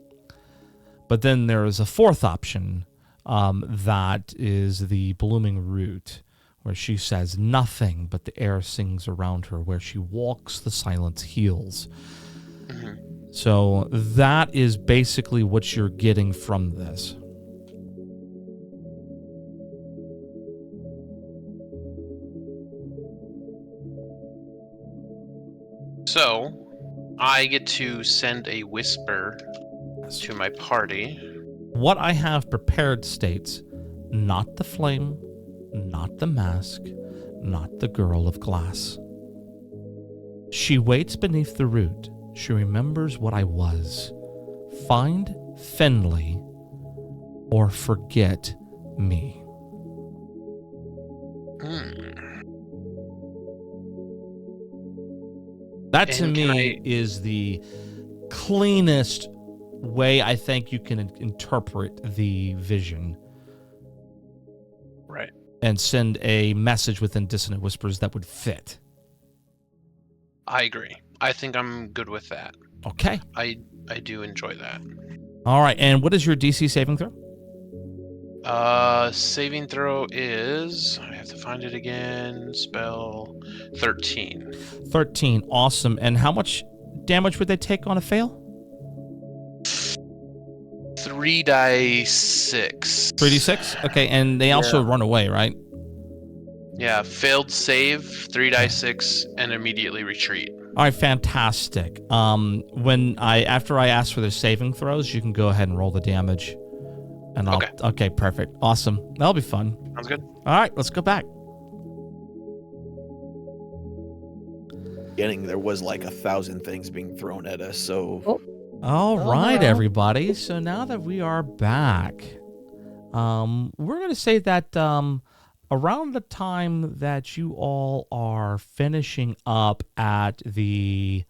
But then there is a 4th option that is the Blooming Root, where she says nothing but the air sings around her. Where she walks, the silence heals. Mm-hmm. So that is basically what you're getting from this. So, I get to send a whisper to my party. What I have prepared states, not the flame, not the mask, not the girl of glass. She waits beneath the root. She remembers what I was. Find Finley or forget me. That to And me is the cleanest way I think you can interpret the vision. Right. And send a message within Dissonant Whispers that would fit. I agree. I think I'm good with that. Okay. I do enjoy that. All right. And what is your DC saving throw? Saving throw is, I have to find it again, spell 13. 13. Awesome. And how much damage would they take on a fail? 3d6. 3d6? Okay. And they also run away, right? Yeah, failed save, 3d6, and immediately retreat. All right, fantastic. After I ask for the saving throws, you can go ahead and roll the damage. And okay, perfect. Awesome. That'll be fun. Sounds good. All right, let's go back. There was like 1,000 things being thrown at us, so... All right, everybody. So now that we are back, we're going to say that around the time that you all are finishing up at the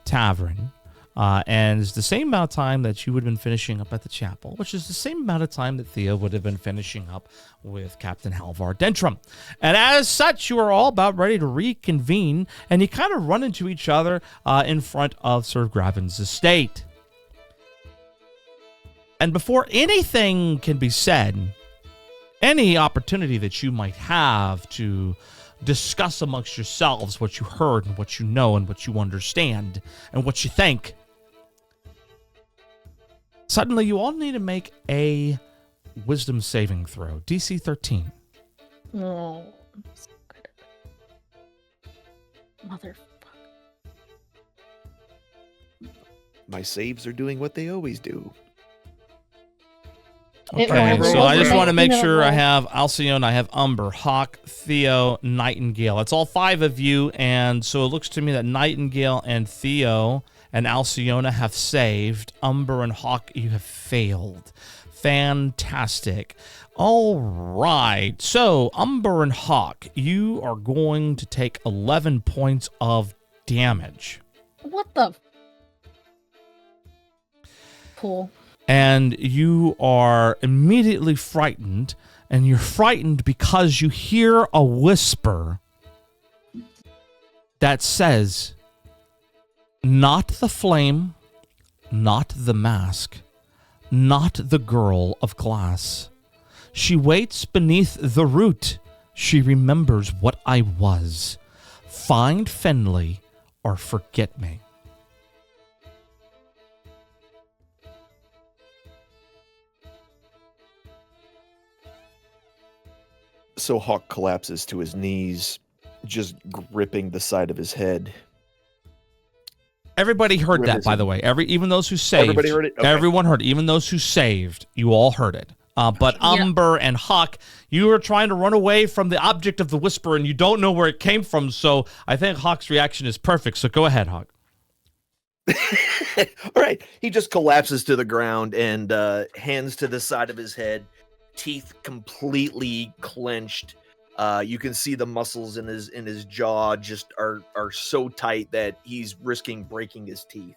tavern, and it's the same amount of time that you would have been finishing up at the chapel, which is the same amount of time that Thea would have been finishing up with Captain Halvar Dentrum. And as such, you are all about ready to reconvene, and you kind of run into each other in front of Sir Gravin's estate. And before anything can be said, any opportunity that you might have to discuss amongst yourselves what you heard and what you know and what you understand and what you think, suddenly you all need to make a wisdom saving throw. DC 13. Oh, I'm so good at it. Motherfucker. My saves are doing what they always do. Okay, so I just want to make sure I have Alcyone, I have Umber, Hawk, Theo, Nightingale. It's all 5 of you, and so it looks to me that Nightingale and Theo and Alcyone have saved. Umber and Hawk, you have failed. Fantastic. All right, so Umber and Hawk, you are going to take 11 points of damage. What the? Cool. And you are immediately frightened, and you're frightened because you hear a whisper that says, "Not the flame, not the mask, not the girl of glass. She waits beneath the root. She remembers what I was. Find Fenley or forget me." So Hawk collapses to his knees, just gripping the side of his head. Everybody heard that, by the way. Even those who saved. Everybody heard it? Okay. Everyone heard it. Even those who saved, you all heard it. But Umber and Hawk, you were trying to run away from the object of the whisper, and you don't know where it came from, so I think Hawk's reaction is perfect. So go ahead, Hawk. All right. He just collapses to the ground and hands to the side of his head, teeth completely clenched. You can see the muscles in his jaw just are so tight that he's risking breaking his teeth.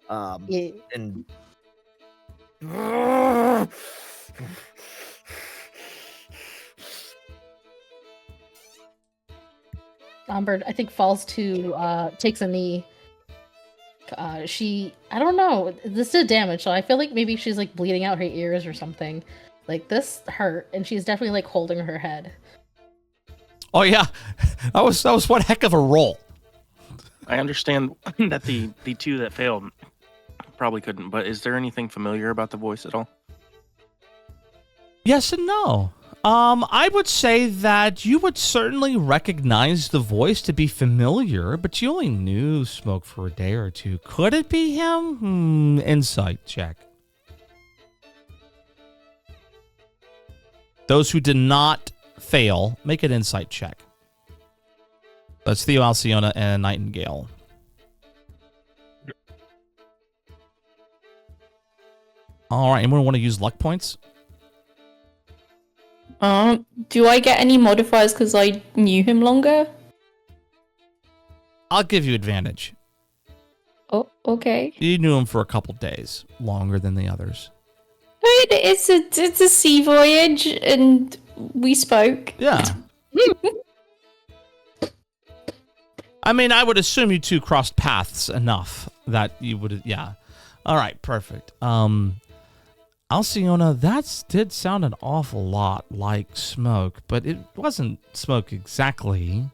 And Umber, I think, falls to takes a knee. I don't know. This did damage, so I feel like maybe she's like bleeding out her ears or something. Like, this hurt, and she's definitely like holding her head. Oh yeah, that was one heck of a roll. I understand that the two that failed probably couldn't, but is there anything familiar about the voice at all? Yes and no. I would say that you would certainly recognize the voice to be familiar, but you only knew Smoke for a day or two. Could it be him? Insight check. Those who did not fail, make an insight check. That's Theo, Alcyone, and Nightingale. All right, anyone want to use luck points? Do I get any modifiers because I knew him longer? I'll give you advantage. Oh, okay. You knew him for a couple days, longer than the others. It's a sea voyage, and we spoke. Yeah. I mean, I would assume you two crossed paths enough that you would, yeah. All right, perfect. Alcyone, that did sound an awful lot like Smoke, but it wasn't Smoke exactly.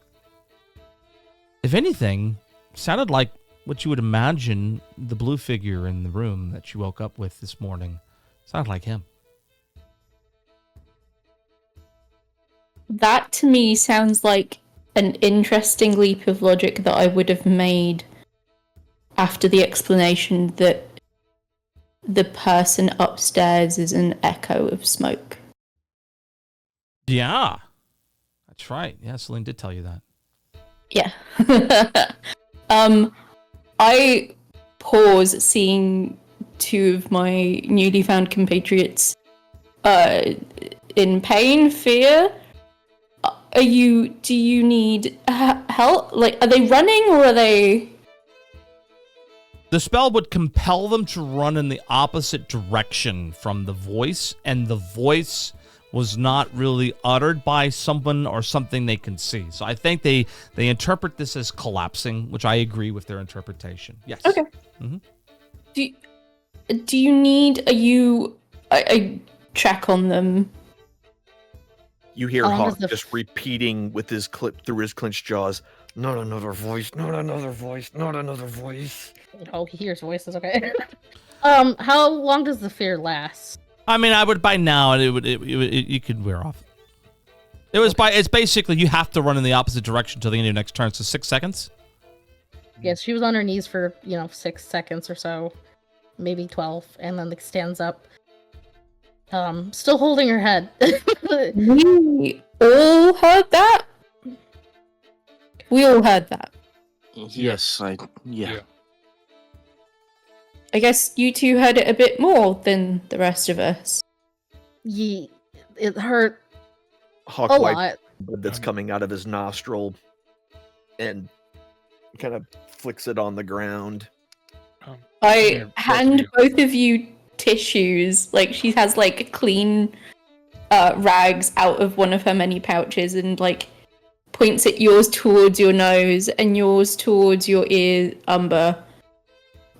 If anything, sounded like what you would imagine the blue figure in the room that you woke up with this morning. Sounded like him. That to me sounds like an interesting leap of logic that I would have made after the explanation that the person upstairs is an echo of Smoke. Yeah. That's right. Yeah, Celine did tell you that. Yeah. I pause seeing two of my newly found compatriots in pain, fear, do you need help? Like, are they running or are they? The spell would compel them to run in the opposite direction from the voice, and the voice was not really uttered by someone or something they can see. So I think they interpret this as collapsing, which I agree with their interpretation. Yes. Okay. Mm-hmm. Do you need a check on them? You hear Oh, Hawk the- just repeating with his through his clenched jaws. Not another voice. Not another voice. Not another voice. Oh, he hears voices. Okay. How long does the fear last? I mean, I would by now you could wear off. It's basically you have to run in the opposite direction till the end of your next turn. So 6 seconds. Yes, she was on her knees for 6 seconds or so, maybe 12, and then stands up. Still holding her head. We all heard that. We all heard that. Yes, yeah. I guess you two heard it a bit more than the rest of us. It hurt Hawk a wipes lot. the blood that's coming out of his nostril and kind of flicks it on the ground. I hand both of you tissues. Like, she has like clean rags out of one of her many pouches and like points at yours towards your nose and yours towards your ear, Umber.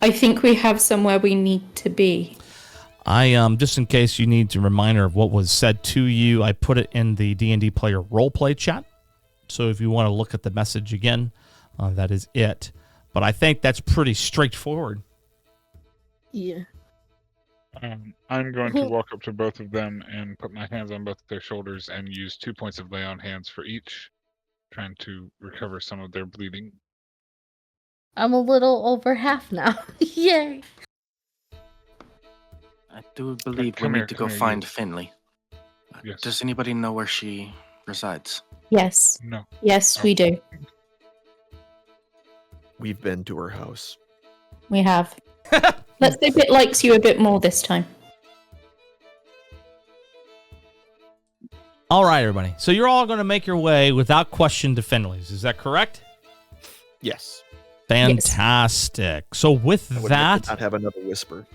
I think we have somewhere we need to be. I just in case you need a reminder of what was said to you, I put it in the D&D player roleplay chat. So if you want to look at the message again, that is it. But I think that's pretty straightforward. Yeah. I'm going to walk up to both of them and put my hands on both their shoulders and use 2 points of lay on hands for each, trying to recover some of their bleeding. I'm a little over half now. Yay. I do believe we Come need here, to come go here, find you. Finley. Yes. Does anybody know where she resides? Yes. No. Yes, we do. We've been to her house. We have. Let's see if it likes you a bit more this time. All right, everybody. So you're all going to make your way without question to Finley's. Is that correct? Yes. Fantastic. So with I would like that, to not have another whisper.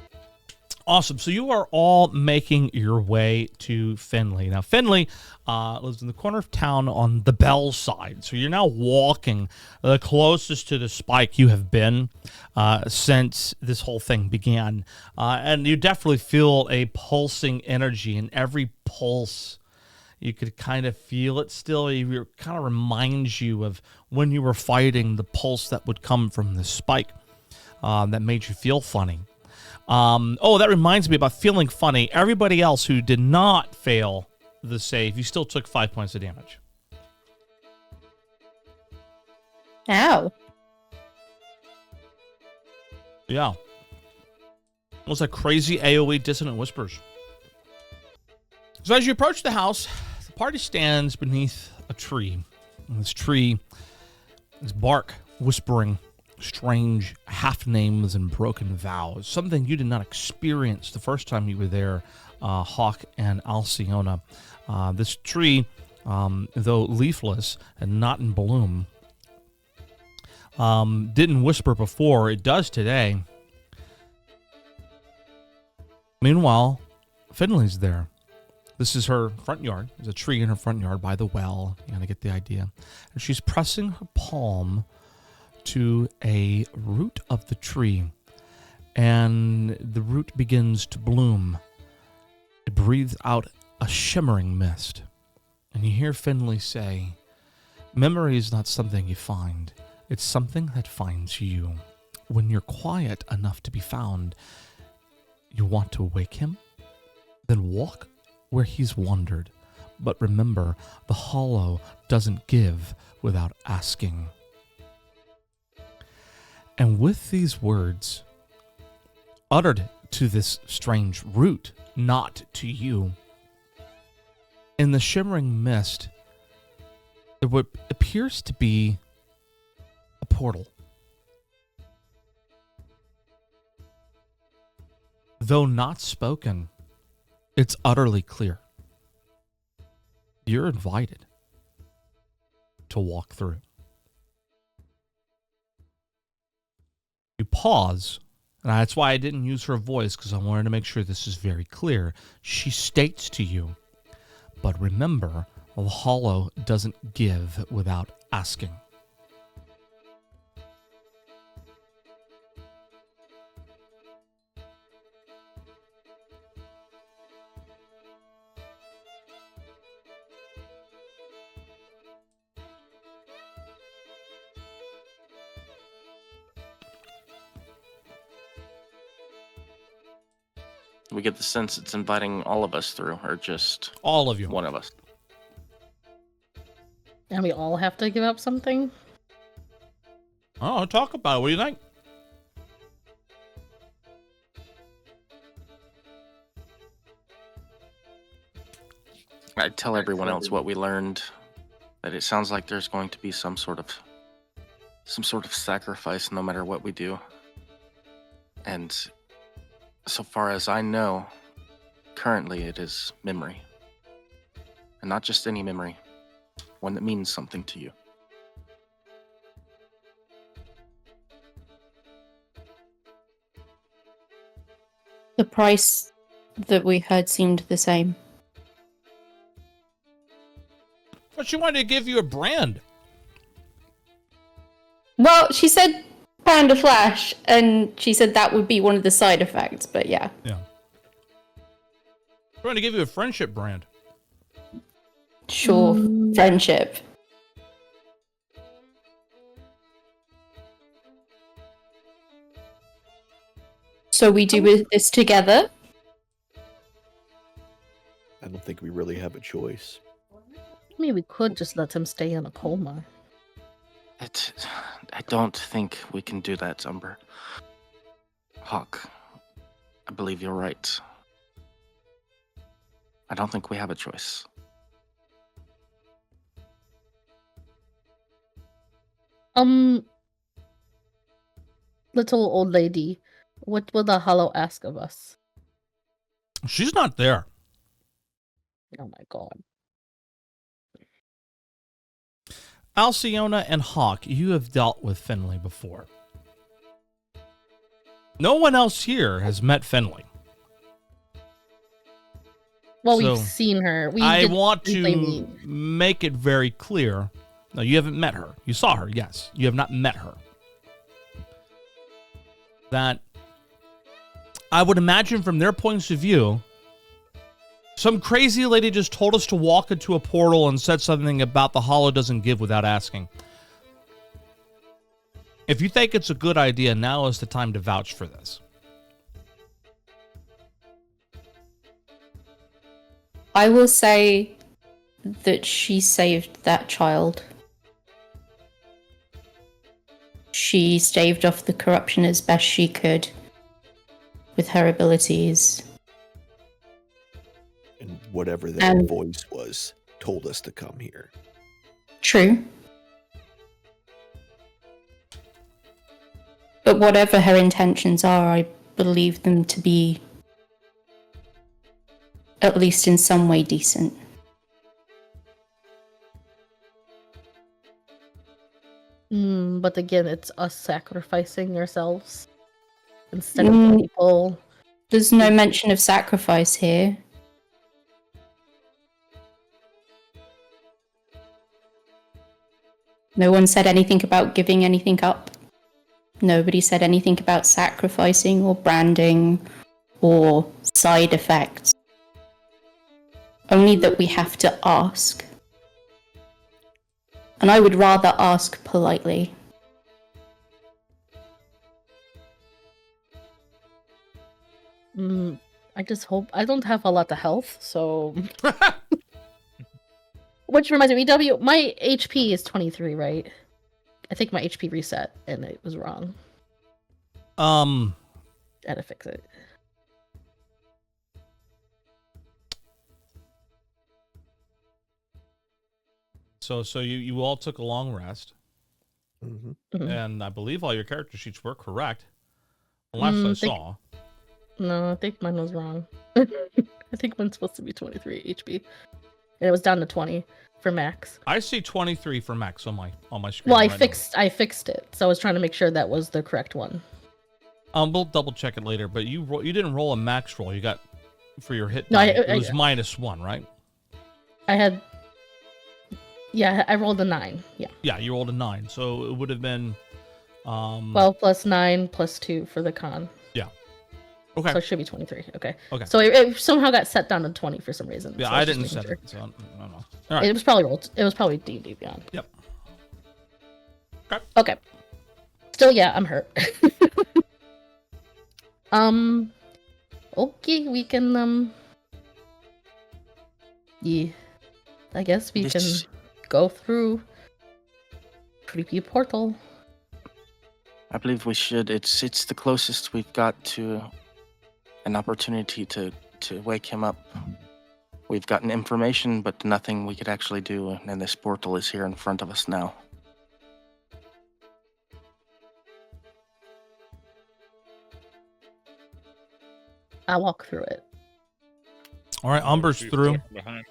awesome. So you are all making your way to Finley. Now, Finley lives in the corner of town on the Bell side. So you're now walking the closest to the spike you have been since this whole thing began. And you definitely feel a pulsing energy in every pulse. You could kind of feel it still. It kind of reminds you of when you were fighting, the pulse that would come from the spike that made you feel funny. That reminds me about feeling funny. Everybody else who did not fail the save, you still took 5 points of damage. Ow. Yeah. It was like crazy AoE dissonant whispers. So as you approach the house, the party stands beneath a tree. And this tree is bark whispering strange half names and broken vows, something you did not experience the first time you were there, Hawk and Alcyona. This tree, though leafless and not in bloom, didn't whisper before. It does today. Meanwhile, Finley's there. This is her front yard. There's a tree in her front yard by the well. You gotta get the idea. And she's pressing her palm to a root of the tree, and the root begins to bloom. It breathes out a shimmering mist, and you hear Finley say, "Memory is not something you find. It's something that finds you. When you're quiet enough to be found, you want to wake him? Then walk where he's wandered. But remember, the hollow doesn't give without asking." And with these words, uttered to this strange root, not to you, in the shimmering mist, there what appears to be a portal. Though not spoken, it's utterly clear. You're invited. to walk through. You pause, and that's why I didn't use her voice, because I wanted to make sure this is very clear. She states to you, but remember, the hollow doesn't give without asking. We get the sense it's inviting all of us through, or just All of you. one of us. And we all have to give up something? Oh, talk about it. What do you think? I tell everyone else what we learned, that it sounds like there's going to be some sort of sacrifice no matter what we do. And so far as I know, currently it is memory. And not just any memory, one that means something to you. The price that we heard seemed the same. But she wanted to give you a brand. Well, she said pound of flesh, and she said that would be one of the side effects, but yeah. Yeah. She wanted to give you a friendship brand. Sure, friendship. So we do this together? I don't think we really have a choice. I mean, we could just let him stay in a coma. I don't think we can do that, Umber. Hawk, I believe you're right. I don't think we have a choice. Little old lady, what will the hollow ask of us? She's not there. Oh my god. Alcyona and Hawk, you have dealt with Finley before. No one else here has met Finley. Well, So, we've seen her. I want briefly to meet. make it very clear. No, you haven't met her. You saw her, yes. You have not met her. That I would imagine from their points of view, some crazy lady just told us to walk into a portal and said something about the hollow doesn't give without asking. If you think it's a good idea, now is the time to vouch for this. I will say that she saved that child. She staved off the corruption as best she could with her abilities. And whatever that And- voice was told us to come here. True. But whatever her intentions are, I believe them to be at least in some way decent. But again, it's us sacrificing ourselves instead of the people. There's no mention of sacrifice here. No one said anything about giving anything up. Nobody said anything about sacrificing or branding or side effects. Only that we have to ask. And I would rather ask politely. I just hope I don't have a lot of health, so. Which reminds me, EW, my HP is 23, right? I think my HP reset and it was wrong. I had to fix it. So you all took a long rest, Mm-hmm. and I believe all your character sheets were correct. The last I saw. No, I think mine was wrong. I think mine's supposed to be 23 HP. And it was down to 20. for max. I see 23 for max on my screen. Well, I right fixed it, so I was trying to make sure that was the correct one. now. We'll double check it later. But you didn't roll a max roll. You got for your hit. No, die, it was -1, right? I had. Yeah, I rolled a 9. Yeah. Yeah, you rolled a 9, so it would have been. 12 plus 9 plus 2 for the con. Yeah. Okay. So it should be 23. Okay. Okay. So it somehow got set down to 20 for some reason. Yeah, so I was just didn't making set sure. it, so I don't know. All right. It was probably rolled. It was probably D&D Beyond. Yep. Okay. Still, yeah, I'm hurt. Okay, we can yeah, I guess we can go through creepy portal. I believe we should. It's the closest we've got to an opportunity to wake him up. We've gotten information, but nothing we could actually do, and this portal is here in front of us now. I'll walk through it. All right, Umber's through. Behind.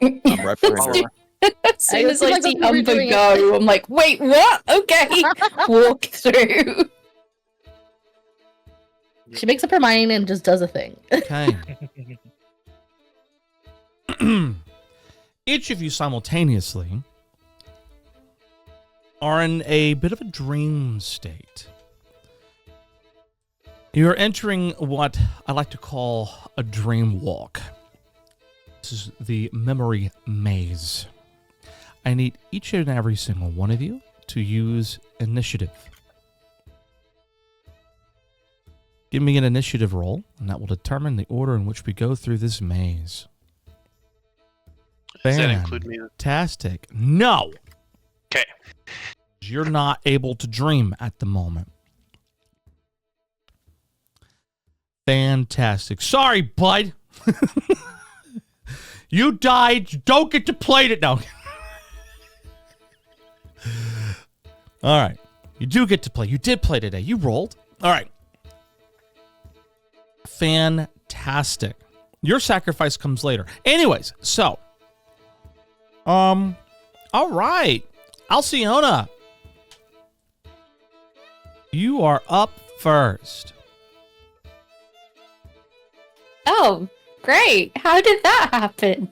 I'm right behind her. As soon as I like see what we were Umber doing go, I'm like, wait, what? Okay. Walk through. She makes up her mind and just does a thing. Okay. Each of you simultaneously are in a bit of a dream state. You're entering what I like to call a dream walk. This is the memory maze. I need each and every single one of you to use initiative. Give me an initiative roll, and that will determine the order in which we go through this maze. Does that include me? Fantastic. No. Okay. You're not able to dream at the moment. Fantastic. Sorry, bud. You died. You don't get to play it now. All right. You do get to play. You did play today. You rolled. All right. Fantastic. Your sacrifice comes later. Anyways, so. All right. Alciona. You are up first. Oh, great. How did that happen?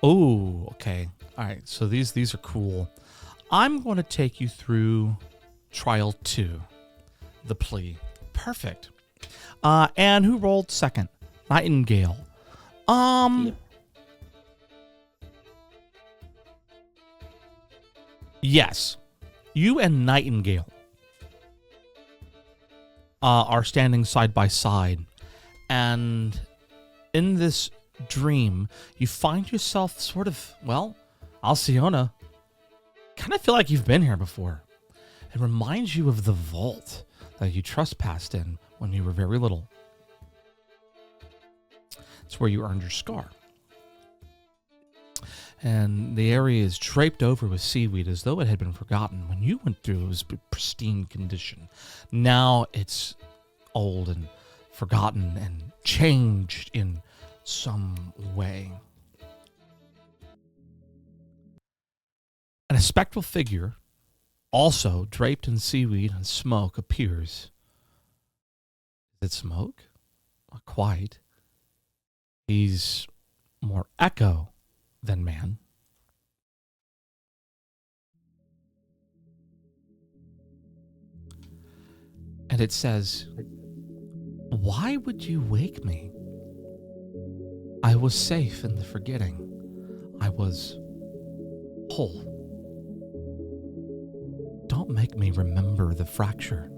Oh, okay. All right. So these are cool. I'm going to take you through trial 2, the plea. Perfect. And who rolled second? Nightingale. Yes. You and Nightingale are standing side by side, and in this dream, you find yourself sort of, well, Alciona, kind of feel like you've been here before. It reminds you of the vault that you trespassed in when you were very little. It's where you earned your scar. And the area is draped over with seaweed as though it had been forgotten. When you went through, it was in pristine condition. Now it's old and forgotten and changed in some way. And a spectral figure, also draped in seaweed and smoke, appears. Is it smoke? Not quite. He's more echo than man. And it says, "Why would you wake me? I was safe in the forgetting. I was whole. Don't make me remember the fracture."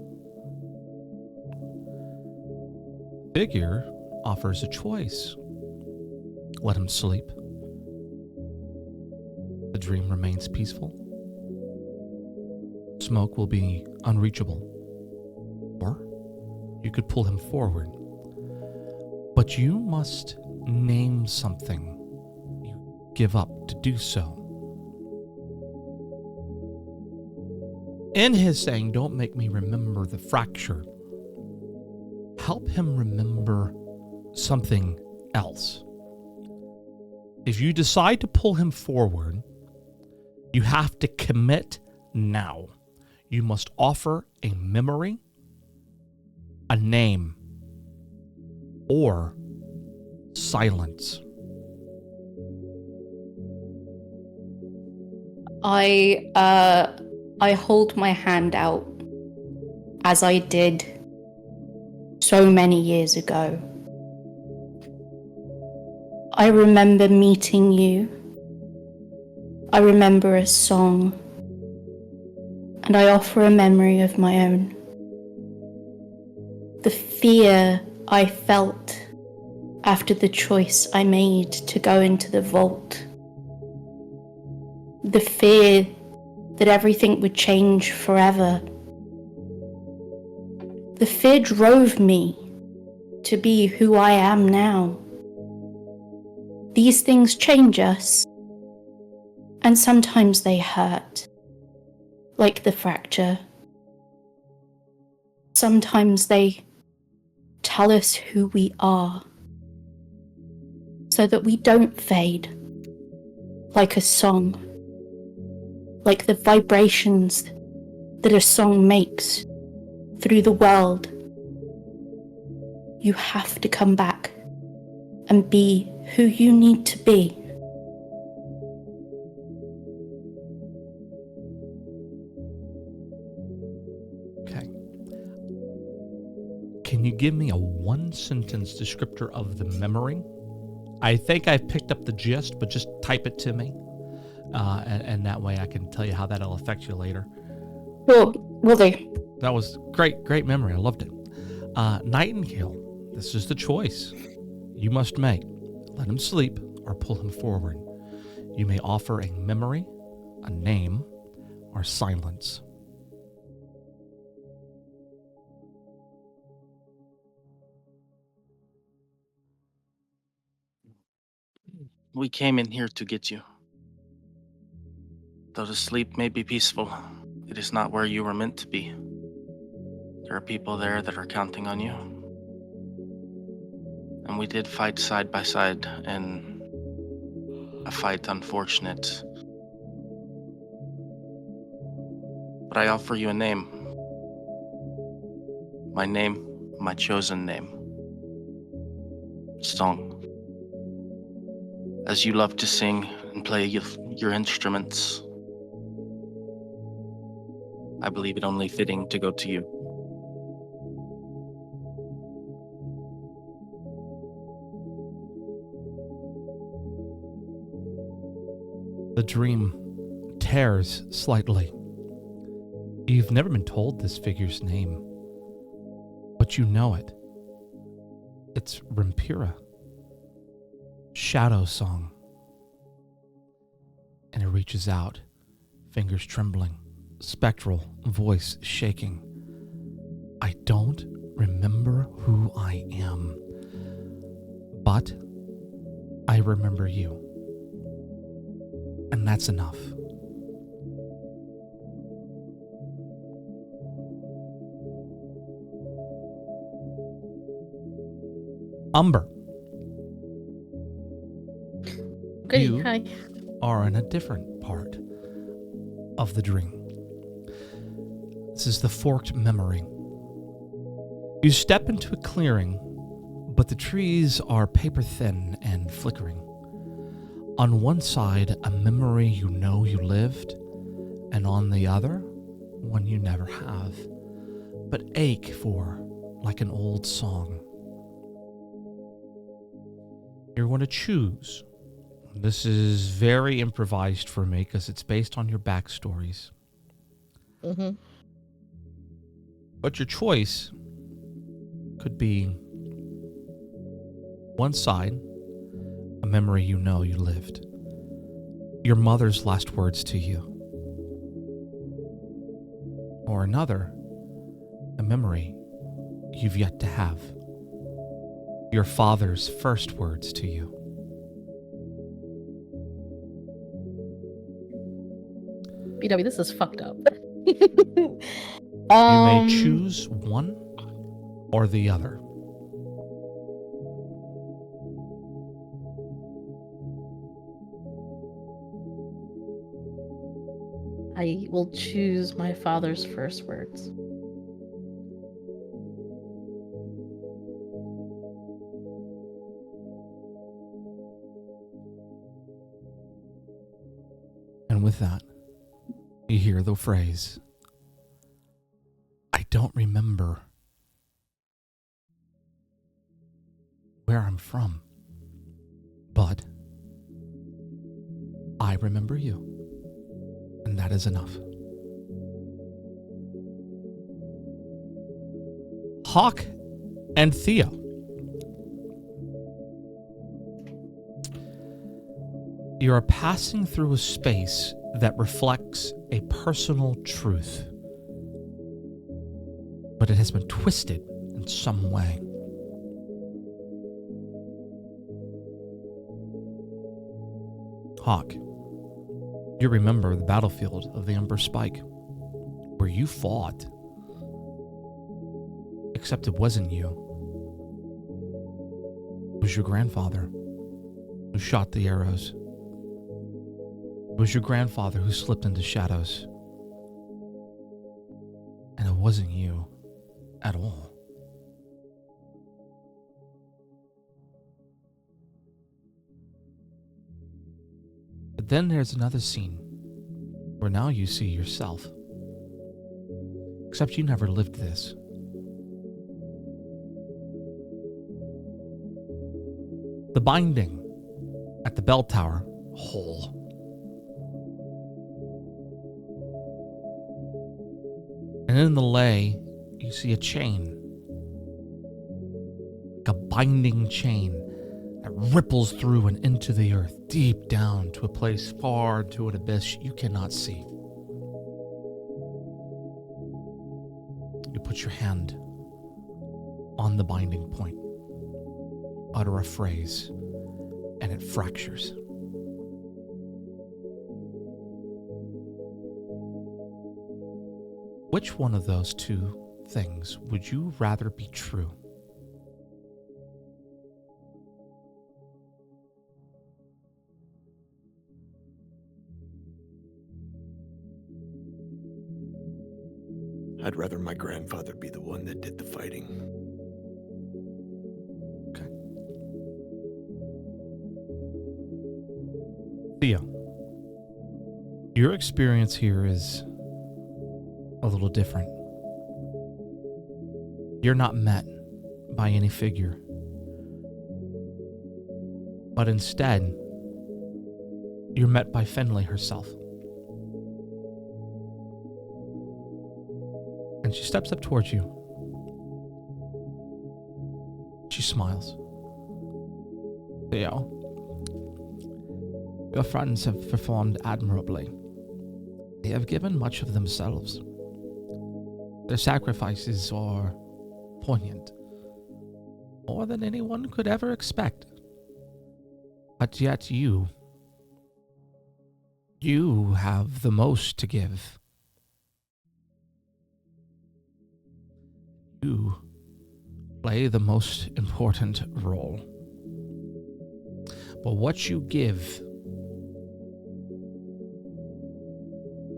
Figure offers a choice. Let him sleep. The dream remains peaceful. Smoke will be unreachable. Or you could pull him forward. But you must name something. You give up to do so. In his saying, "Don't make me remember the fracture," help him remember something else. If you decide to pull him forward, you have to commit now. You must offer a memory, a name, or silence. I hold my hand out as I did so many years ago. I remember meeting you. I remember a song. And I offer a memory of my own. The fear I felt after the choice I made to go into the vault. The fear that everything would change forever. The fear drove me to be who I am now. These things change us, and sometimes they hurt, like the fracture. Sometimes they tell us who we are, so that we don't fade, like a song, like the vibrations that a song makes through the world. You have to come back and be who you need to be. Okay. Can you give me a one-sentence descriptor of the memory? I think I've picked up the gist, but just type it to me. And that way I can tell you how that'll affect you later. Well, will do. That was great memory. I loved it. Nightingale, this is the choice you must make. Let him sleep or pull him forward. You may offer a memory, a name, or silence. We came in here to get you. Though the sleep may be peaceful, it is not where you were meant to be. There are people there that are counting on you. And we did fight side by side, and a fight unfortunate. But I offer you a name. My name, my chosen name. Song. As you love to sing and play your instruments, I believe it only fitting to go to you. The dream tears slightly. You've never been told this figure's name, but you know it. It's Rimpira. Shadow Song. And it reaches out, fingers trembling, spectral voice shaking. I don't remember who I am, but I remember you. And that's enough. Umber. Good. You Hi. are in a different part of the dream. This is the forked memory. You step into a clearing, but the trees are paper thin and flickering. On one side, a memory you know you lived, and on the other, one you never have, but ache for like an old song. You're going to choose. This is very improvised for me because it's based on your backstories. Mm-hmm. But your choice could be one side, a memory you know you lived. Your mother's last words to you. Or another, a memory you've yet to have. Your father's first words to you. BW, this is fucked up. You may choose one or the other. I will choose my father's first words. And with that, you hear the phrase, I don't remember where I'm from, but I remember you, and that is enough. Hawk and Theo. You are passing through a space that reflects a personal truth, but it has been twisted in some way. Hawk, you remember the battlefield of the Ember Spike, where you fought, except it wasn't you. It was your grandfather who shot the arrows. It was your grandfather who slipped into shadows. And it wasn't you at all. But then there's another scene where now you see yourself. Except you never lived this. The binding at the bell tower hole. And in the lay, you see a chain. Like a binding chain that ripples through and into the earth, deep down to a place far to an abyss you cannot see. You put your hand on the binding point, utter a phrase, and it fractures. Which one of those two things would you rather be true? I'd rather my grandfather be the one that did the fighting. Okay. Theo, your experience here is a little different. You're not met by any figure, but instead, you're met by Finley herself. And she steps up towards you. She smiles. Theo, your friends have performed admirably. They have given much of themselves. Their sacrifices are poignant, more than anyone could ever expect. But yet you have the most to give. You play the most important role. But what you give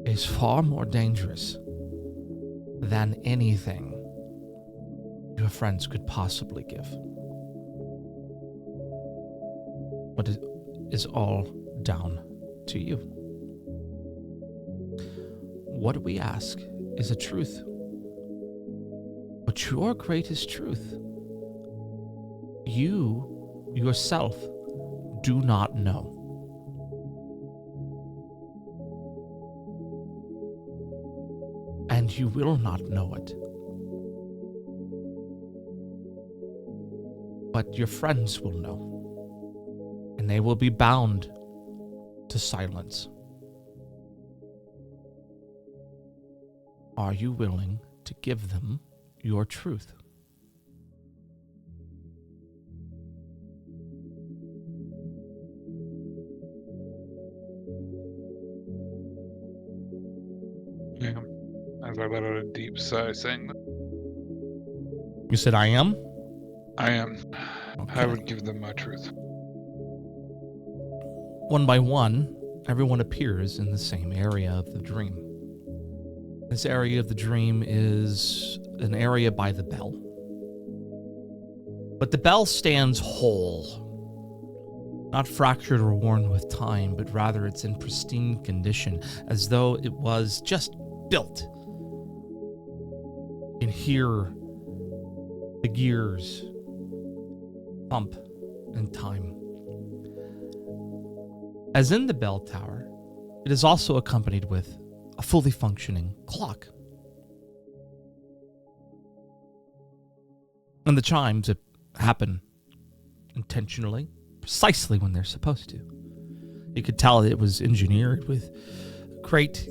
is far more dangerous than anything your friends could possibly give. But it is all down to you. What we ask is a truth. But your greatest truth, you yourself do not know. And you will not know it. But your friends will know. And they will be bound to silence. Are you willing to give them your truth? Yeah. As I let out a deep sigh, saying that You said I am? I am. Okay. I would give them my truth. One by one, everyone appears in the same area of the dream. This area of the dream is an area by the bell. But the bell stands whole, not fractured or worn with time, but rather it's in pristine condition, as though it was just built. You can hear the gears pump in time. As in the bell tower, it is also accompanied with a fully functioning clock. And the chimes that happen intentionally, precisely when they're supposed to. You could tell it was engineered with great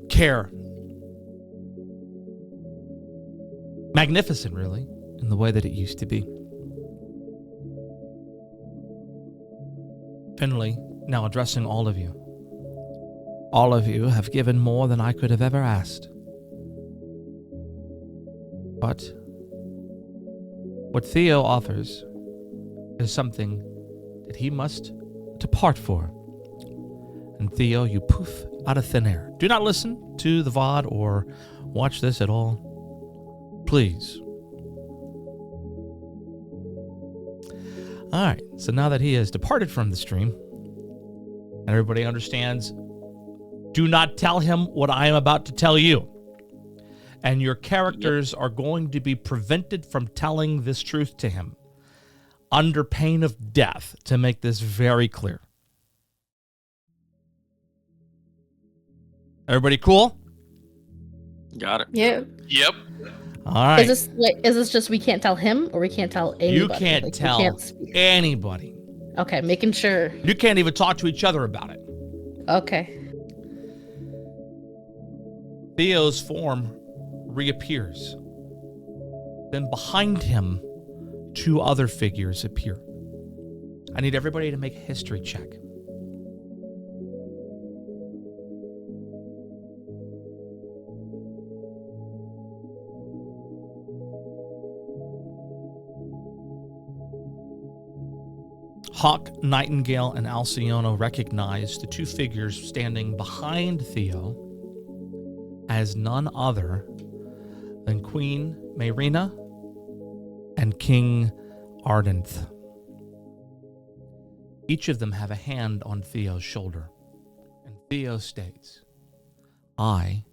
care. Magnificent, really, in the way that it used to be. Finley, now addressing all of you. All of you have given more than I could have ever asked. But what Theo offers is something that he must depart for. And Theo, you poof out of thin air. Do not listen to the VOD or watch this at all. Please. All right, so now that he has departed from the stream, and everybody understands, do not tell him what I am about to tell you. And your characters are going to be prevented from telling this truth to him under pain of death, to make this very clear. Everybody cool? Got it. Yeah. Yep. All right. Is this just we can't tell him, or we can't tell anybody? You can't we tell can't speak? anybody. Okay, making sure. You can't even talk to each other about it. Okay. Theo's form reappears. Then behind him, two other figures appear. I need everybody to make a history check. Hawk, Nightingale, and Alcyone recognize the two figures standing behind Theo as none other than Queen Marina and King Ardenth. Each of them have a hand on Theo's shoulder, and Theo states, I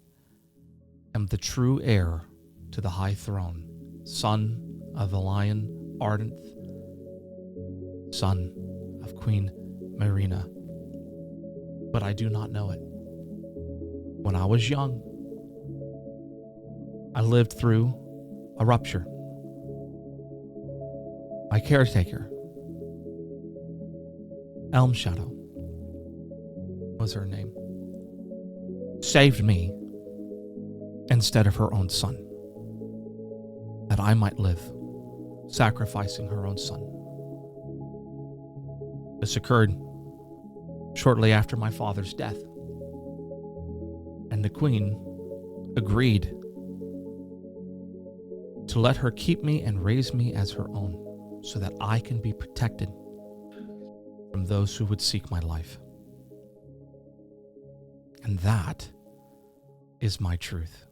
am the true heir to the high throne, son of the lion Ardenth, son of Queen Marina. But I do not know it. When I was young, I lived through a rupture. My caretaker, Elm Shadow was her name, saved me instead of her own son, that I might live, sacrificing her own son. This occurred shortly after my father's death, and the queen agreed to let her keep me and raise me as her own, so that I can be protected from those who would seek my life. And that is my truth.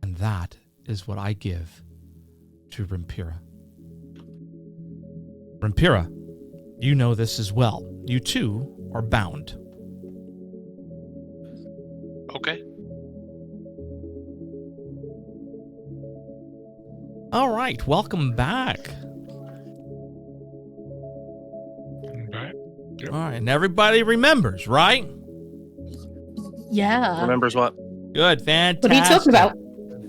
And that is what I give to Rimpira. Rimpira, you know this as well. You too are bound. Okay. All right, welcome back. Right. Yep. All right, and everybody remembers, right? Yeah. Remembers what? Good, fantastic. What are you talking about?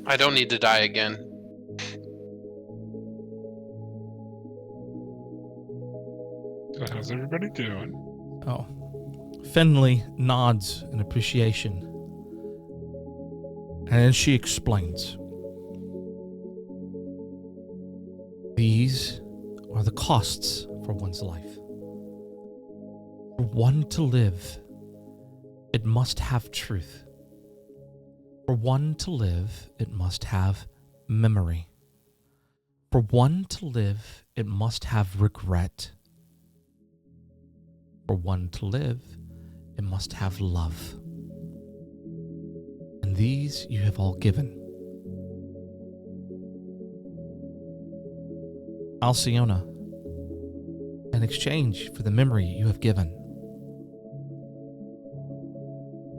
I don't need to die again. So how's everybody doing? Oh, Finley nods in appreciation, and then she explains. These are the costs for one's life. For one to live, it must have truth. For one to live, it must have memory. For one to live, it must have regret. For one to live, it must have love. And And these you have all given. Alcyona, in exchange for the memory you have given.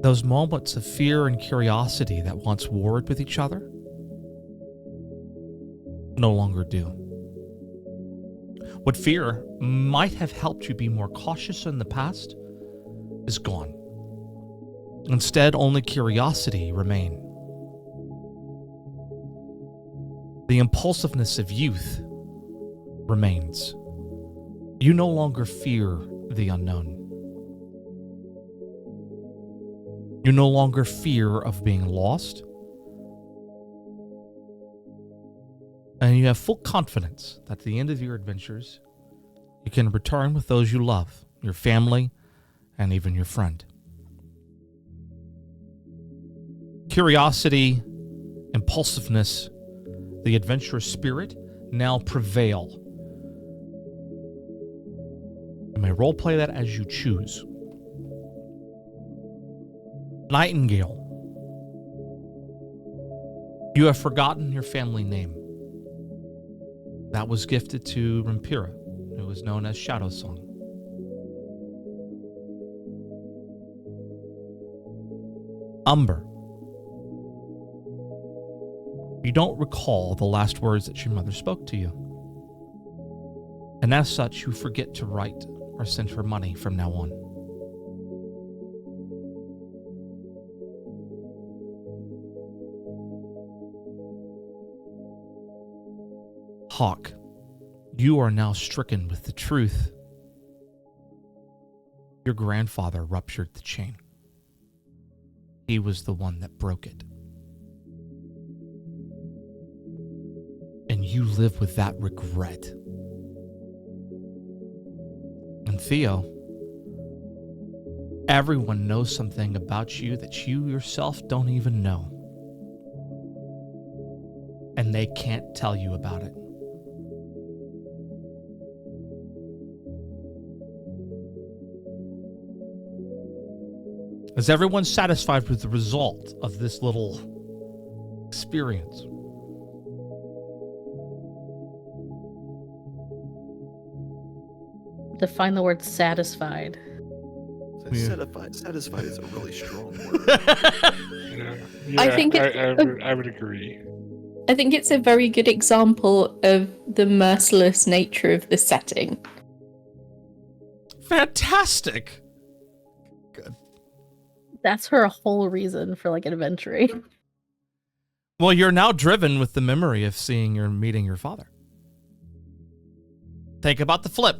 Those moments of fear and curiosity that once warred with each other no longer do. What fear might have helped you be more cautious in the past is gone. Instead, only curiosity remain. The impulsiveness of youth remains. You no longer fear the unknown. You no longer fear of being lost. And you have full confidence that at the end of your adventures, you can return with those you love, your family, and even your friend. Curiosity, impulsiveness, the adventurous spirit now prevail. You may roleplay that as you choose. Nightingale, you have forgotten your family name. That was gifted to Rimpira, who was known as Shadow Song. Umber, you don't recall the last words that your mother spoke to you. And as such, you forget to write or send her money from now on. Hawk, you are now stricken with the truth. Your grandfather ruptured the chain. He was the one that broke it. And you live with that regret. And Theo, everyone knows something about you that you yourself don't even know. And they can't tell you about it. Is everyone satisfied with the result of this little experience? Define the word satisfied. Satisfied is a really strong word. Yeah, I think I would agree. I think it's a very good example of the merciless nature of the setting. Fantastic! That's her whole reason for like adventuring. Well, you're now driven with the memory of meeting your father. Think about the flip.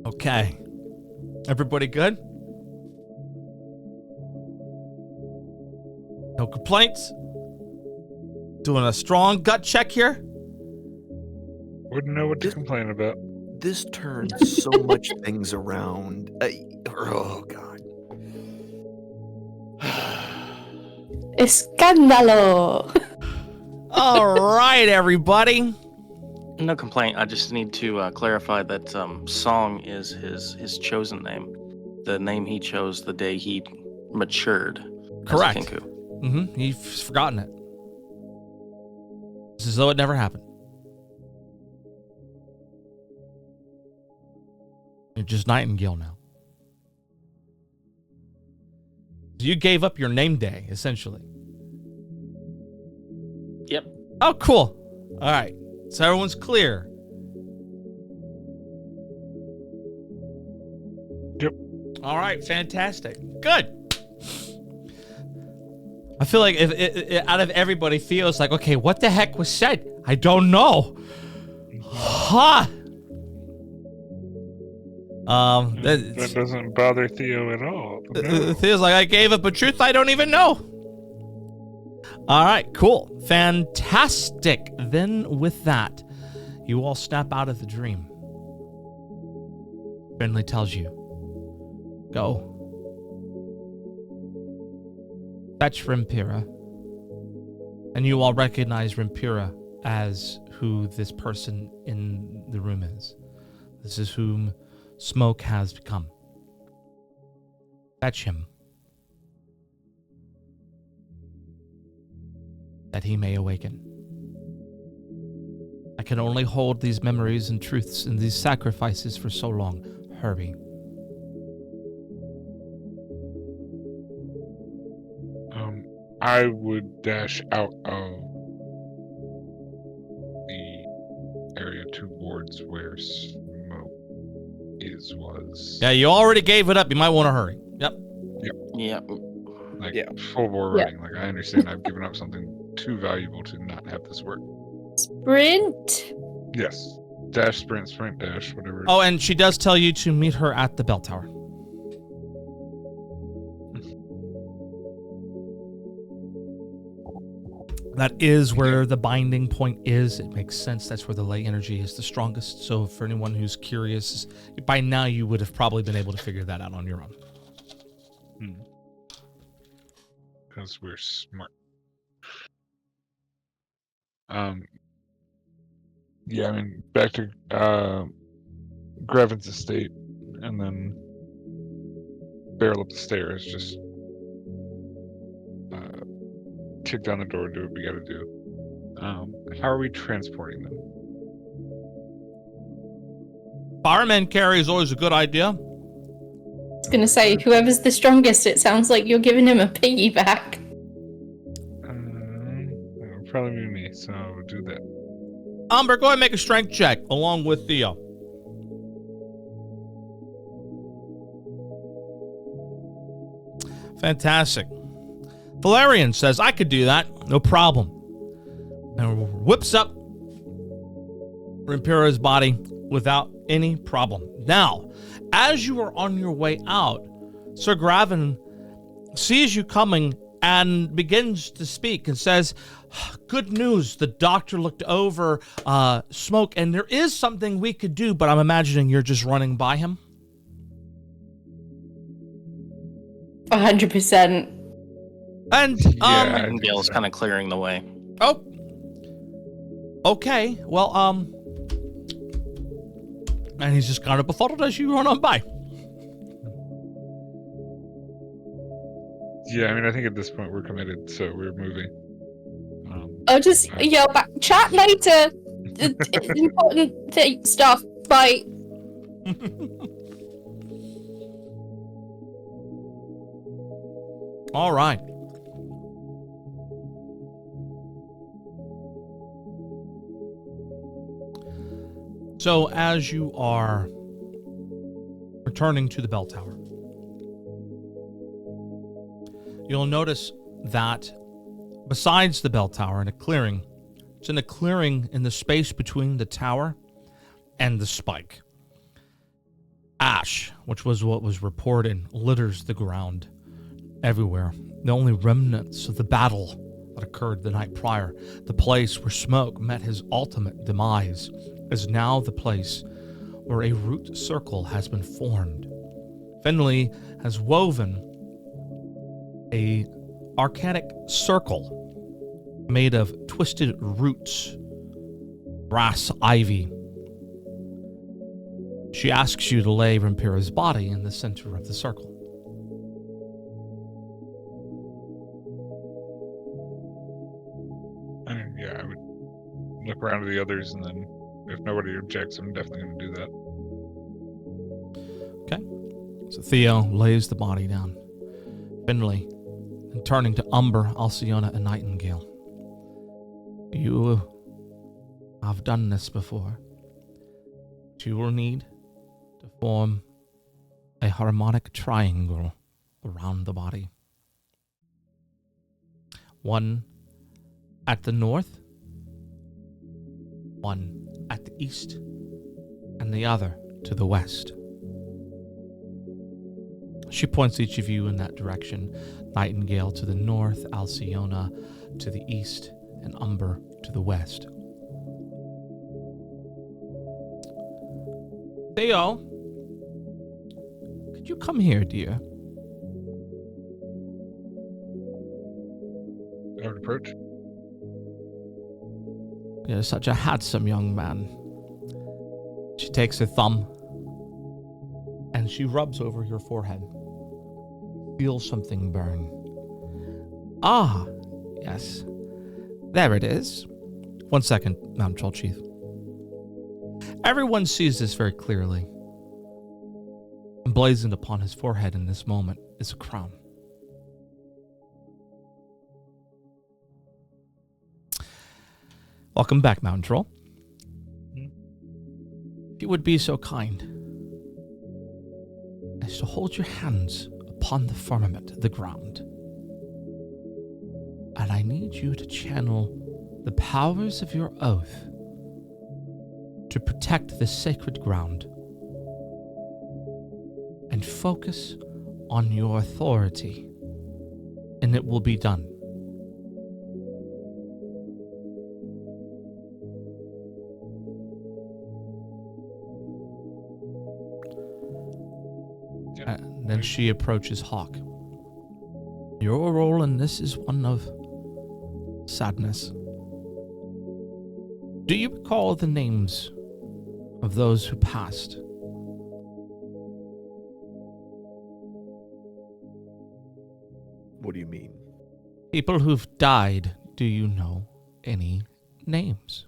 Okay. Everybody good? No complaints? Doing a strong gut check here? Wouldn't know what to complain about. This turns so much things around. Oh, God. Escándalo! All right, everybody. No complaint. I just need to clarify that Song is his chosen name. The name he chose the day he matured. Correct. As a Kinku. Mm-hmm. He's forgotten it. It's as though it never happened. You're just Nightingale now. You gave up your name day, essentially. Yep. Oh, cool. All right. So everyone's clear. Yep. All right. Fantastic. Good. I feel like if out of everybody feels like, okay, what the heck was said? I don't know. Huh. That doesn't bother Theo at all. No. Theo's like, I gave up a truth I don't even know. All right, cool. Fantastic. Then with that, you all snap out of the dream. Finley tells you, go. Fetch Rimpira. And you all recognize Rimpira as who this person in the room is. This is whom Smoke has become. Fetch him, that he may awaken. I can only hold these memories and truths and these sacrifices for so long, Herbie. I would dash out of the area towards where Smoke was. Yeah, you already gave it up. You might want to hurry. Yep. Yeah. Like, Yeah. full bore running. Like, I understand I've given up something too valuable to not have this work. Sprint. Yes. Dash, sprint, dash, whatever. Oh, and she does tell you to meet her at the bell tower. That is where the binding point is. It makes sense. That's where the ley energy is the strongest. So for anyone who's curious, by now you would have probably been able to figure that out on your own. Because we're smart. Yeah, I mean, back to Grevin's estate, and then barrel up the stairs, just kick down the door and do what we gotta do. How are we transporting them? Fireman carry is always a good idea. I was gonna say, whoever's the strongest, it sounds like you're giving him a piggyback. It'll probably be me, so do that. Umber, go ahead and make a strength check along with Theo. Fantastic. Valerian says, I could do that. No problem. And whips up Rimpira's body without any problem. Now, as you are on your way out, Sir Gravin sees you coming and begins to speak and says, good news. The doctor looked over Smoke, and there is something we could do, but I'm imagining you're just running by him. 100%. And Nightingale's kind of clearing the way. oh, okay. Well, and he's just kind of befuddled as you run on by. Yeah, I mean, I think at this point we're committed, so we're moving. I'll just yell back, chat later. Important stuff. Bye. All right. So as you are returning to the bell tower, you'll notice that besides the bell tower in a clearing, it's in a clearing in the space between the tower and the spike. Ash, which was what was reported, litters the ground everywhere. The only remnants of the battle that occurred the night prior, the place where Smoke met his ultimate demise, is now the place where a root circle has been formed. Finley has woven a arcanic circle made of twisted roots, grass, ivy. She asks you to lay Rimpira's body in the center of the circle. I mean, yeah, I would look around to the others, and then if nobody objects, I'm definitely going to do that. Okay. So Theo lays the body down. Finley, and turning to Umber, Alcyona, and Nightingale. You have done this before. But you will need to form a harmonic triangle around the body. One at the north, one at the east, and the other to the west. She points each of you in that direction. Nightingale to the north, Alcyona to the east, and Umber to the west. Theo, could you come here, dear? I would approach. You're such a handsome young man. She takes her thumb and she rubs over your forehead. Feel something burn. Ah, yes. There it is. 1 second, Mountain Troll Chief. Everyone sees this very clearly. Emblazoned upon his forehead in this moment is a crown. Welcome back, Mountain Troll. If you would be so kind as to hold your hands upon the firmament, the ground. And I need you to channel the powers of your oath to protect this sacred ground and focus on your authority, and it will be done. And then she approaches Hawk. Your role in this is one of sadness. Do you recall the names of those who passed? What do you mean? People who've died, do you know any names?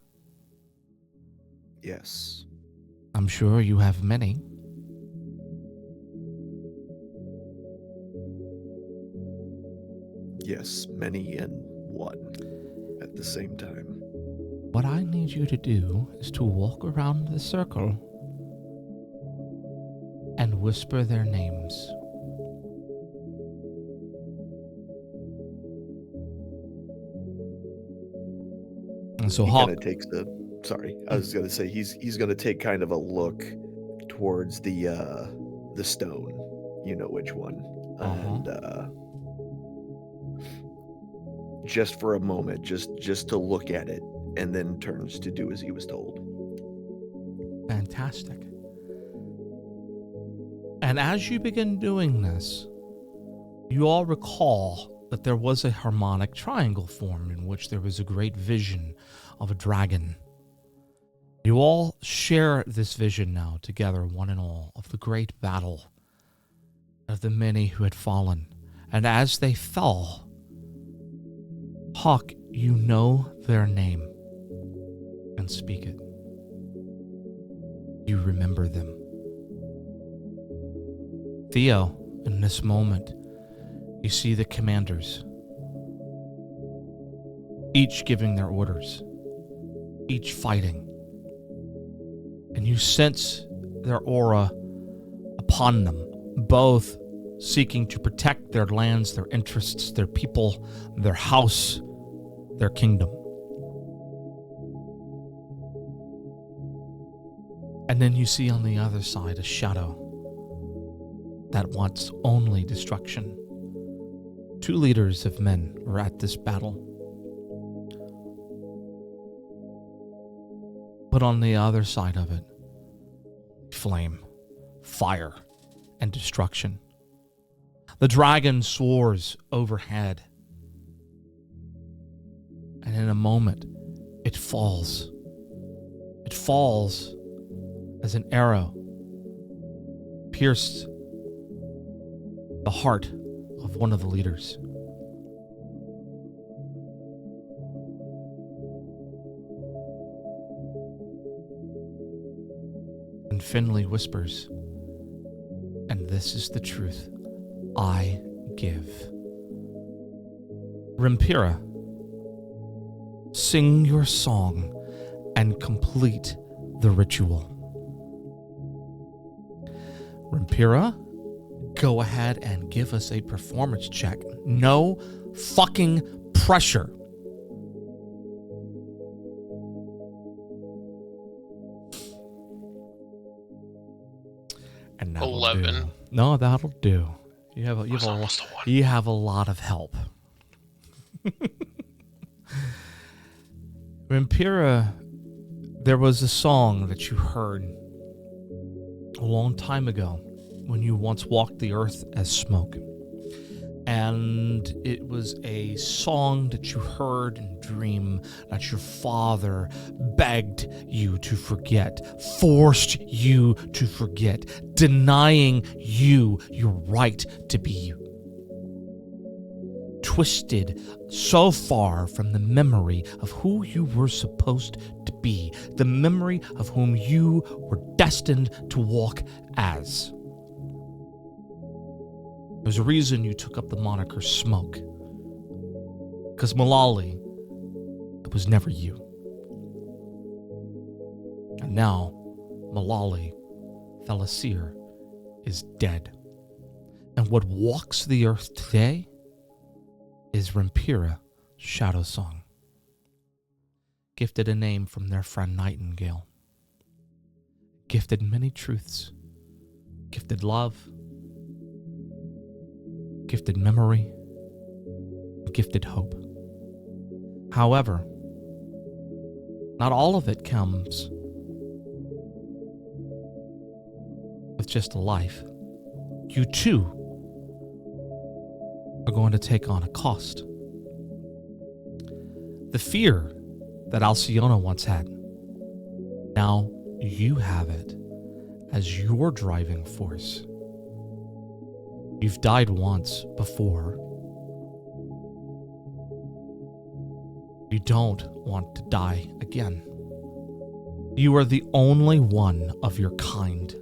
Yes. I'm sure you have many. Yes, many and one at the same time. What I need you to do is to walk around the circle and whisper their names. And so He Hawk kind of takes a. Sorry, I was gonna say he's gonna take kind of a look towards the stone. You know which one, and just for a moment, just to look at it, and then turns to do as he was told. Fantastic. And as you begin doing this, you all recall that there was a harmonic triangle formed in which there was a great vision of a dragon. You all share this vision now together, one and all, of the great battle of the many who had fallen. And as they fell, Hawk, you know their name and speak it. You remember them. Theo, in this moment, you see the commanders, each giving their orders, each fighting. And you sense their aura upon them, both seeking to protect their lands, their interests, their people, their house, their kingdom. And then you see on the other side a shadow that wants only destruction. Two leaders of men were at this battle. But on the other side of it, flame, fire, and destruction. The dragon soars overhead. And in a moment, it falls. It falls as an arrow pierced the heart of one of the leaders. And Finley whispers, and this is the truth I give. Rimpira, sing your song and complete the ritual. Rimpira, go ahead and give us a performance check. No fucking pressure. And that'll 11. do. No, that'll do. You have almost a 1. You have a lot of help. Rimpira, there was a song that you heard a long time ago when you once walked the earth as smoke. And it was a song that you heard in dream that your father begged you to forget, forced you to forget, denying you your right to be you. Twisted so far from the memory of who you were supposed to be, the memory of whom you were destined to walk as. There's a reason you took up the moniker Smoke. Because Malali, it was never you. And now, Malali, Thalasir, is dead. And what walks the earth today is Rempira, Shadow Song. Gifted a name from their friend Nightingale. Gifted many truths. Gifted love. Gifted memory, gifted hope. However, not all of it comes with just a life. You too are going to take on a cost. The fear that Alciona once had, now you have it as your driving force. You've died once before. You don't want to die again. You are the only one of your kind.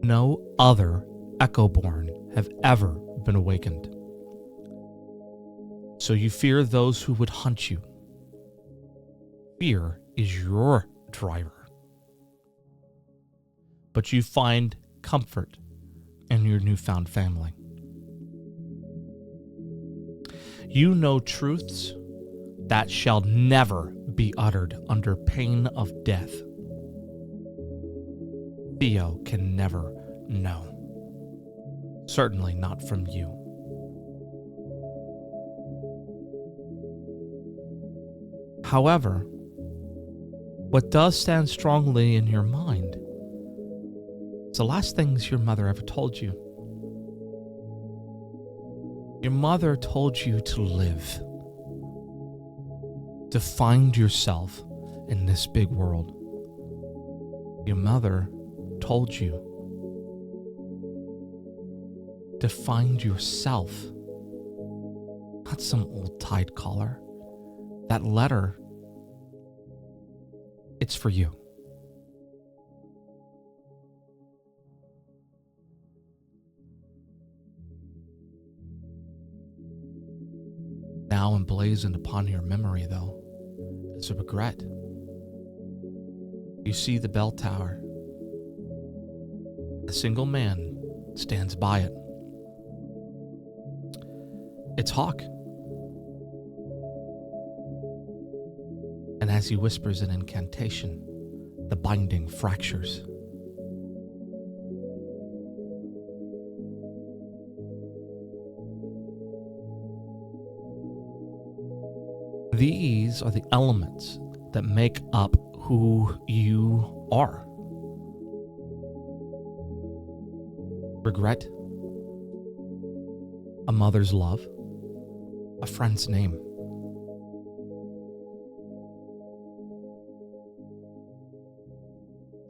No other Echoborn have ever been awakened. So you fear those who would hunt you. Fear is your driver. But you find comfort in your newfound family. You know truths that shall never be uttered under pain of death. Theo can never know. Certainly not from you. However, what does stand strongly in your mind is the last things your mother ever told you. Your mother told you to live, to find yourself in this big world. Your mother told you to find yourself, not some old tide collar. That letter, it's for you. Now emblazoned upon your memory, though, is a regret. You see the bell tower. A single man stands by it. It's Hawk. And as he whispers an incantation, the binding fractures. These are the elements that make up who you are. Regret, a mother's love, a friend's name.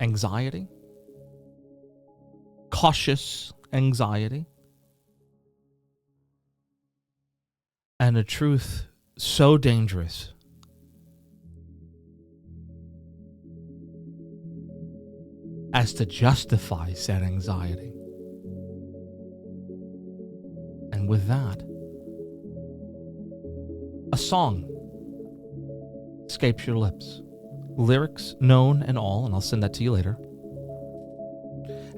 Anxiety, cautious anxiety, and a truth so dangerous as to justify said anxiety. And with that, a song escapes your lips. Lyrics known and all, and I'll send that to you later.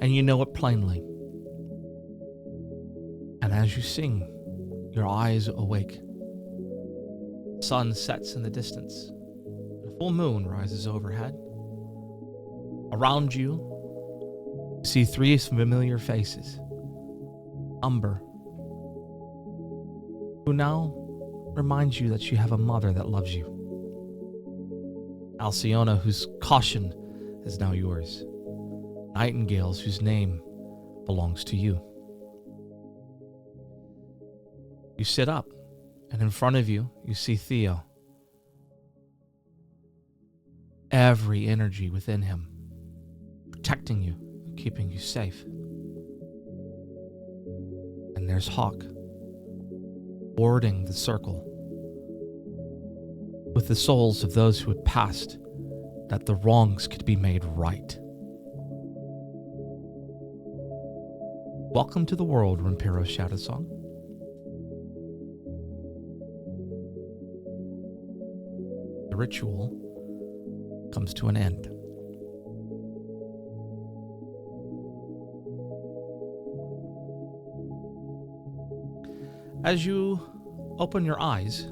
And you know it plainly. And as you sing, your eyes awake. Sun sets in the distance. A full moon rises overhead. Around you, you see three familiar faces. Umber, who now reminds you that you have a mother that loves you. Alciona, whose caution is now yours. Nightingales, whose name belongs to you. You sit up, and in front of you, you see Theo. Every energy within him, protecting you, keeping you safe. And there's Hawk, warding the circle with the souls of those who had passed, that the wrongs could be made right. Welcome to the world, Rampiro shouted song. The ritual comes to an end. As you open your eyes,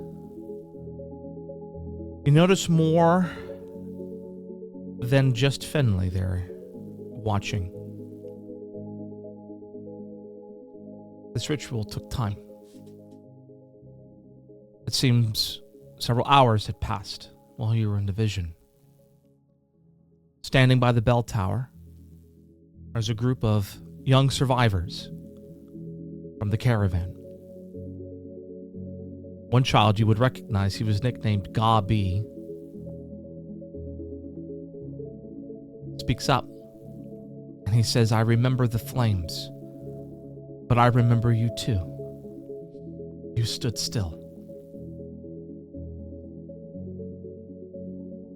you notice more than just Finley there watching. This ritual took time. It seems several hours had passed while you were in the vision. Standing by the bell tower, there's a group of young survivors from the caravan. One child you would recognize, he was nicknamed Gabi, speaks up, and he says, "I remember the flames, but I remember you too. You stood still."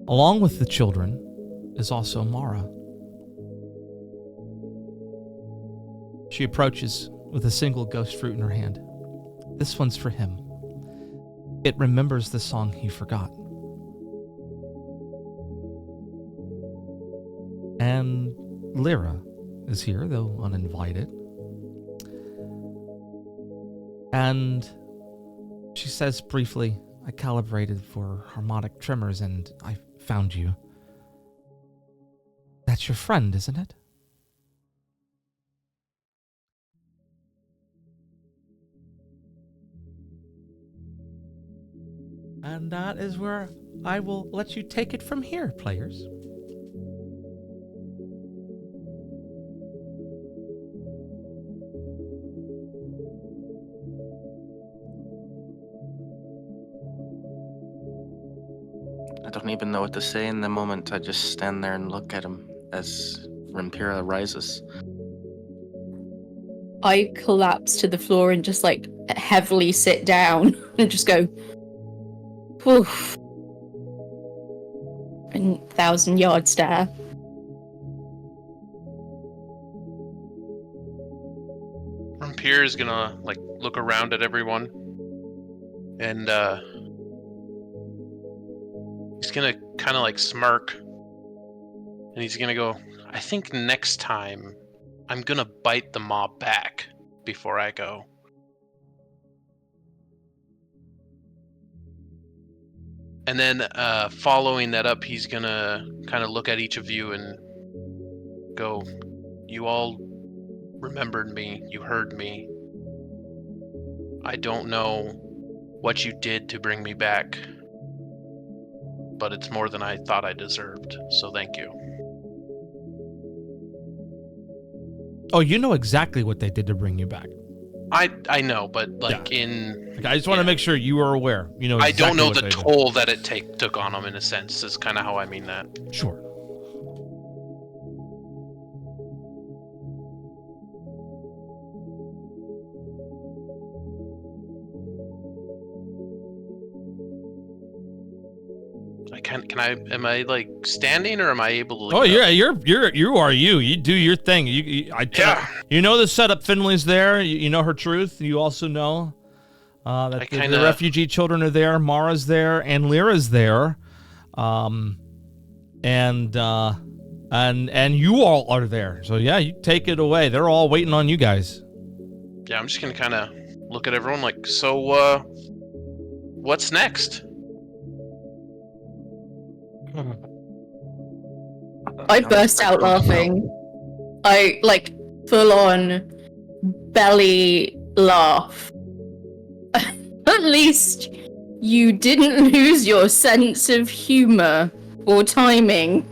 Along with the children is also Mara. She approaches with a single ghost fruit in her hand. This one's for him. It remembers the song he forgot. And Lyra is here, though uninvited. And she says briefly, "I calibrated for harmonic tremors and I found you. That's your friend, isn't it?" And that is where I will let you take it from here, players. I don't even know what to say in the moment. I just stand there and look at him as Rampira rises. I collapse to the floor and just like heavily sit down and just go, "Woof." And 1,000-yard stare. Rampir is gonna like look around at everyone, and he's gonna kind of like smirk, and he's gonna go, "I think next time I'm gonna bite the mob back before I go." And then following that up, he's gonna kind of look at each of you and go, "You all remembered me, you heard me. I don't know what you did to bring me back, but it's more than I thought I deserved, so thank you." Oh, you know exactly what they did to bring you back. I know, but like I just want to make sure you are aware. You know, exactly I don't know what the they did. toll that it took on him, in a sense, is kind of how I mean that. Sure. Am I like standing, or am I able to look? Oh yeah, you are you. You do your thing. You know the setup. Finley's there. You know her truth. You also know that the refugee children are there. Mara's there, and Lyra's there, and you all are there. So yeah, you take it away. They're all waiting on you guys. Yeah, I'm just gonna kind of look at everyone like, so what's next? I burst out laughing. I like full on belly laugh. At least you didn't lose your sense of humor or timing.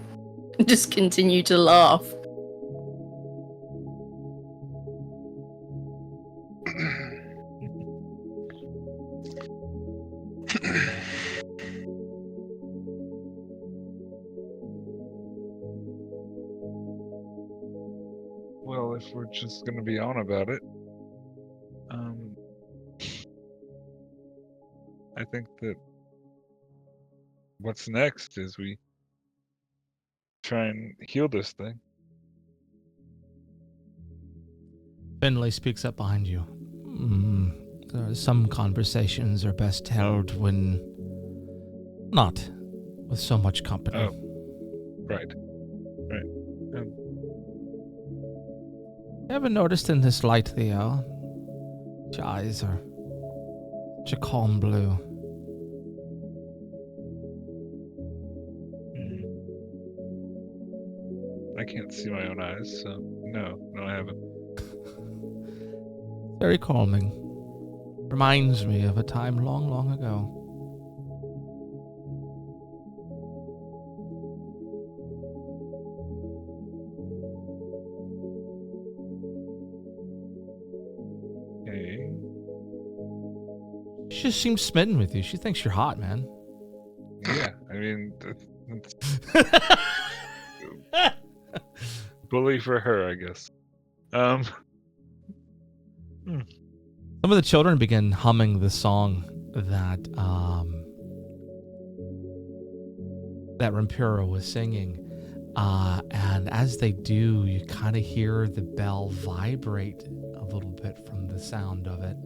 Just continue to laugh. we're just gonna be on about it. I think that what's next is we try and heal this thing. Finley speaks up behind you. Some conversations are best held when not with so much company. Oh, right. You ever noticed in this light, Theo? Your eyes are such a calm blue. I can't see my own eyes, so no, I haven't. Very calming. Reminds me of a time long, long ago. Okay. She just seems smitten with you. She thinks you're hot, man. Yeah, I mean, bully for her, I guess. Some of the children begin humming the song that that Rampura was singing. And as they do, you kind of hear the bell vibrate a little bit from the sound of it.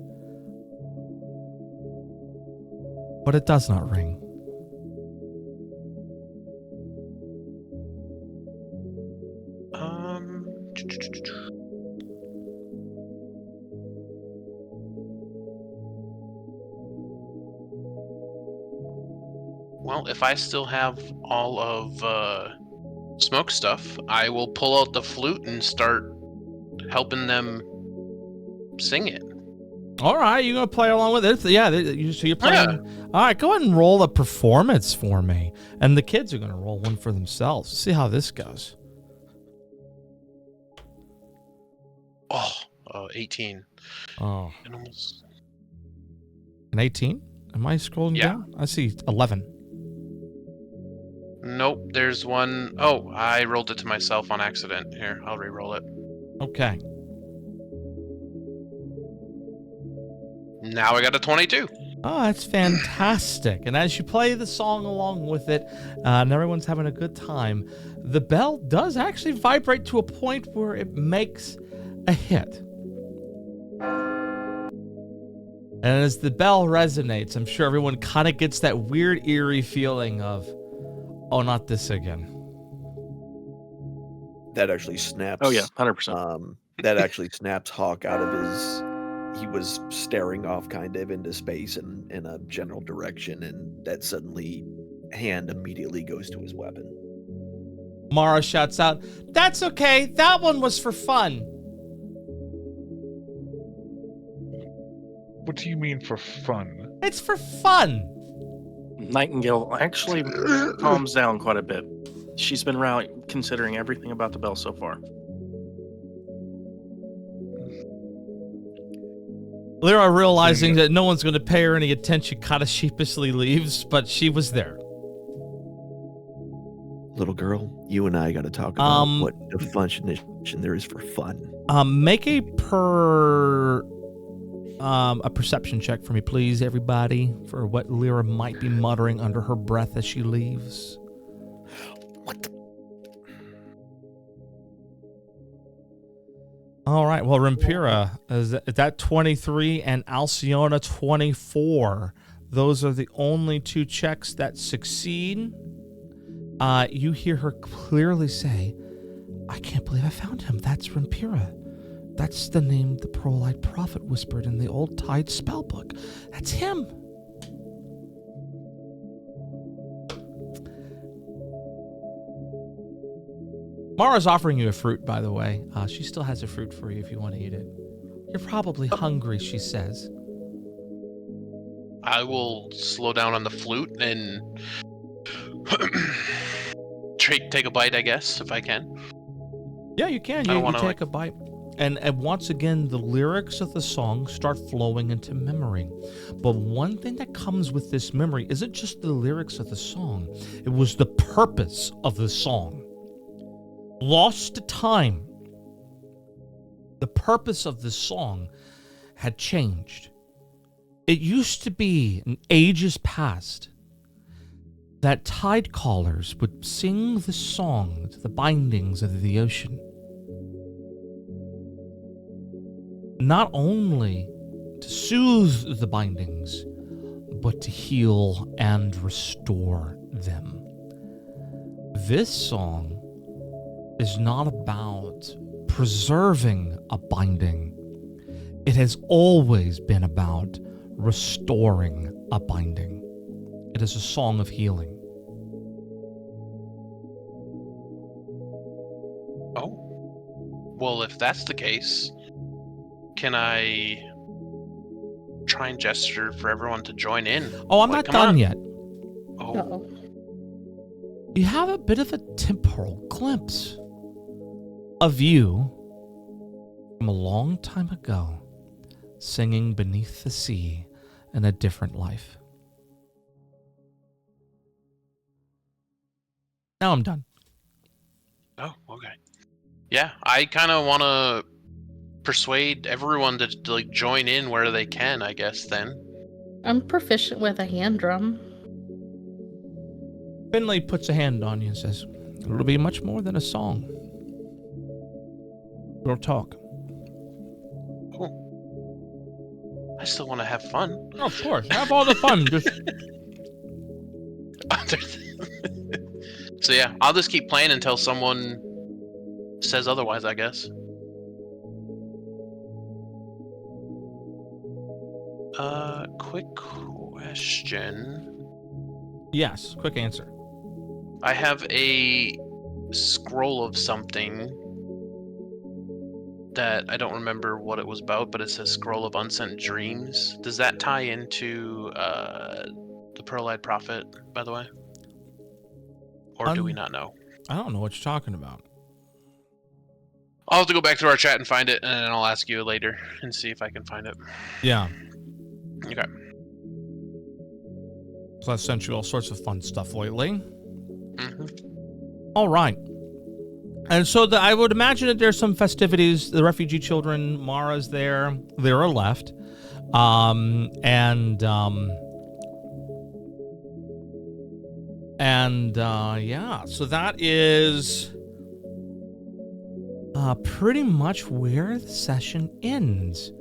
But it does not ring. Well, if I still have all of Smoke stuff, I will pull out the flute and start helping them sing it. All right, you're going to play along with it. Yeah, so you're playing. Yeah. All right, go ahead and roll a performance for me. And the kids are going to roll one for themselves. See how this goes. 18. Oh. An 18? Am I scrolling down? I see 11. Nope, there's one. Oh, I rolled it to myself on accident. Here, I'll re-roll it. Okay. Now I got a 22. Oh, that's fantastic. And as you play the song along with it, and everyone's having a good time, the bell does actually vibrate to a point where it makes a hit. And as the bell resonates, I'm sure everyone kind of gets that weird, eerie feeling of, oh, not this again. That actually snaps. Oh, yeah, 100%. That actually snaps Hawk out of his... He was staring off kind of into space and in a general direction, and that suddenly hand immediately goes to his weapon. Mara shouts out, "That's okay. That one was for fun." What do you mean for fun? It's for fun. Nightingale actually calms down quite a bit. She's been considering everything about the bell so far. Lyra, realizing that no one's going to pay her any attention, kind of sheepishly leaves, but she was there. Little girl, you and I got to talk about what definition there is for fun. Make a perception check for me, please, everybody, for what Lyra might be muttering under her breath as she leaves. What the? All right, well, Rampura is that 23 and Alcyona 24. Those are the only two checks that succeed. You hear her clearly say, "I can't believe I found him. That's Rampura. That's the name the Pearl-Eyed Prophet whispered in the old Tide spellbook. That's him." Mara's offering you a fruit, by the way. She still has a fruit for you if you want to eat it. You're probably hungry, she says. I will slow down on the flute and take a bite, I guess, if I can. Yeah, you can. You take a bite. And once again, the lyrics of the song start flowing into memory. But one thing that comes with this memory isn't just the lyrics of the song. It was the purpose of the song. Lost to time. The purpose of this song had changed. It used to be, in ages past, that tide callers would sing the song to the bindings of the ocean. Not only to soothe the bindings, but to heal and restore them. This song is not about preserving a binding. It has always been about restoring a binding. It is a song of healing. Oh. Well, if that's the case, can I try and gesture for everyone to join in? Oh, I'm Like, not come done on. yet. Oh. Uh-oh. You have a bit of a temporal glimpse of you from a long time ago, singing beneath the sea in a different life. Now I'm done. Oh, okay. Yeah, I kind of want to persuade everyone to like join in where they can, I guess, then. I'm proficient with a hand drum. Finley puts a hand on you and says, "It'll be much more than a song. We'll talk." Oh. I still want to have fun. Oh, of course. Have all the fun. Just So yeah, I'll just keep playing until someone says otherwise, I guess. Quick question. yes, quick answer. I have a scroll of something that I don't remember what it was about, but it says Scroll of Unsent Dreams. Does that tie into the Pearl-Eyed Prophet, by the way? Or do we not know? I don't know what you're talking about. I'll have to go back to our chat and find it, and then I'll ask you later and see if I can find it. Yeah. Okay. So I've sent you all sorts of fun stuff lately. Mm-hmm. All right. And so I would imagine that there's some festivities. The refugee children, Mara's there. Lyra left. Yeah, so that is pretty much where the session ends.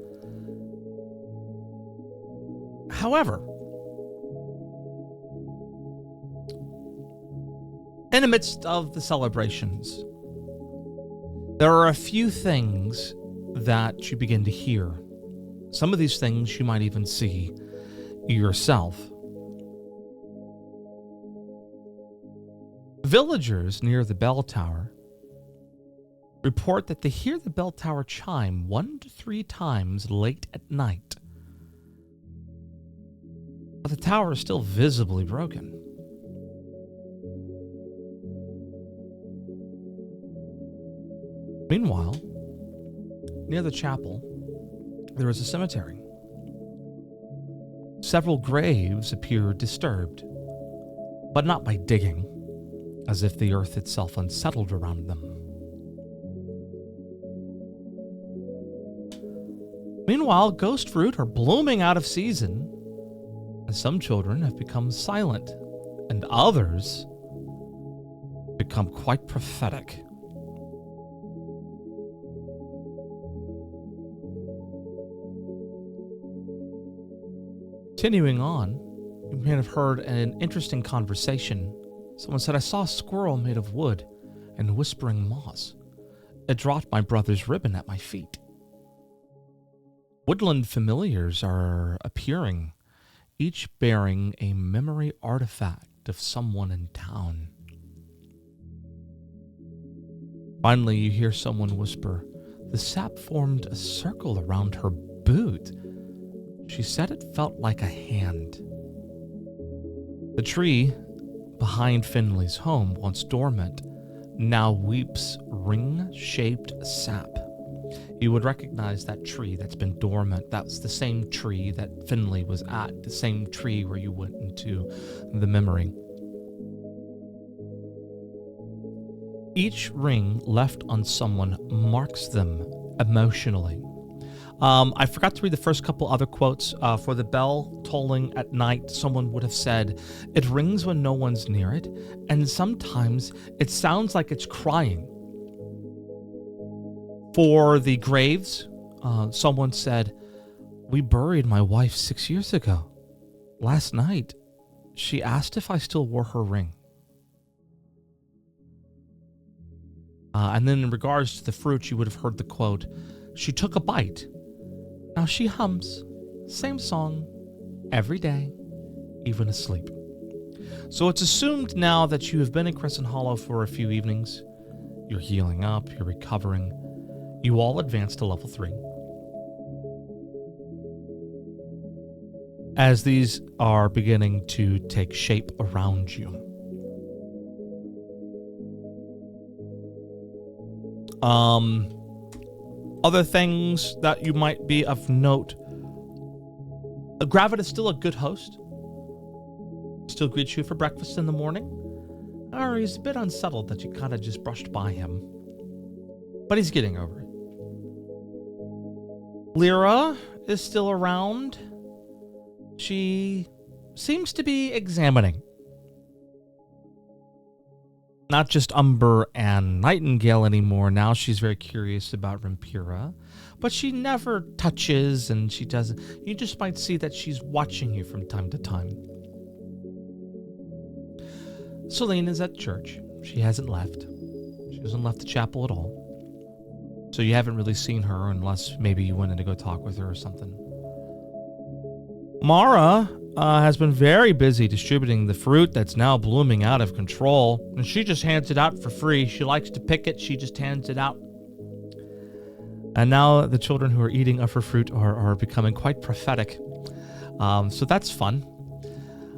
However, in the midst of the celebrations, there are a few things that you begin to hear. Some of these things you might even see yourself. Villagers near the bell tower report that they hear the bell tower chime 1 to 3 times late at night. But the tower is still visibly broken. Meanwhile, near the chapel, there is a cemetery. Several graves appear disturbed, but not by digging, as if the earth itself unsettled around them. Meanwhile, ghost fruit are blooming out of season, and some children have become silent, and others become quite prophetic. Continuing on, you may have heard an interesting conversation. Someone said, "I saw a squirrel made of wood and whispering moss. It dropped my brother's ribbon at my feet." Woodland familiars are appearing, each bearing a memory artifact of someone in town. Finally, you hear someone whisper, "The sap formed a circle around her boot. She said it felt like a hand." The tree behind Finley's home, once dormant, now weeps ring-shaped sap. You would recognize that tree that's been dormant. That's the same tree that Finley was at, the same tree where you went into the memory. Each ring left on someone marks them emotionally. I forgot to read the first couple other quotes. For the bell tolling at night, someone would have said, "It rings when no one's near it, and sometimes it sounds like it's crying." For the graves, someone said, "We buried my wife 6 years ago. Last night, she asked if I still wore her ring." And then in regards to the fruit, you would have heard the quote, "She took a bite. Now she hums, same song, every day, even asleep." So it's assumed now that you have been in Crescent Hollow for a few evenings. You're healing up, you're recovering. You all advance to level 3. As these are beginning to take shape around you. Other things that you might be of note. Gravid is still a good host. Still greets you for breakfast in the morning. Or he's a bit unsettled that you kind of just brushed by him. But he's getting over it. Lyra is still around. She seems to be examining. Not just Umber and Nightingale anymore. Now she's very curious about Rimpira. But she never touches, and she doesn't. You just might see that she's watching you from time to time. Celine is at church. She hasn't left. She hasn't left the chapel at all. So you haven't really seen her unless maybe you went in to go talk with her or something. Mara has been very busy distributing the fruit that's now blooming out of control, and she just hands it out for free. She likes to pick it, she just hands it out. And now the children who are eating of her fruit are becoming quite prophetic. So that's fun.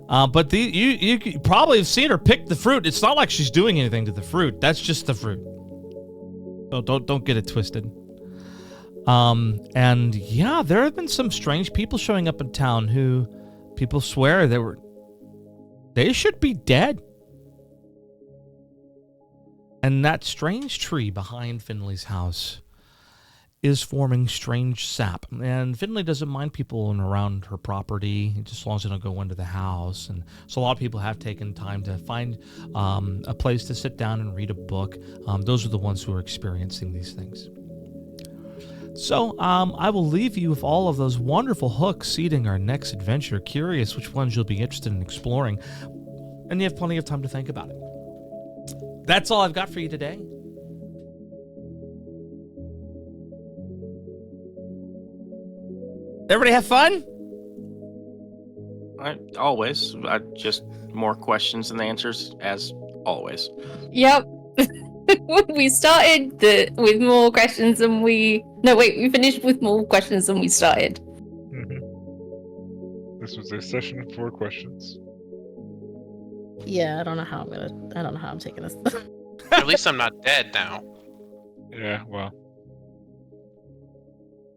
But you probably have seen her pick the fruit. It's not like she's doing anything to the fruit. That's just the fruit. So don't get it twisted. And yeah, there have been some strange people showing up in town who people swear they should be dead. And that strange tree behind Finley's house is forming strange sap. And Finley doesn't mind people in around her property, just as long as they don't go into the house. And so a lot of people have taken time to find a place to sit down and read a book. Those are the ones who are experiencing these things. So I will leave you with all of those wonderful hooks seeding our next adventure. Curious which ones you'll be interested in exploring. And you have plenty of time to think about it. That's all I've got for you today. Everybody have fun? Always. Just more questions than answers, as always. Yep. We started with more questions than we finished with more questions than we started. Mm-hmm. This was a session of 4 questions. Yeah, I don't know how I'm taking this. At least I'm not dead now. Yeah, well.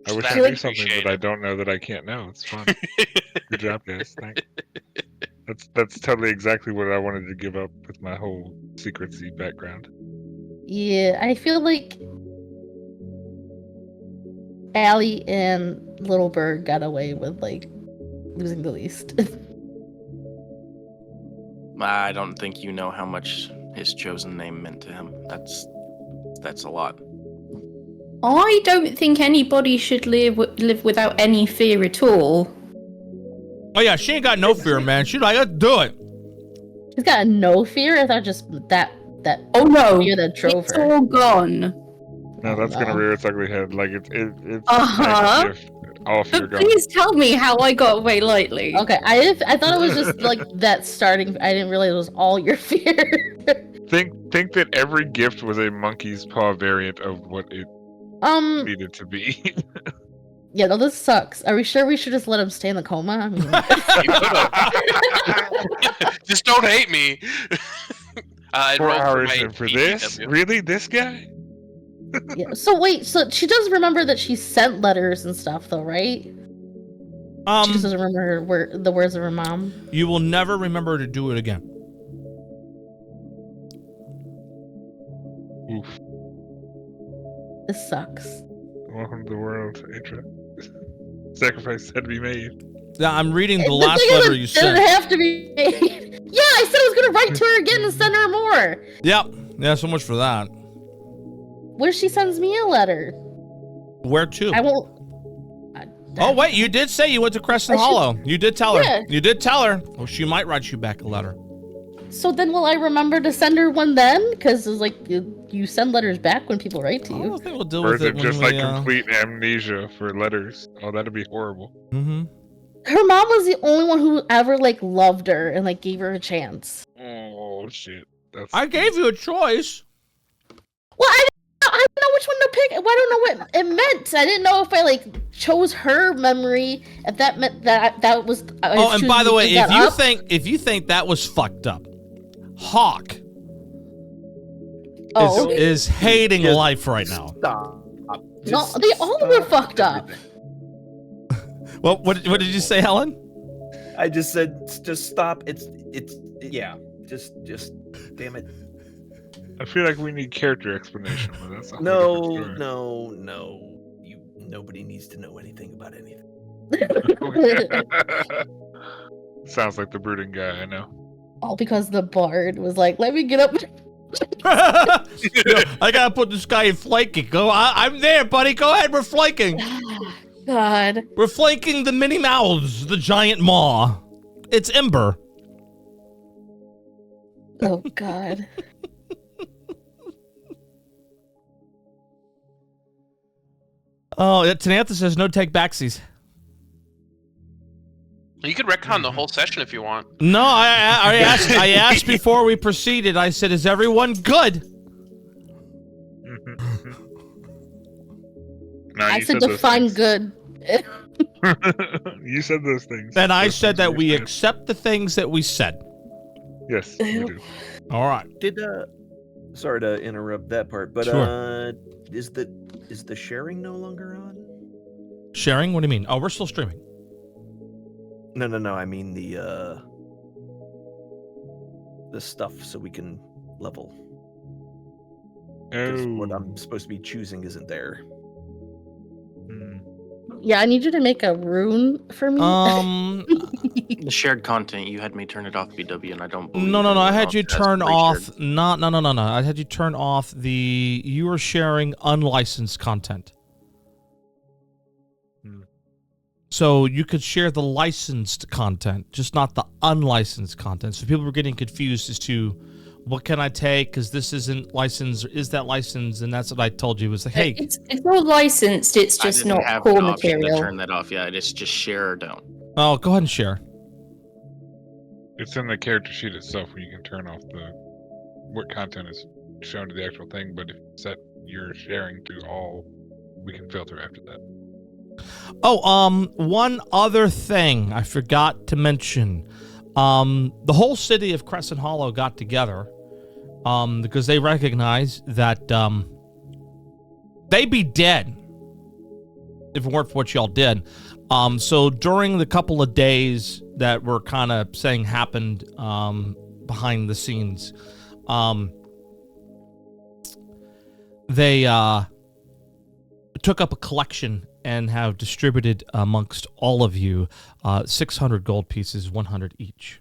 I So wish that's I knew something appreciated. that I don't know that I can't know. It's fun. Good job, guys. Thanks. That's totally exactly what I wanted to give up with my whole secrecy background. Yeah, I feel like Allie and Little Bird got away with losing the least. I don't think you know how much his chosen name meant to him. That's a lot. I don't think anybody should live without any fear at all. Oh yeah, she ain't got no fear, man. She's like, let's do it. She's got no fear. I thought just that Oh no, fear that drove it's her. all gone. No, that's no. gonna rear its ugly head. Like it's Uh-huh. all fear But gone. please tell me how I got away lightly. Okay, I thought it was just like that starting. I didn't realize it was all your fear. Think that every gift was a monkey's paw variant of what it needed to be. Yeah, no, this sucks. Are we sure we should just let him stay in the coma? I mean, Just don't hate me. 4 hours in for this? Really, this guy? yeah. So wait, so she does remember that she sent letters and stuff, though, right? She just doesn't remember the words of her mom. You will never remember to do it again. Oof. This sucks. Welcome to the world, Atra. Sacrifice had to be made. Yeah, I'm reading the The last thing is, letter it you didn't sent. have to be. Yeah, I said I was gonna write to her again and send her more. Yep. Yeah, so much for that. What if she sends me a letter? Where to? I won't. Oh, wait, you did say you went to Crescent Hollow. You did tell her. Yeah. You did tell her. Well, she might write you back a letter. So then will I remember to send her one then? Because it's like you send letters back when people write to I you. don't think we'll deal Or with is it it when just we, like complete amnesia for letters? Oh, that'd be horrible. Mm-hmm. Her mom was the only one who ever like loved her and like gave her a chance. Oh shit. That's I gave you a choice. Well, I didn't know which one to pick. I don't know what it meant. I didn't know if I like chose her memory. If that meant that was. Oh, and by the way, if you think that was fucked up, Hawk is hating life right now. Stop. No, they all were fucked up. Well, what did you say, Helen? I just said, just stop. Yeah. Just, damn it. I feel like we need character explanation, but that's a whole different No. Nobody needs to know anything about anything. story. Sounds like the brooding guy, I know. All because the bard was like, "Let me get up." I gotta put this guy in flanking. I'm there, buddy. Go ahead. We're flanking. God. We're flanking the Minnie Mouse, the giant maw. It's Ember. Oh God. Oh, Tanantha says no take backsies. You could retcon the whole session if you want. No, I asked before we proceeded. I said, "Is everyone good?" No, I you said those define things. good. You said those things. And I Those said things that we you said. accept the things that we said. Yes, we do. All right. Did sorry to interrupt that part, but Sure. is the sharing no longer on? Sharing? What do you mean? Oh, we're still streaming. No. I mean the stuff so we can level. 'Cause what I'm supposed to be choosing isn't there. Yeah, I need you to make a rune for me. The shared content, you had me turn it off, BW, and I don't believe No. I anyone had else you has turn pre-shared. off. No. I had you turn off the. You were sharing unlicensed content. So you could share the licensed content, just not the unlicensed content. So people were getting confused as to what can I take because this isn't licensed or is that licensed? And that's what I told you was like, hey, It's all licensed, it's I just didn't not have core an option to material. turn that off yet. It's just share or don't. oh, go ahead and share. It's in the character sheet itself where you can turn off what content is shown to the actual thing, but if you set your sharing to all, we can filter after that. Oh, one other thing I forgot to mention. The whole city of Crescent Hollow got together because they recognize that they'd be dead if it weren't for what y'all did. So during the couple of days that we're kind of saying happened behind the scenes, they took up a collection and have distributed amongst all of you 600 gold pieces, 100 each.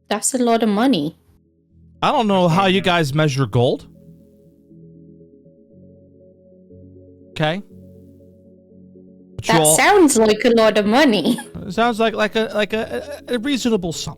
That's a lot of money. I don't know how you guys measure gold. Okay. But you That all- sounds like a lot of money. it sounds like a reasonable sum.